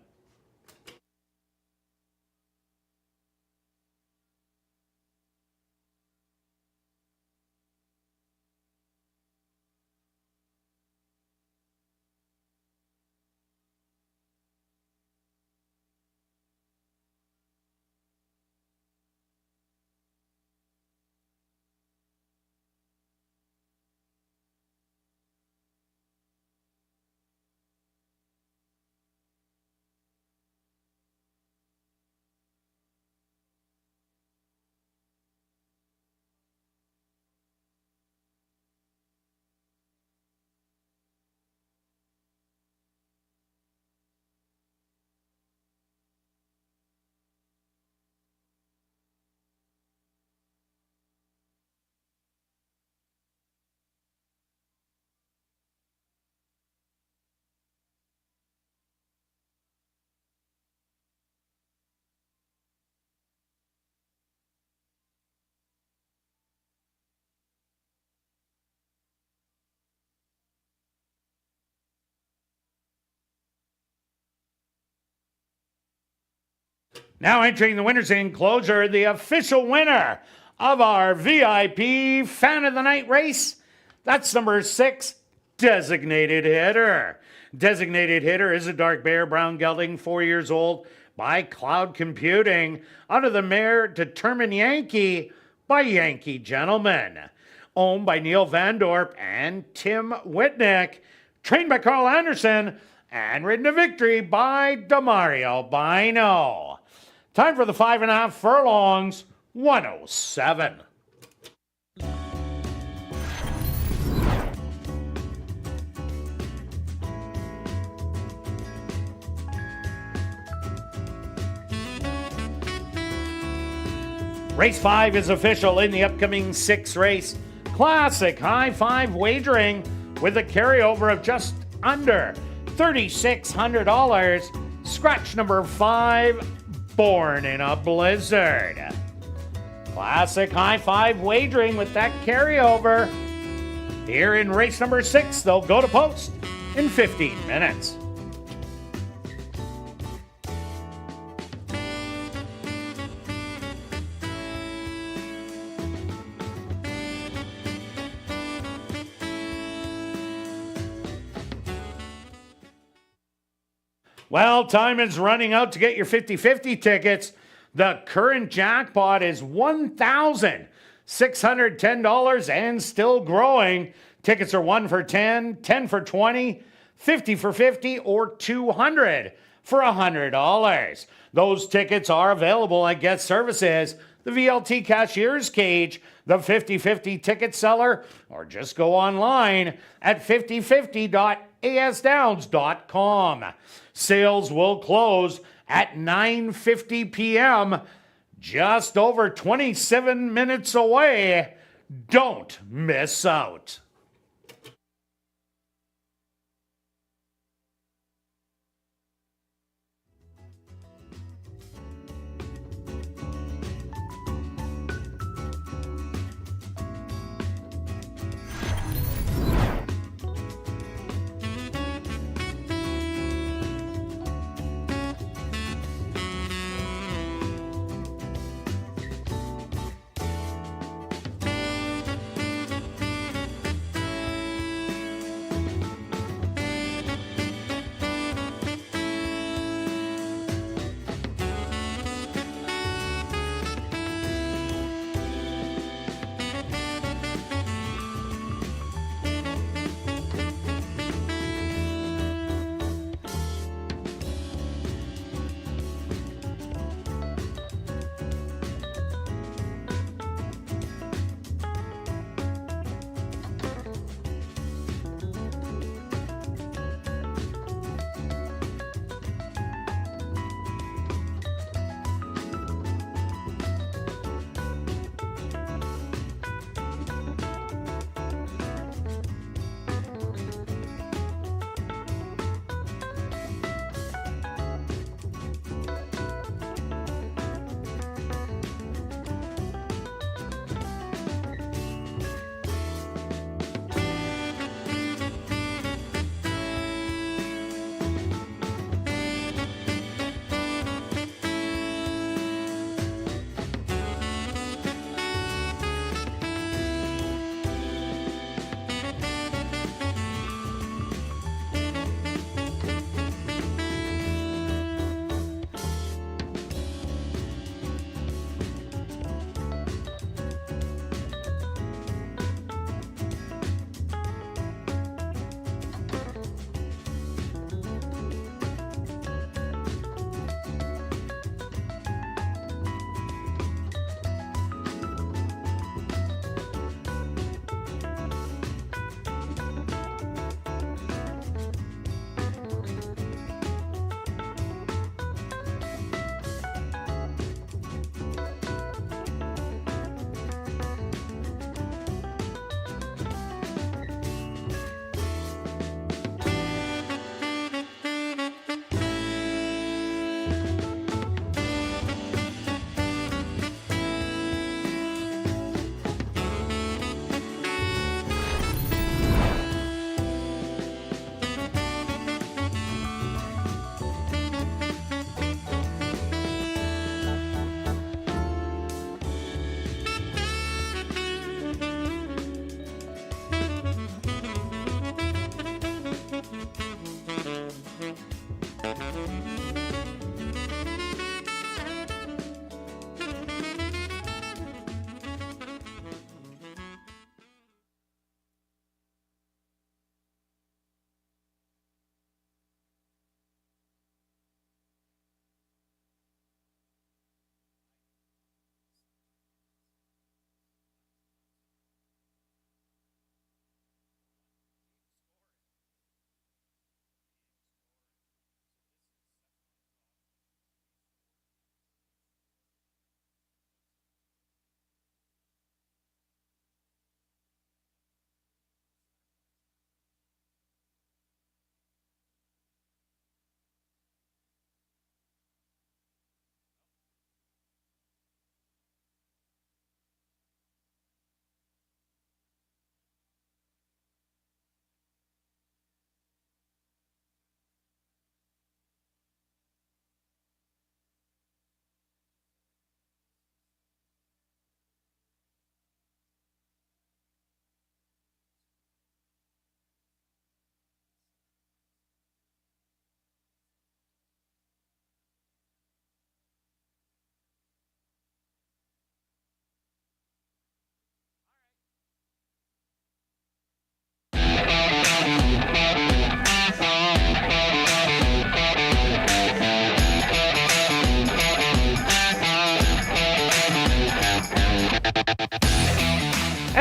Now entering the winner's enclosure, the official winner of our VIP Fan of the Night race. That's number 6, Designated Hitter. Designated Hitter is a dark bear, brown gelding, 4 years old, by Cloud Computing, under the mare Determined Yankee by Yankee Gentleman. Owned by Neil Van Dorp and Tim Whitnick. Trained by Carl Anderson and ridden to victory by Demario Bino. Time for the 5.5 furlongs, 107. Race 5 is official in the upcoming 6th race. Classic high five wagering with a carryover of just under $3,600. Scratch number 5, Born in a Blizzard. Classic high five wagering with that carryover. Here in race number 6, they'll go to post in 15 minutes. Well, time is running out to get your 50-50 tickets. The current jackpot is $1,610 and still growing. Tickets are 1 for 10, 10 for 20, 50 for 50, or 200 for $100. Those tickets are available at Guest Services, the VLT Cashier's Cage, the 50-50 ticket seller, or just go online at 5050.asdowns.com. Sales will close at 9:50 p.m., just over 27 minutes away. Don't miss out.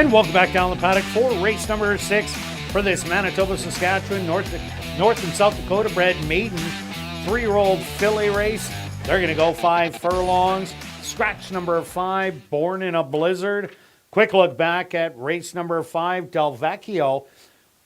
And welcome back down the paddock for race number 6 for this Manitoba, Saskatchewan, North and South Dakota bred maiden 3-year-old filly race. They're going to go 5 furlongs. Scratch number 5, Born in a Blizzard. Quick look back at race number 5, Del Vecchio.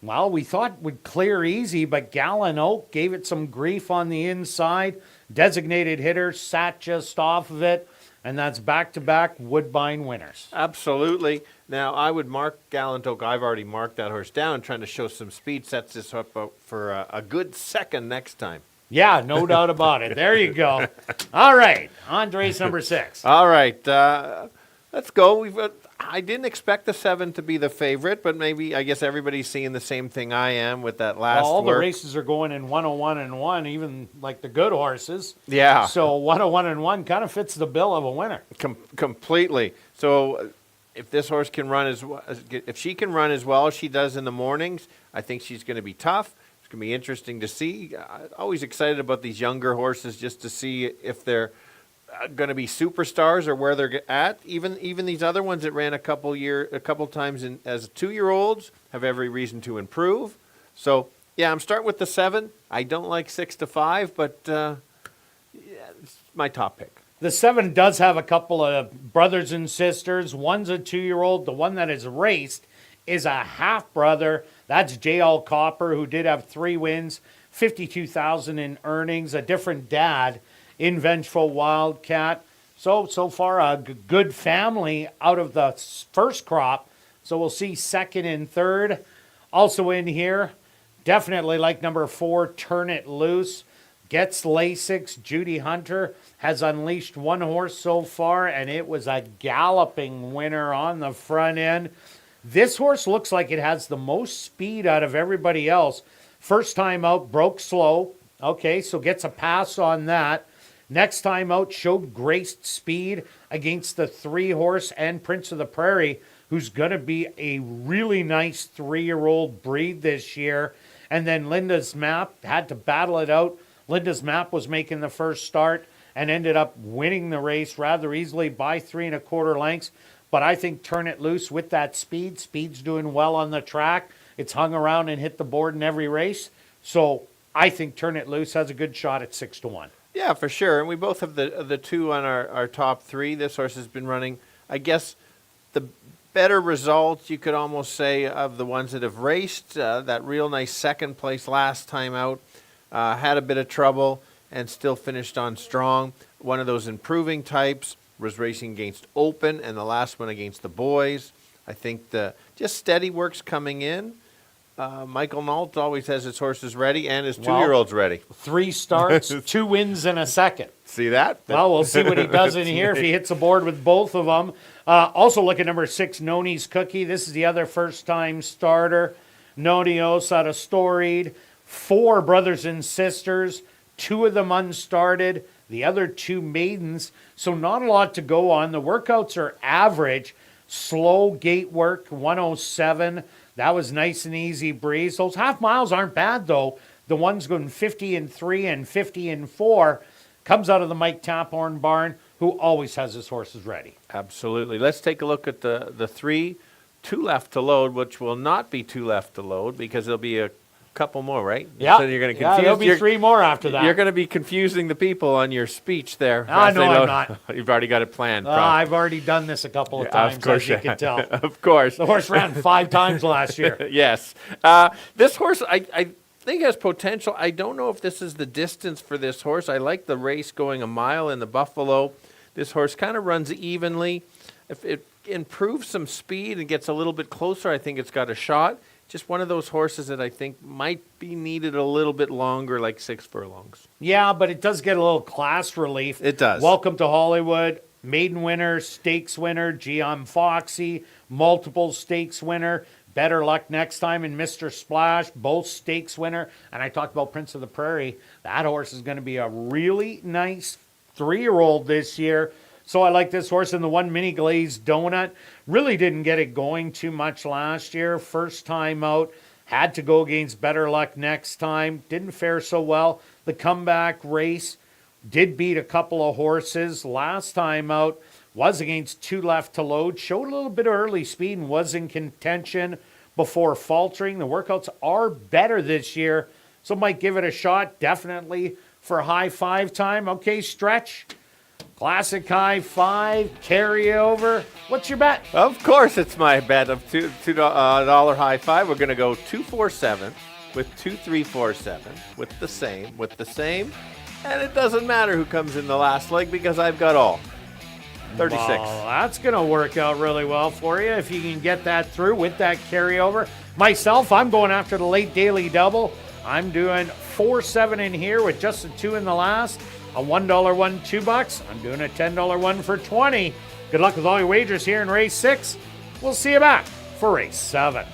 Well, we thought would clear easy, but Gallon Oak gave it some grief on the inside. Designated hitter sat just off of it, and that's back-to-back Woodbine winners. Absolutely. Now, I would mark Gallant Oak. I've already marked that horse down, trying to show some speed. Sets this up for a good second next time. Yeah, no doubt about it. There you go. All right, on to race number 6. All right, let's go. I didn't expect the 7 to be the favorite, but maybe I guess everybody's seeing the same thing I am with that last All the work. races are going in 101 and 1, even like the good horses. Yeah. So 101 and 1 kind of fits the bill of a winner. Completely. So if this horse can run if she can run as well as she does in the mornings, I think she's going to be tough. It's going to be interesting to see. I'm always excited about these younger horses just to see if they're going to be superstars or where they're at. Even these other ones that ran a couple times as 2-year-olds have every reason to improve. So yeah, I'm starting with the 7. I don't like 6 to 5, but yeah, it's my top pick. The 7 does have a couple of brothers and sisters. One's a 2-year-old. The one that is raced is a half-brother. That's J.L. Copper, who did have 3 wins, $52,000 in earnings, a different dad in Vengeful Wildcat. So far a good family out of the first crop. So we'll see second and third. Also in here, definitely like number 4, Turn It Loose. Gets Lasix. Judy Hunter has unleashed one horse so far, and it was a galloping winner on the front end. This horse looks like it has the most speed out of everybody else. First time out, broke slow. Okay, so gets a pass on that. Next time out, showed graced speed against the 3-horse and Prince of the Prairie, who's going to be a really nice 3-year-old breed this year. And then Linda's Map had to battle it out. Linda's Map was making the first start and ended up winning the race rather easily by 3 1/4 lengths. But I think Turn It Loose with that speed. Speed's doing well on the track. It's hung around and hit the board in every race. So I think Turn It Loose has a good shot at 6 to 1. Yeah, for sure. And we both have the 2 on our top 3. This horse has been running, I guess, the better results, you could almost say, of the ones that have raced. That real nice second place last time out. Had a bit of trouble and still finished on strong. One of those improving types, was racing against Open and the last one against the boys. I think just steady work's coming in. Michael Nault always has his horses ready and his 2-year-olds ready. 3 starts, 2 wins in a second. See that? Well, we'll see what he does in here if he hits the board with both of them. Also look at number 6, Noni's Cookie. This is the other first-time starter. Nonios out of Storied. 4 brothers and sisters, 2 of them unstarted, the other 2 maidens. So not a lot to go on. The workouts are average. Slow gate work, 107. That was nice and easy breeze. Those half miles aren't bad, though. The one's going 50 and 3 and 50 and 4. Comes out of the Mike Taphorn barn, who always has his horses ready. Absolutely. Let's take a look at the 3. 2 left to load, which will not be 2 left to load because there'll be a couple more, right? Yeah. So you're going to confuse. There'll be 3 more after that. You're going to be confusing the people on your speech there. No, I'm not. You've already got it planned. I've already done this a couple of times, as you can tell. Of course. The horse ran 5 times last year. Yes. This horse, I think has potential. I don't know if this is the distance for this horse. I like the race going a mile in the Buffalo. This horse kind of runs evenly. If it improves some speed and gets a little bit closer, I think it's got a shot. Just one of those horses that I think might be needed a little bit longer, like 6 furlongs. Yeah, but it does get a little class relief. It does. Welcome to Hollywood. Maiden winner, stakes winner, G.M. Foxy, multiple stakes winner. Better luck next time in Mr. Splash, both stakes winner. And I talked about Prince of the Prairie. That horse is going to be a really nice 3-year-old this year. So I like this horse in the 1 mini glazed donut. Really didn't get it going too much last year. First time out. Had to go against Better Luck next time. Didn't fare so well. The comeback race did beat a couple of horses. Last time out was against Two Left to Load. Showed a little bit of early speed and was in contention before faltering. The workouts are better this year, so might give it a shot. Definitely for high five time. Okay, Stretch. Classic high five, carryover. What's your bet? Of course, it's my bet of $2 high five. We're going to go 247 with 2347 with the same. And it doesn't matter who comes in the last leg because I've got all. 36. Well, that's going to work out really well for you if you can get that through with that carryover. Myself, I'm going after the late daily double. I'm doing 4-7 in here with just a 2 in the last. A $1 one, $2. I'm doing a $10 one for 20. Good luck with all your wagers here in race 6. We'll see you back for race 7.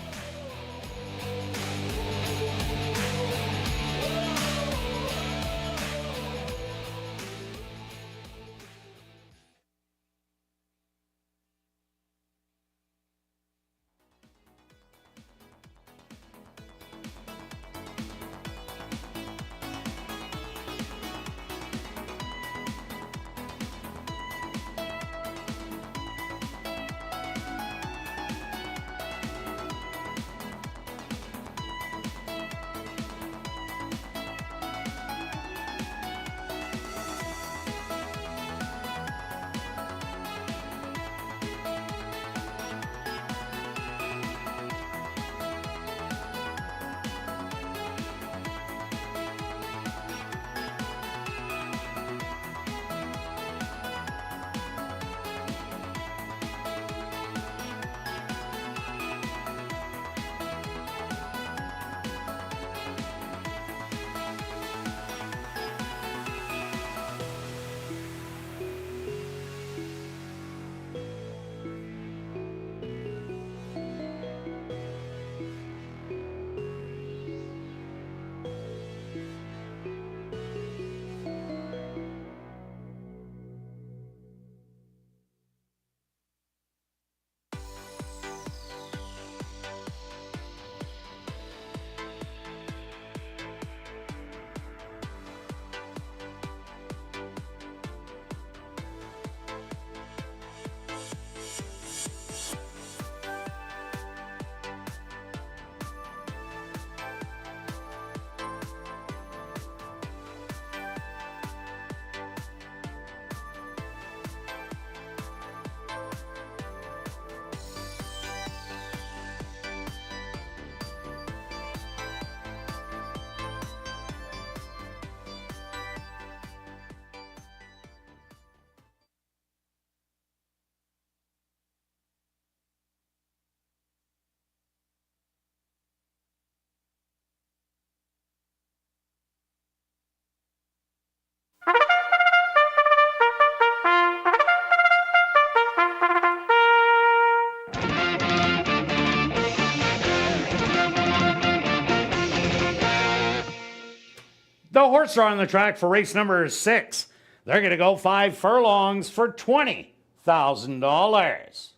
The horses are on the track for race number 6. They're going to go 5 furlongs for $20,000.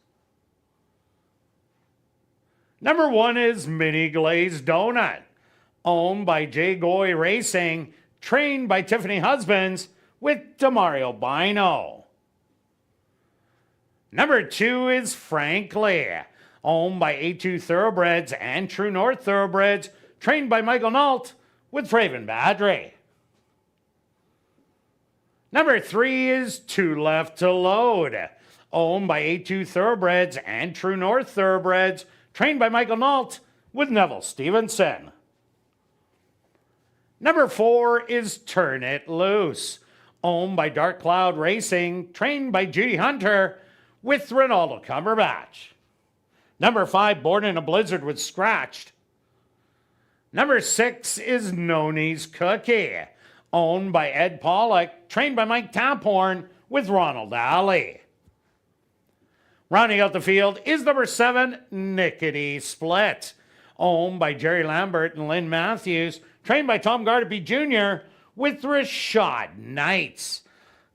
Number 1 is Mini Glazed Donut, owned by Jay Goy Racing, trained by Tiffany Husbands with Demario Bino. Number 2 is Frankly, owned by A2 Thoroughbreds and True North Thoroughbreds, trained by Michael Nault with Fraven Badry. Number 3 is Two Left to Load, owned by A2 Thoroughbreds and True North Thoroughbreds, trained by Michael Nault with Neville Stevenson. Number 4 is Turn It Loose, owned by Dark Cloud Racing, trained by Judy Hunter with Ronaldo Cumberbatch. Number 5, Born in a Blizzard with Scratched. Number 6 is Noni's Cookie, owned by Ed Pollock, trained by Mike Taphorn with Ronald Alley. Rounding out the field is number 7, Nickety Split, owned by Jerry Lambert and Lynn Matthews, trained by Tom Gardapi Jr. with Rashad Knights.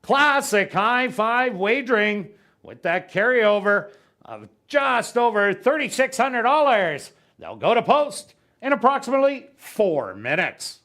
Classic high five wagering with that carryover of just over $3,600. They'll go to post in approximately 4 minutes.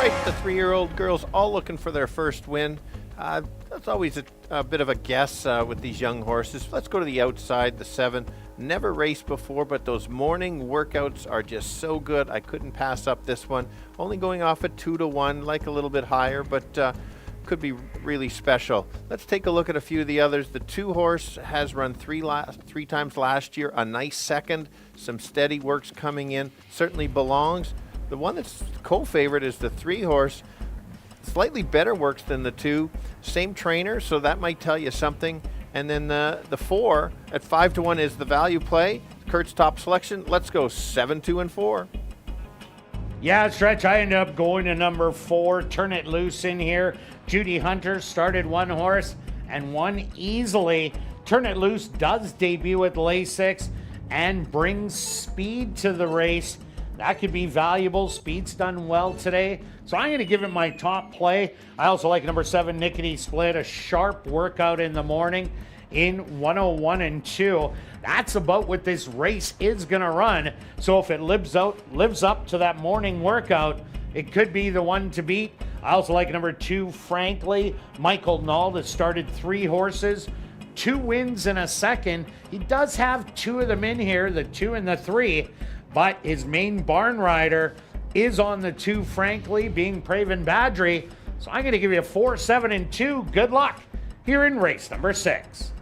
right, the 3-year-old girls all looking for their first win. That's always a bit of a guess with these young horses. Let's go to the outside, the 7. Never raced before, but those morning workouts are just so good. I couldn't pass up this one. Only going off at 2-1, like a little bit higher, but could be really special. Let's take a look at a few of the others. The 2 horse has run three times last year, a nice second, some steady works coming in, certainly belongs. The one that's co-favorite is the 3 horse, slightly better works than the 2, same trainer, so that might tell you something. And then the 4 at 5-1 is the value play. Kirt's top selection. Let's go 7, 2, and 4. Yeah, Stretch, I ended up going to number 4, Turn It Loose in here. Judy Hunter started 1 horse and won easily. Turn It Loose does debut with Lasix and brings speed to the race. That could be valuable. Speed's done well today. So I'm going to give it my top play. I also like number 7, Nickety Split, a sharp workout in the morning in 101 and 2. That's about what this race is going to run. So if it lives up to that morning workout, it could be the one to beat. I also like number 2, Frankly. Michael Nald has started 3 horses, 2 wins in a second. He does have 2 of them in here, the 2 and the 3, but his main barn rider is on the 2, Frankly, being Praven Badri. So I'm going to give you a 4, 7, and 2. Good luck here in race number 6.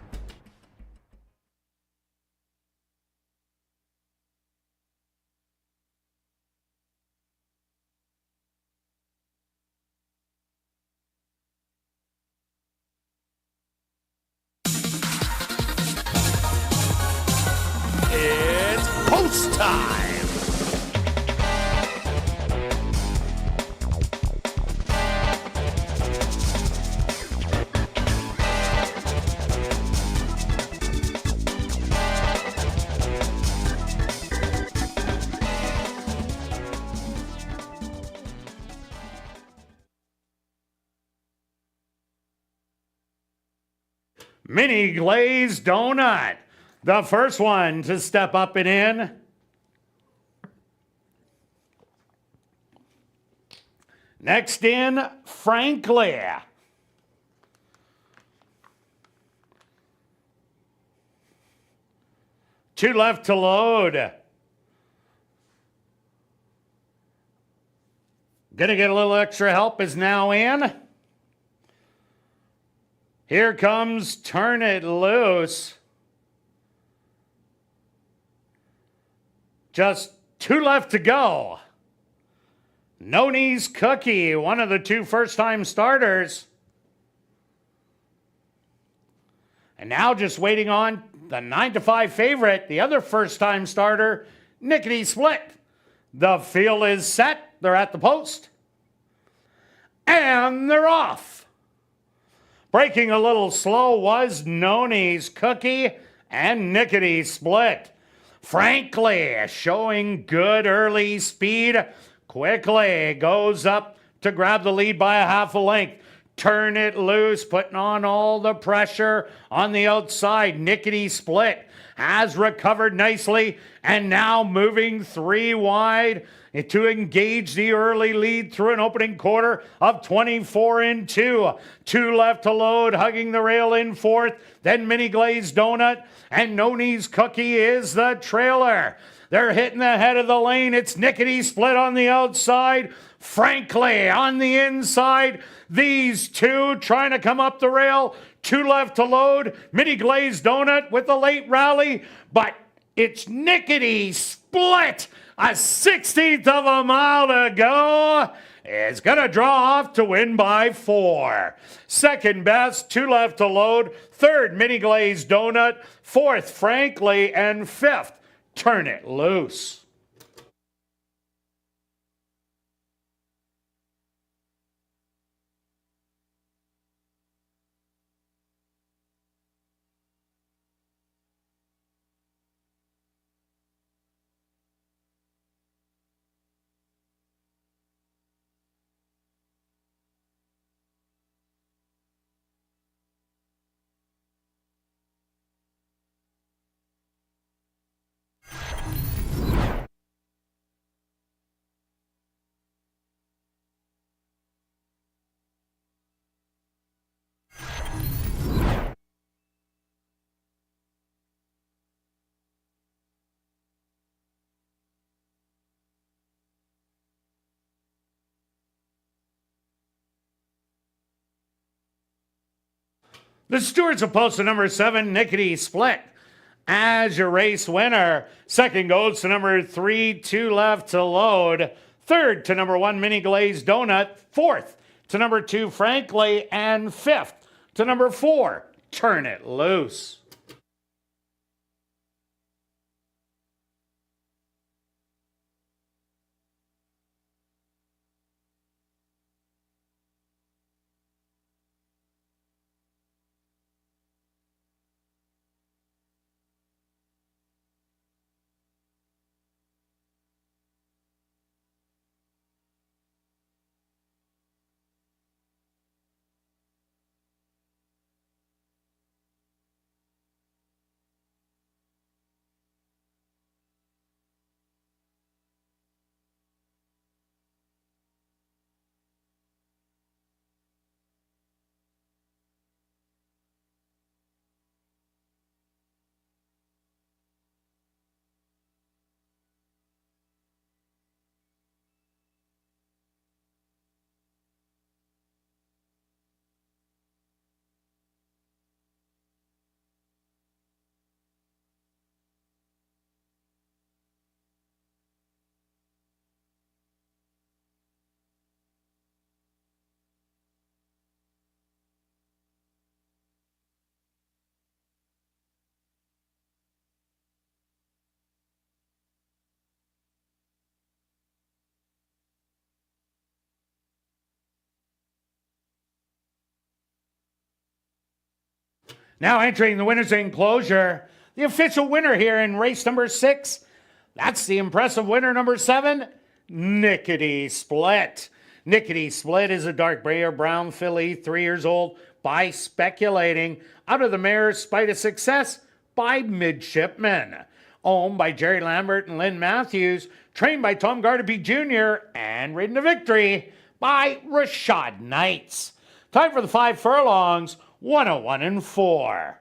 It's post time. Mini glazed donut. The first one to step up and in. Next in, Frankly. Two left to load. Gonna get a little extra help is now in. Here comes Turn It Loose. Just 2 left to go. No Knees Cookie, one of the 2 first-time starters. And now just waiting on the 9-5 favorite, the other first-time starter, Nickety Split. The field is set. They're at the post. And they're off. Breaking a little slow was No Knees Cookie and Nickety Split. Frankly, showing good early speed, quickly goes up to grab the lead by a half a length. Turn It Loose, putting on all the pressure on the outside. Nickety Split has recovered nicely and now moving 3 wide to engage the early lead through an opening quarter of 24 and 2. 2 left to load, hugging the rail in 4th. Then Mini Glazed Donut and No Knees Cookie is the trailer. They're hitting the head of the lane. It's Nickety Split on the outside. Frankly on the inside. These 2 trying to come up the rail. 2 left to load. Mini Glazed Donut with the late rally. But it's Nickety Split. A 16th of a mile to go. Is going to draw off to win by 4. Second best, 2 left to load. Third, Mini Glazed Donut. 4th, Frankly. And 5th, Turn It Loose. The stewards of post to number 7, Nickety Split, as your race winner. Second goes to number 3, 2 Left to Load. Third to number 1, Mini Glazed Donut. Fourth to number 2, Frankly. And fifth to number 4, Turn It Loose. Now entering the winner's enclosure, the official winner here in race number 6. That's the impressive winner, number 7, Nickety Split. Nickety Split is a dark gray or brown filly, 3 years old, by speculating, out of the mare Spite of Success by Midshipman. Owned by Jerry Lambert and Lynn Matthews, trained by Tom Gardaby Jr., and ridden to victory by Rashad Knights. Time for the 5 furlongs, 101 and 4.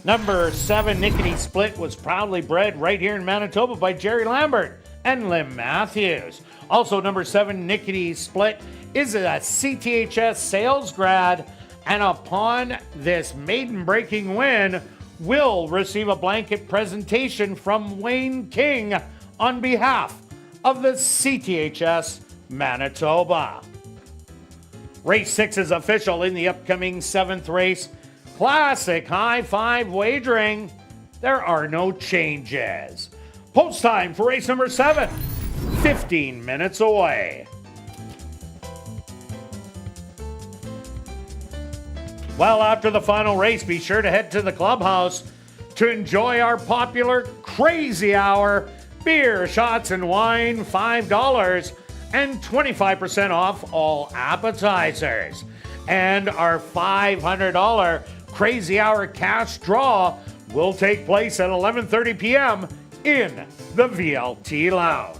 Number 7, Nickety Split, was proudly bred right here in Manitoba by Jerry Lambert and Lynn Matthews. Also, number 7, Nickety Split, is a CTHS sales grad, and upon this maiden-breaking win, will receive a blanket presentation from Wayne King on behalf of the CTHS Manitoba. Race 6 is official in the upcoming 7th race. Classic high five wagering. There are no changes. Post time for race number 7. 15 minutes away. Well, after the final race, be sure to head to the clubhouse to enjoy our popular Crazy Hour. Beer, shots, and wine, $5. And 25% off all appetizers. And our $500 Crazy Hour cash draw will take place at 11:30 p.m. in the VLT Lounge.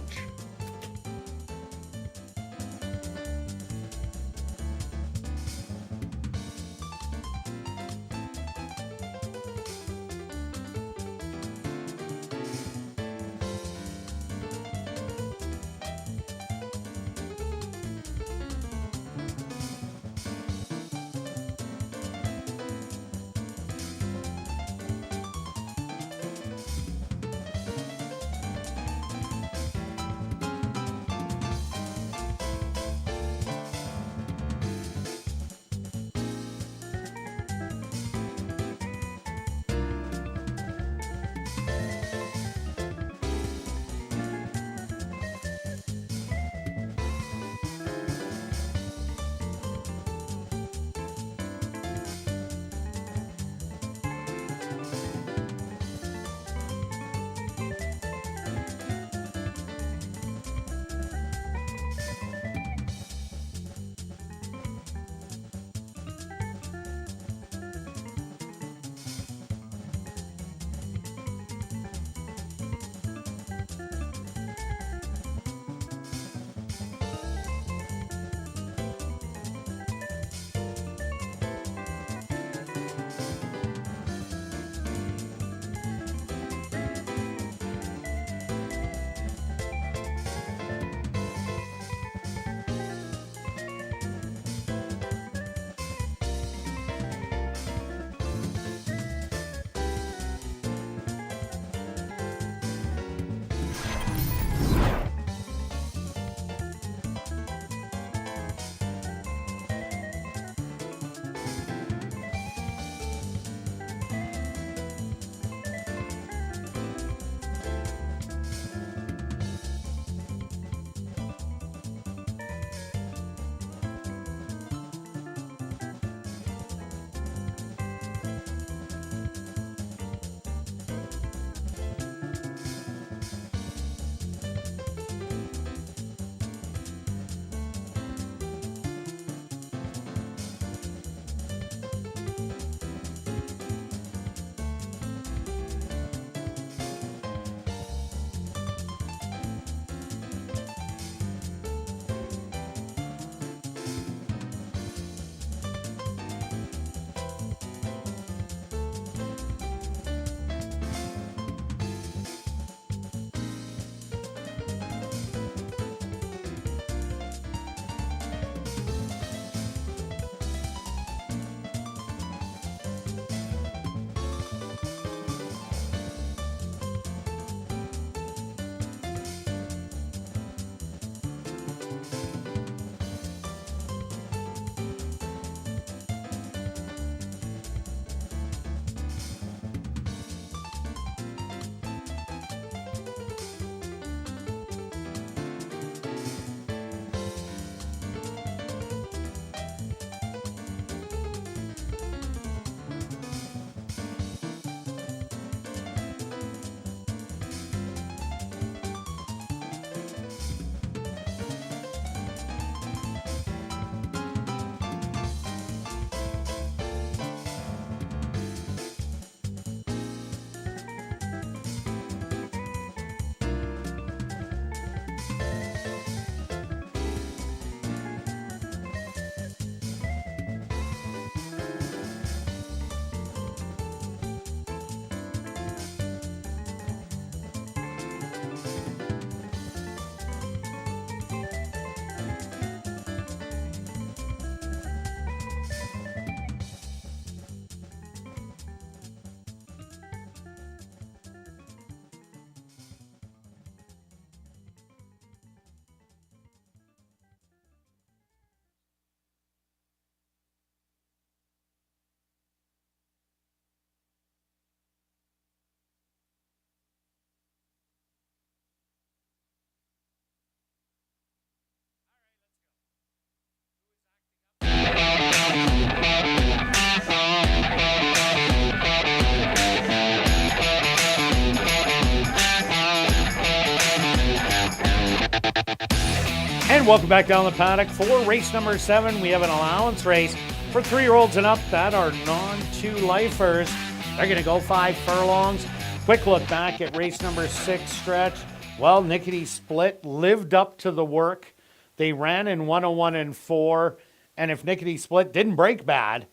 And welcome back down the paddock for race number 7. We have an allowance race for 3-year-olds and up that are non-2-lifers. They're going to go 5 furlongs. Quick look back at race number 6 stretch. Well, Nickety Split lived up to the work. They ran in 101 and 4. And if Nickety Split didn't break bad,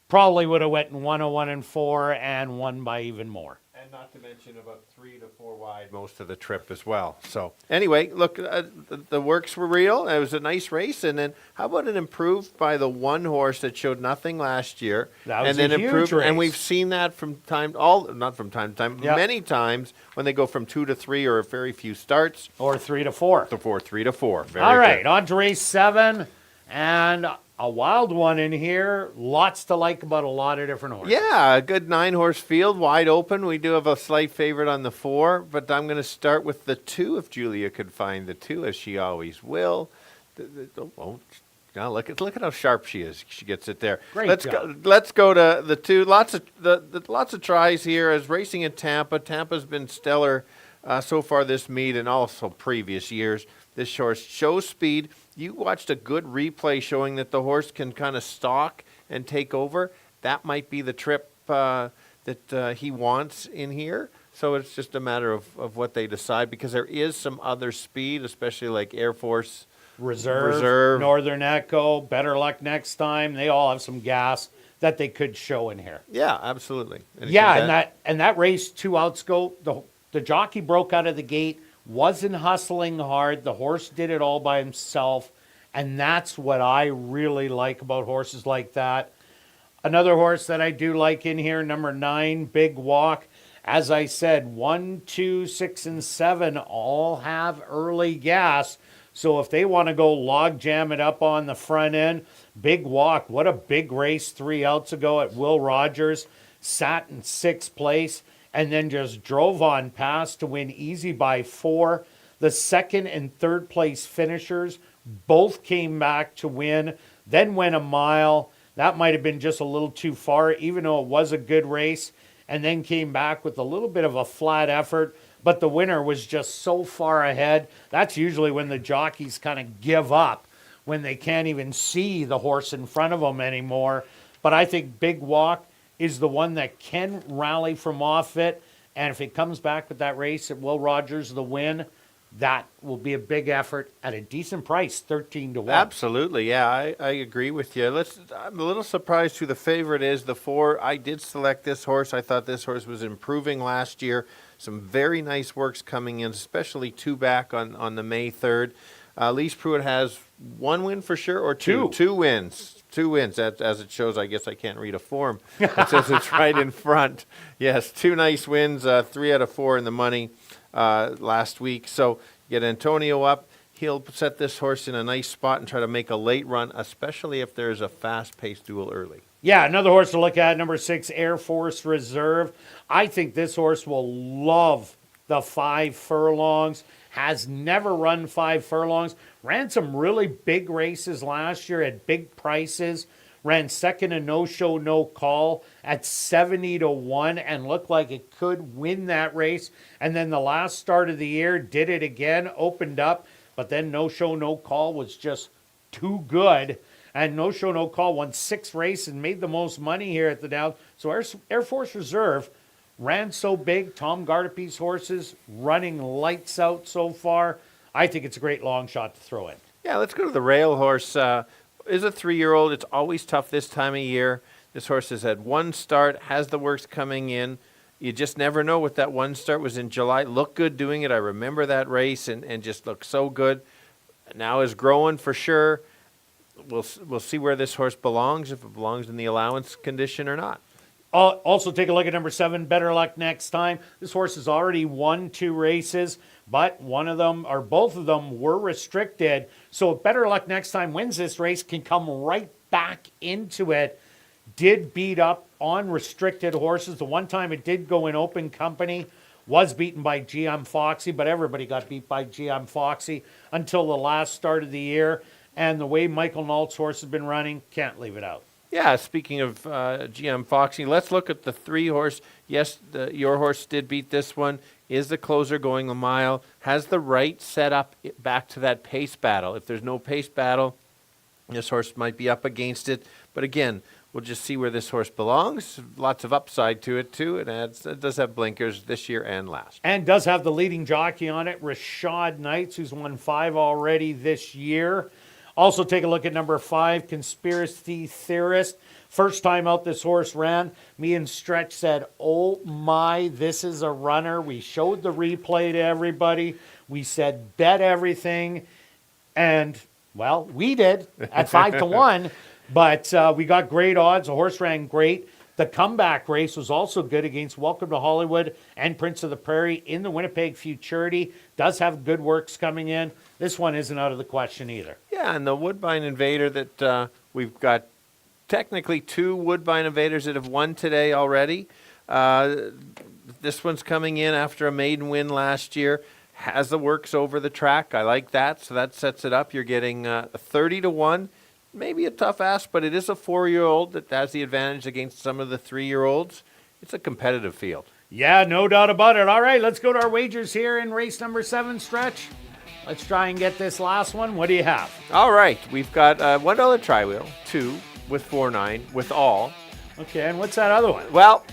probably would have went in 101 and 4 and won by even more. And not to mention about 3 to 4 wide most of the trip as well. So anyway, look, the works were real. It was a nice race. And then how about an improved by the one horse that showed nothing last year? That was and then a huge improved, race. And we've seen that from not from time to time, Yep. many times when they go from 2 to 3 or very few starts. Or 3 to 4. To 3 to 4. Very All right, good. on to race 7. And a wild one in here. Lots to like about a lot of different horses. Yeah, a good 9-horse field, wide open. We do have a slight favorite on the 4, but I'm going to start with the 2 if Julia could find the 2, as she always will. Now look at how sharp she is. She gets it there. Great Let's job. go to the 2. Lots of tries here as racing in Tampa. Tampa's been stellar so far this meet and also previous years. This horse shows speed. You watched a good replay showing that the horse can kind of stalk and take over. That might be the trip that he wants in here. So it's just a matter of what they decide, because there is some other speed, especially like Air Force Reserve, Northern Echo, Better Luck Next Time. They all have some gas that they could show in here. Yeah, absolutely. Yeah, and that race 2 outs go, the jockey broke out of the gate, wasn't hustling hard. The horse did it all by himself, and that's what I really like about horses like that. Another horse that I do like in here, number 9, Big Walk. As I said, 1, 2, 6, and 7 all have early gas. So if they want to go log jam it up on the front end, Big Walk, what a big race 3 outs ago at Will Rogers, sat in 6th place, and then just drove on past to win easy by 4. The 2nd and 3rd place finishers both came back to win, then went a mile. That might have been just a little too far, even though it was a good race, and then came back with a little bit of a flat effort. But the winner was just so far ahead. That's usually when the jockeys kind of give up, when they can't even see the horse in front of them anymore. But I think Big Walk is the one that can rally from off it. And if it comes back with that race at Will Rogers, the win, that will be a big effort at a decent price, 13 to 1. Absolutely, yeah, I agree with you. I'm a little surprised who the favorite is, the 4. I did select this horse. I thought this horse was improving last year. Some very nice works coming in, especially 2 back on the May 3rd. Lise Pruitt has 1 win for sure, or 2? 2 wins. 2 wins, as it shows. I guess I can't read a form. It says it's right in front. Yes, 2 nice wins, 3 out of 4 in the money last week. So get Antonio up. He'll set this horse in a nice spot and try to make a late run, especially if there's a fast-paced duel early. Yeah, another horse to look at, number 6, Air Force Reserve. I think this horse will love the 5 furlongs. Has never run 5 furlongs. Ran some really big races last year at big prices. Ran 2nd in No Show, No Call at 70 to 1 and looked like it could win that race. And then the last start of the year did it again, opened up, but then No Show, No Call was just too good. And No Show, No Call won 6 races and made the most money here at the Downs. So Air Force Reserve ran so big. Tom Gardapi's horses running lights out so far. I think it's a great long shot to throw in. Yeah, let's go to the rail horse. Is a 3-year-old. It's always tough this time of year. This horse has had 1 start, has the works coming in. You just never know what that 1 start was in July. Looked good doing it. I remember that race and just looked so good. Now is growing for sure. We'll see where this horse belongs, if it belongs in the allowance condition or not. Also, take a look at number 7, Better Luck Next Time. This horse has already won 2 races, but one of them or both of them were restricted. So if Better Luck Next Time wins this race, can come right back into it. Did beat up on restricted horses. The one time it did go in open company, was beaten by GM Foxy, but everybody got beat by GM Foxy until the last start of the year. And the way Michael Nault's horse has been running, can't leave it out. Yeah, speaking of GM Foxy, let's look at the 3-horse. Yes, your horse did beat this one. Is the closer going a mile? Has the right set up back to that pace battle? If there's no pace battle, this horse might be up against it. But again, we'll just see where this horse belongs. Lots of upside to it, too. It does have blinkers this year and last. And does have the leading jockey on it, Rashad Knights, who's won 5 already this year. Also take a look at number 5, Conspiracy Theorist. First time out this horse ran, me and Stretch said, oh my, this is a runner. We showed the replay to everybody. We said, bet everything. And, well, we did at 5-1. But we got great odds. The horse ran great. The comeback race was also good against Welcome to Hollywood and Prince of the Prairie in the Winnipeg Futurity. Does have good works coming in. This one isn't out of the question either. Yeah, and the Woodbine Invader that we've got technically 2 Woodbine Invaders that have won today already. This one's coming in after a maiden win last year. Has the works over the track. I like that, so that sets it up. You're getting a 30-1. Maybe a tough ask, but it is a 4-year-old that has the advantage against some of the 3-year-olds. It's a competitive field. Yeah, no doubt about it. All right, let's go to our wagers here in race number 7, Stretch. Let's try and get this last one. What do you have? All right, we've got a $1 tri-wheel, 2 with 4-9 with all. Okay, and what's that other one? Well,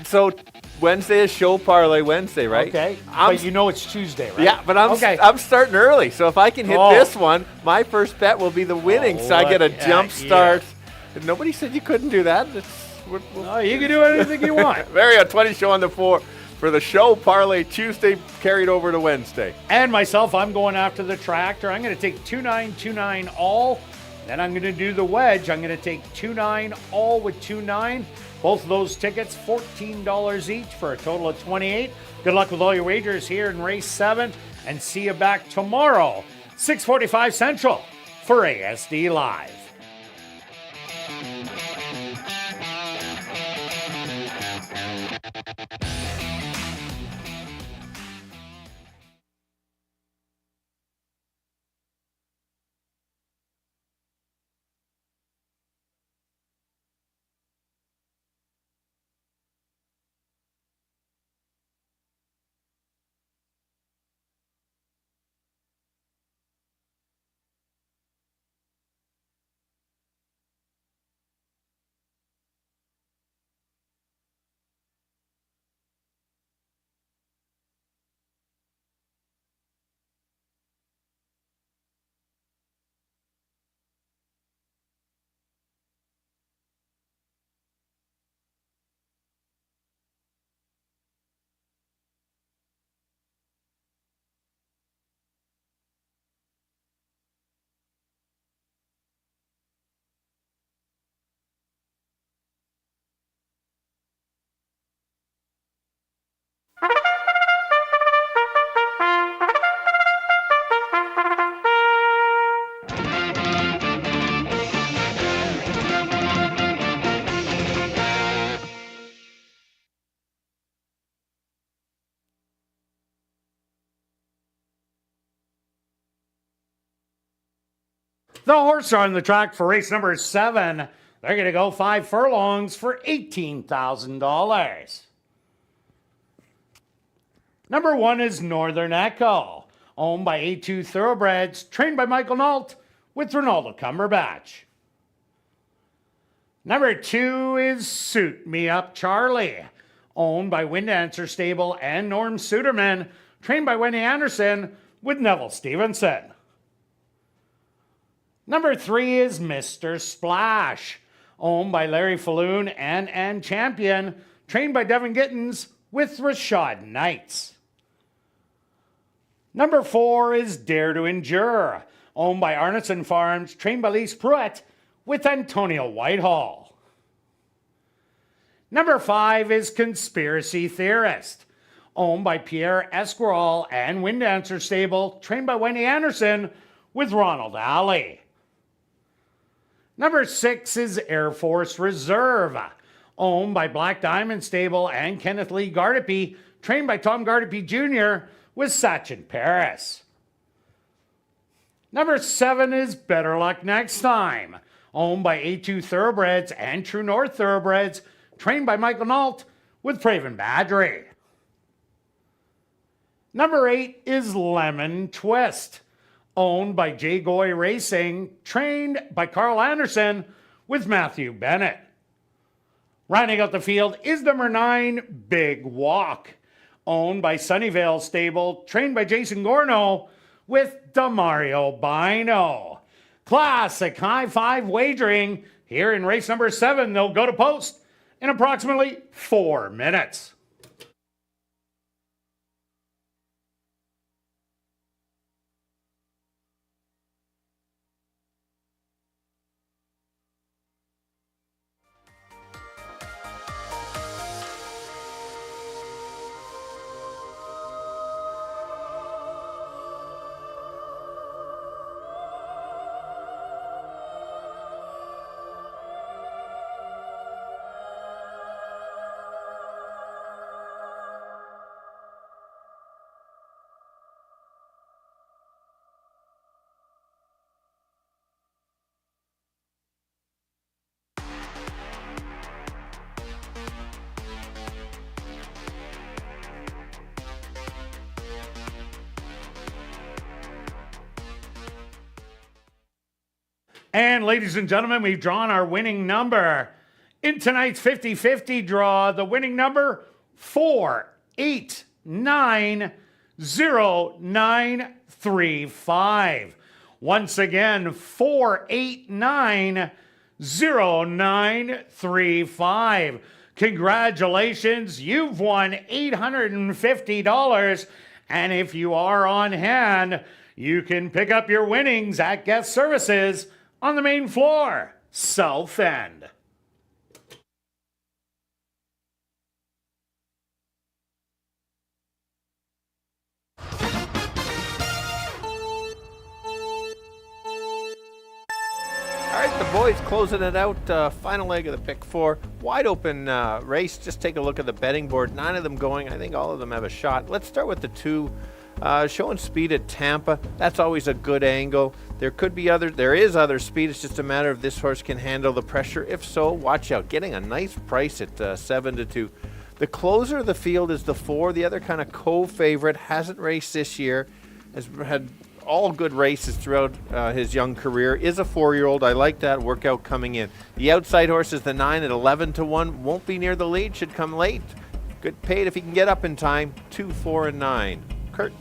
so Wednesday is show parlay Wednesday, right? Okay, but you know it's Tuesday, right? Yeah, but I'm starting early, so if I can hit this one, my first bet will be the winning, so I get a jump start. And nobody said you couldn't do that. You can do anything you want. Very a 20 show on the 4 for the show parlay Tuesday carried over to Wednesday. And myself, I'm going after the tractor. I'm going to take 2-9, 2-9 all. Then I'm going to do the wedge. I'm going to take 2-9 all with 2-9. Both of those tickets, $14 each for a total of $28. Good luck with all your wagers here in race 7. And see you back tomorrow, 6:45 Central for ASD Live. The horse on the track for race number 7. They're going to go 5 furlongs for $18,000. Number 1 is Northern Echo, owned by A2 Thoroughbreds, trained by Michael Nault with Ronaldo Cumberbatch. Number 2 is Suit Me Up Charlie, owned by Wind Answer Stable and Norm Suderman, trained by Wendy Anderson with Neville Stevenson. Number 3 is Mr. Splash, owned by Larry Falloon and Ann Champion, trained by Devin Gittins with Rashad Knights. Number 4 is Dare to Endure, owned by Arneson Farms, trained by Lise Pruitt with Antonio Whitehall. Number 5 is Conspiracy Theorist, owned by Pierre Esquirol and Wind Answer Stable, trained by Wendy Anderson with Ronald Alley. Number 6 is Air Force Reserve, owned by Black Diamond Stable and Kenneth Lee Gardepy, trained by Tom Gardepy Jr. with Sachin Paris. Number 7 is Better Luck Next Time, owned by A2 Thoroughbreds and True North Thoroughbreds, trained by Michael Nault with Praven Badgery. Number 8 is Lemon Twist, owned by Jay Goy Racing, trained by Carl Anderson with Matthew Bennett. Rounding out the field is number 9, Big Walk, owned by Sunnyvale Stable, trained by Jason Gorno with Demario Bino. Classic high five wagering here in race number 7. They'll go to post in approximately 4 minutes. And ladies and gentlemen, we've drawn our winning number. In tonight's 50-50 draw, the winning number, 4890935. Once again, 4890935. Congratulations, you've won $850. And if you are on hand, you can pick up your winnings at guest services on the main floor, South End. All right, the boys closing it out. Final leg of the pick 4. Wide open race. Just take a look at the betting board. 9 of them going. I think all of them have a shot. Let's start with the 2. Showing speed at Tampa. That's always a good angle. There is other speed. It's just a matter of this horse can handle the pressure. If so, watch out. Getting a nice price at 7-2. The closer of the field is the 4. The other kind of co-favorite. Hasn't raced this year. Has had all good races throughout his young career. Is a 4-year-old. I like that workout coming in. The outside horse is the 9 at 11-1. Won't be near the lead. Should come late. Good paid if he can get up in time. 2, 4, and 9. Kirt.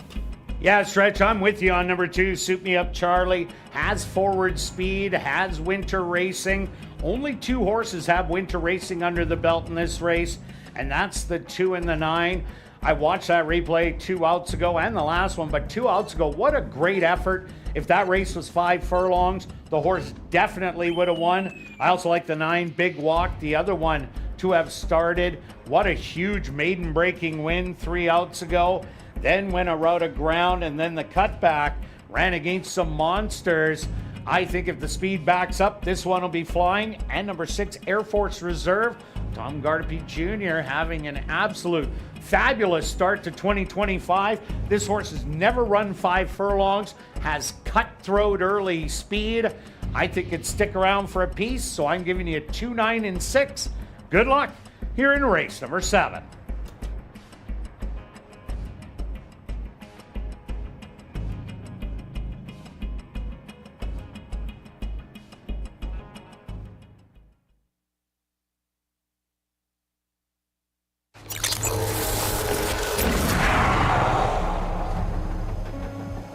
Yeah, Stretch, I'm with you on number 2. Suit Me Up Charlie. Has forward speed, has winter racing. Only 2 horses have winter racing under the belt in this race, and that's the 2 and the 9. I watched that replay 2 outs ago and the last one, but 2 outs ago, what a great effort. If that race was 5 furlongs, the horse definitely would have won. I also like the 9, Big Walk, the other one to have started. What a huge maiden breaking win 3 outs ago. Then went a route of ground, and then the cutback ran against some monsters. I think if the speed backs up, this one will be flying. And number 6, Air Force Reserve, Tom Gardapi Jr. having an absolute fabulous start to 2025. This horse has never run 5 furlongs, has cutthroat early speed. I think it'd stick around for a piece, so I'm giving you 2, 9, and 6. Good luck here in race number 7.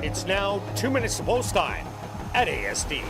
It's now 2 minutes to post time at ASD.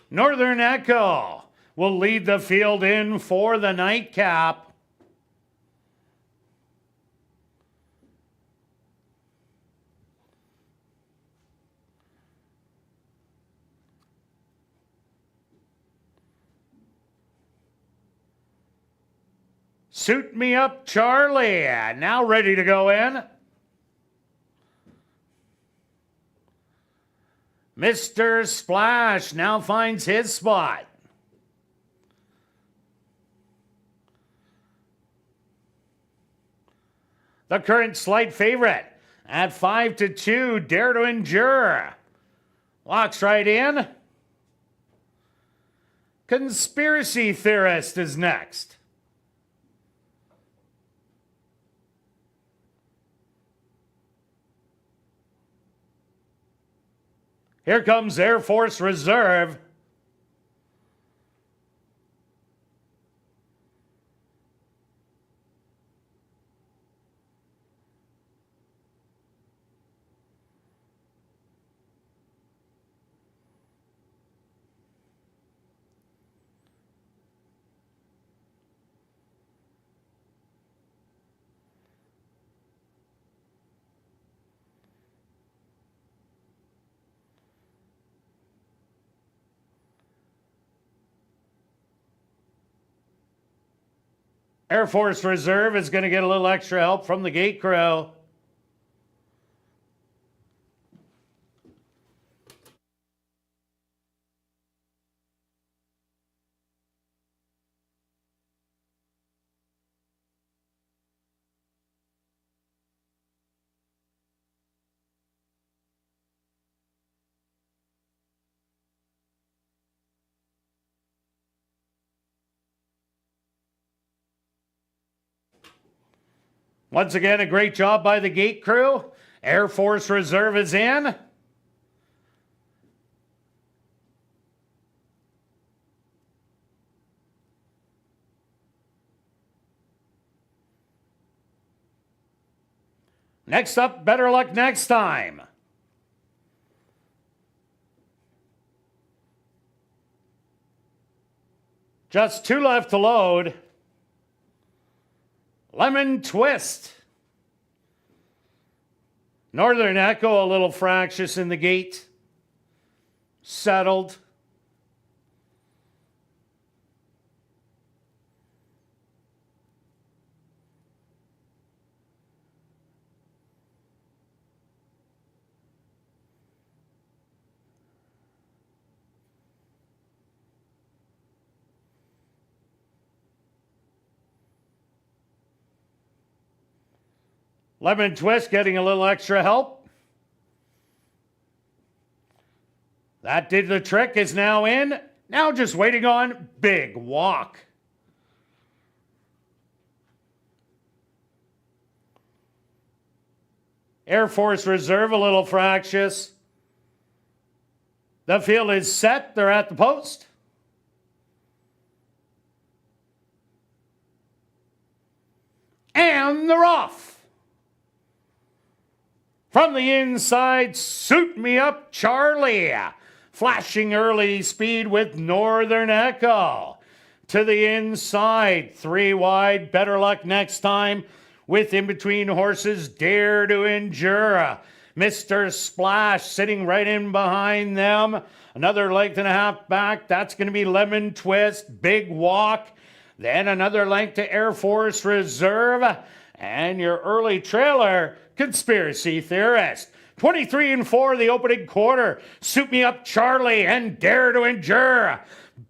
Northern Echo will lead the field in for the nightcap. Suit Me Up Charlie, now ready to go in. Mr. Splash now finds his spot. The current slight favorite at 5-2, Dare to Endure. Walks right in. Conspiracy Theorist is next. Here comes Air Force Reserve. Air Force Reserve is going to get a little extra help from the gate crew. Once again, a great job by the gate crew. Air Force Reserve is in. Next up, Better Luck Next Time. Just 2 left to load. Lemon Twist. Northern Echo a little fractious in the gate. Settled. Lemon Twist getting a little extra help. That did the trick, is now in. Now just waiting on Big Walk. Air Force Reserve a little fractious. The field is set. They're at the post. And they're off. From the inside, Suit Me Up Charlie. Flashing early speed with Northern Echo. To the inside, 3 wide, Better Luck Next Time. With in between horses, Dare to Endure. Mr. Splash sitting right in behind them. Another length and a half back. That's going to be Lemon Twist, Big Walk. Then another length to Air Force Reserve. And your early trailer, Conspiracy Theorist. 23-4 the opening quarter. Suit Me Up Charlie and Dare to Endure.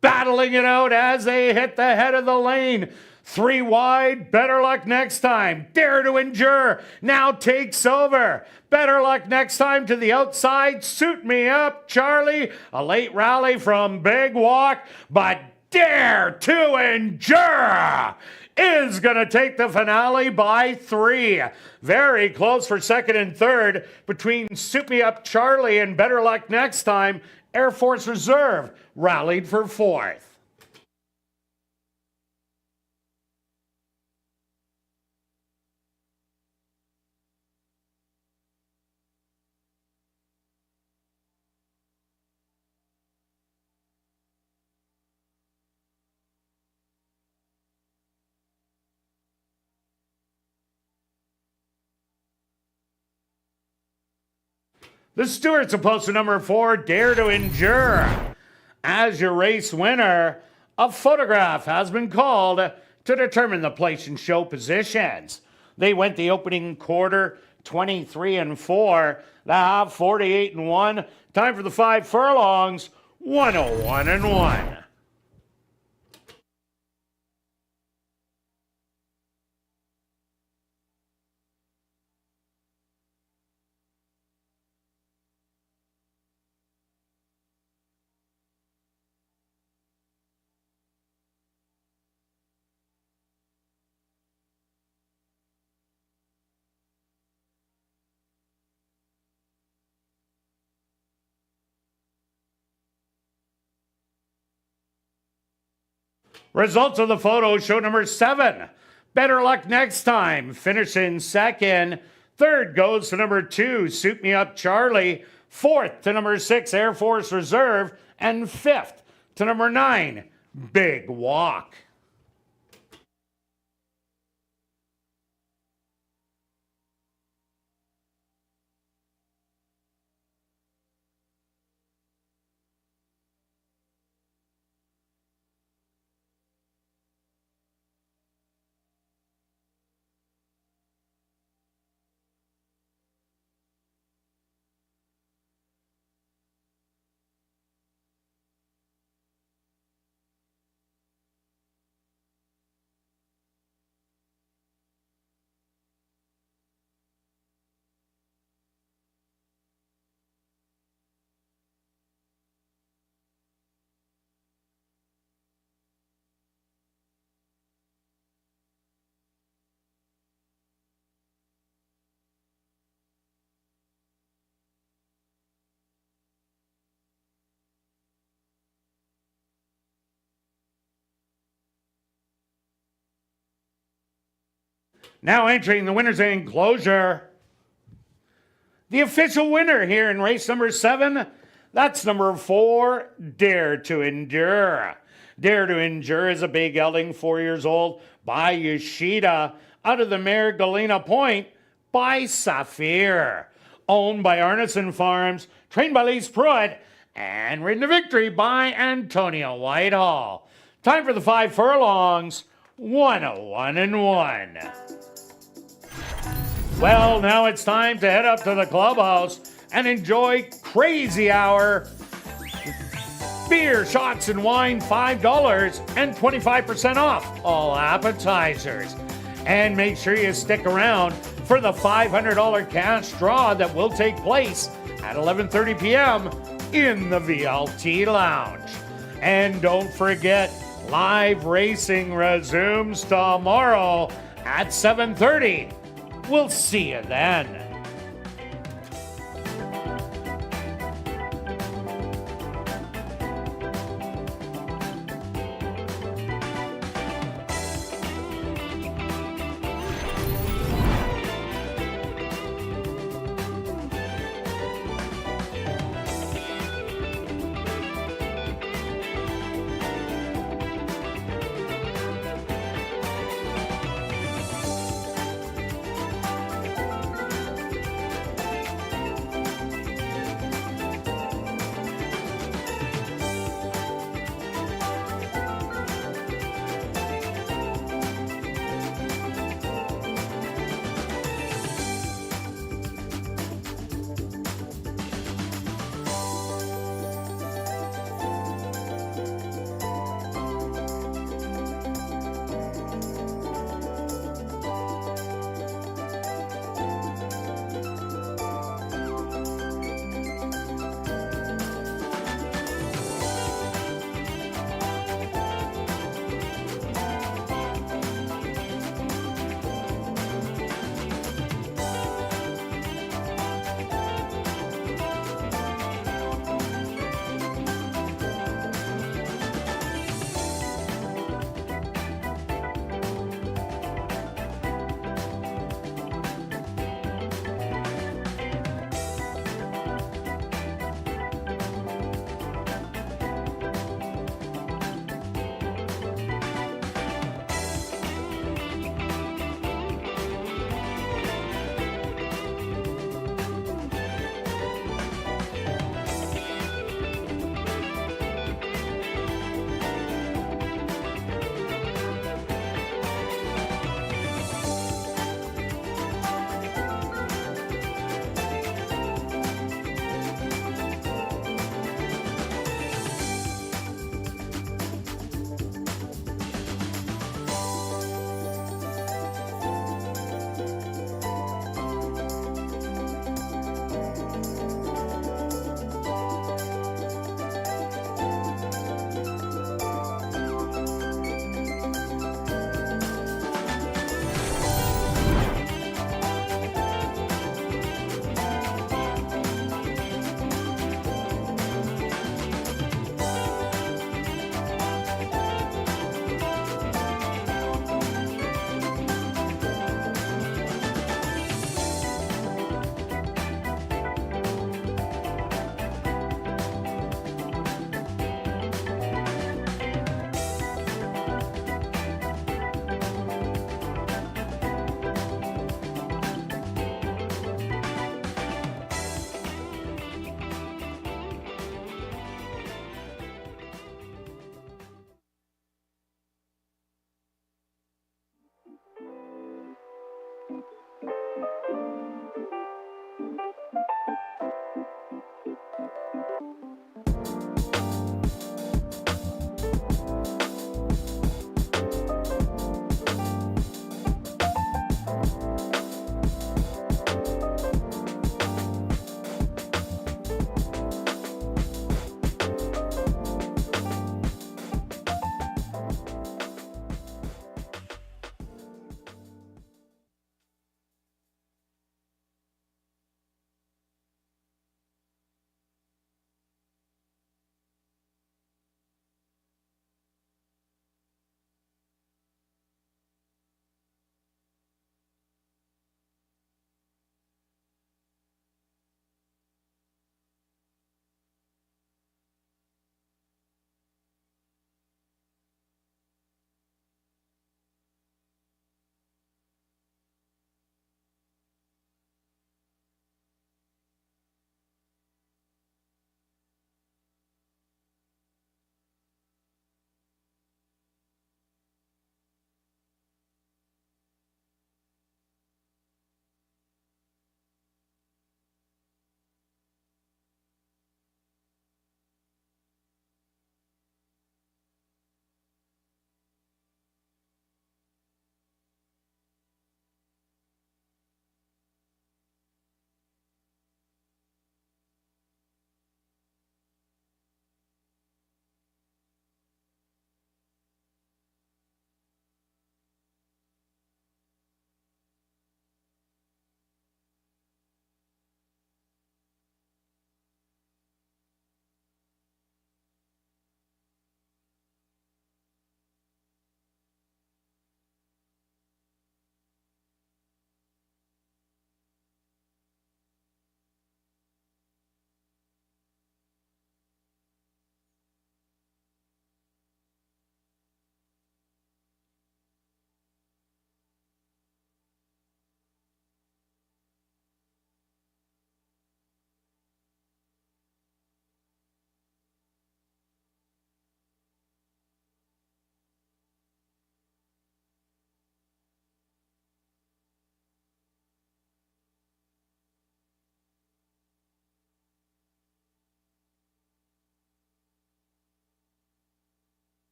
Battling it out as they hit the head of the lane. 3 wide, Better Luck Next Time. Dare to Endure now takes over. Better Luck Next Time to the outside. Suit Me Up Charlie. A late rally from Big Walk, but Dare to Endure is going to take the finale by 3. Very close for second and third between Suit Me Up Charlie and Better Luck Next Time. Air Force Reserve rallied for 4th. The stewards opposed to number 4, Dare to Endure. As your race winner, a photograph has been called to determine the place and show positions. They went the opening quarter 23-4, the half 48-1. Time for the 5 furlongs, 101-1. Results of the photo show number 7. Better luck next time. Finish in second. Third goes to number 2, Suit Me Up Charlie. Fourth to number 6, Air Force Reserve. And fifth to number 9, Big Walk. Now entering the winner's enclosure. The official winner here in race number 7, that's number 4, Dare to Endure. Dare to Endure is a big gelding, 4 years old, by Yoshida, out of the mare Galena Point by Saphir. Owned by Arneson Farms, trained by Lise Pruitt, and ridden to victory by Antonio Whitehall. Time for the 5 furlongs, 101-1. Well, now it's time to head up to the clubhouse and enjoy Crazy Hour. Beer, shots, and wine, $5 and 25% off all appetizers. And make sure you stick around for the $500 cash draw that will take place at 11:30 p.m. in the VLT Lounge. And don't forget, live racing resumes tomorrow at 7:30. We'll see you then.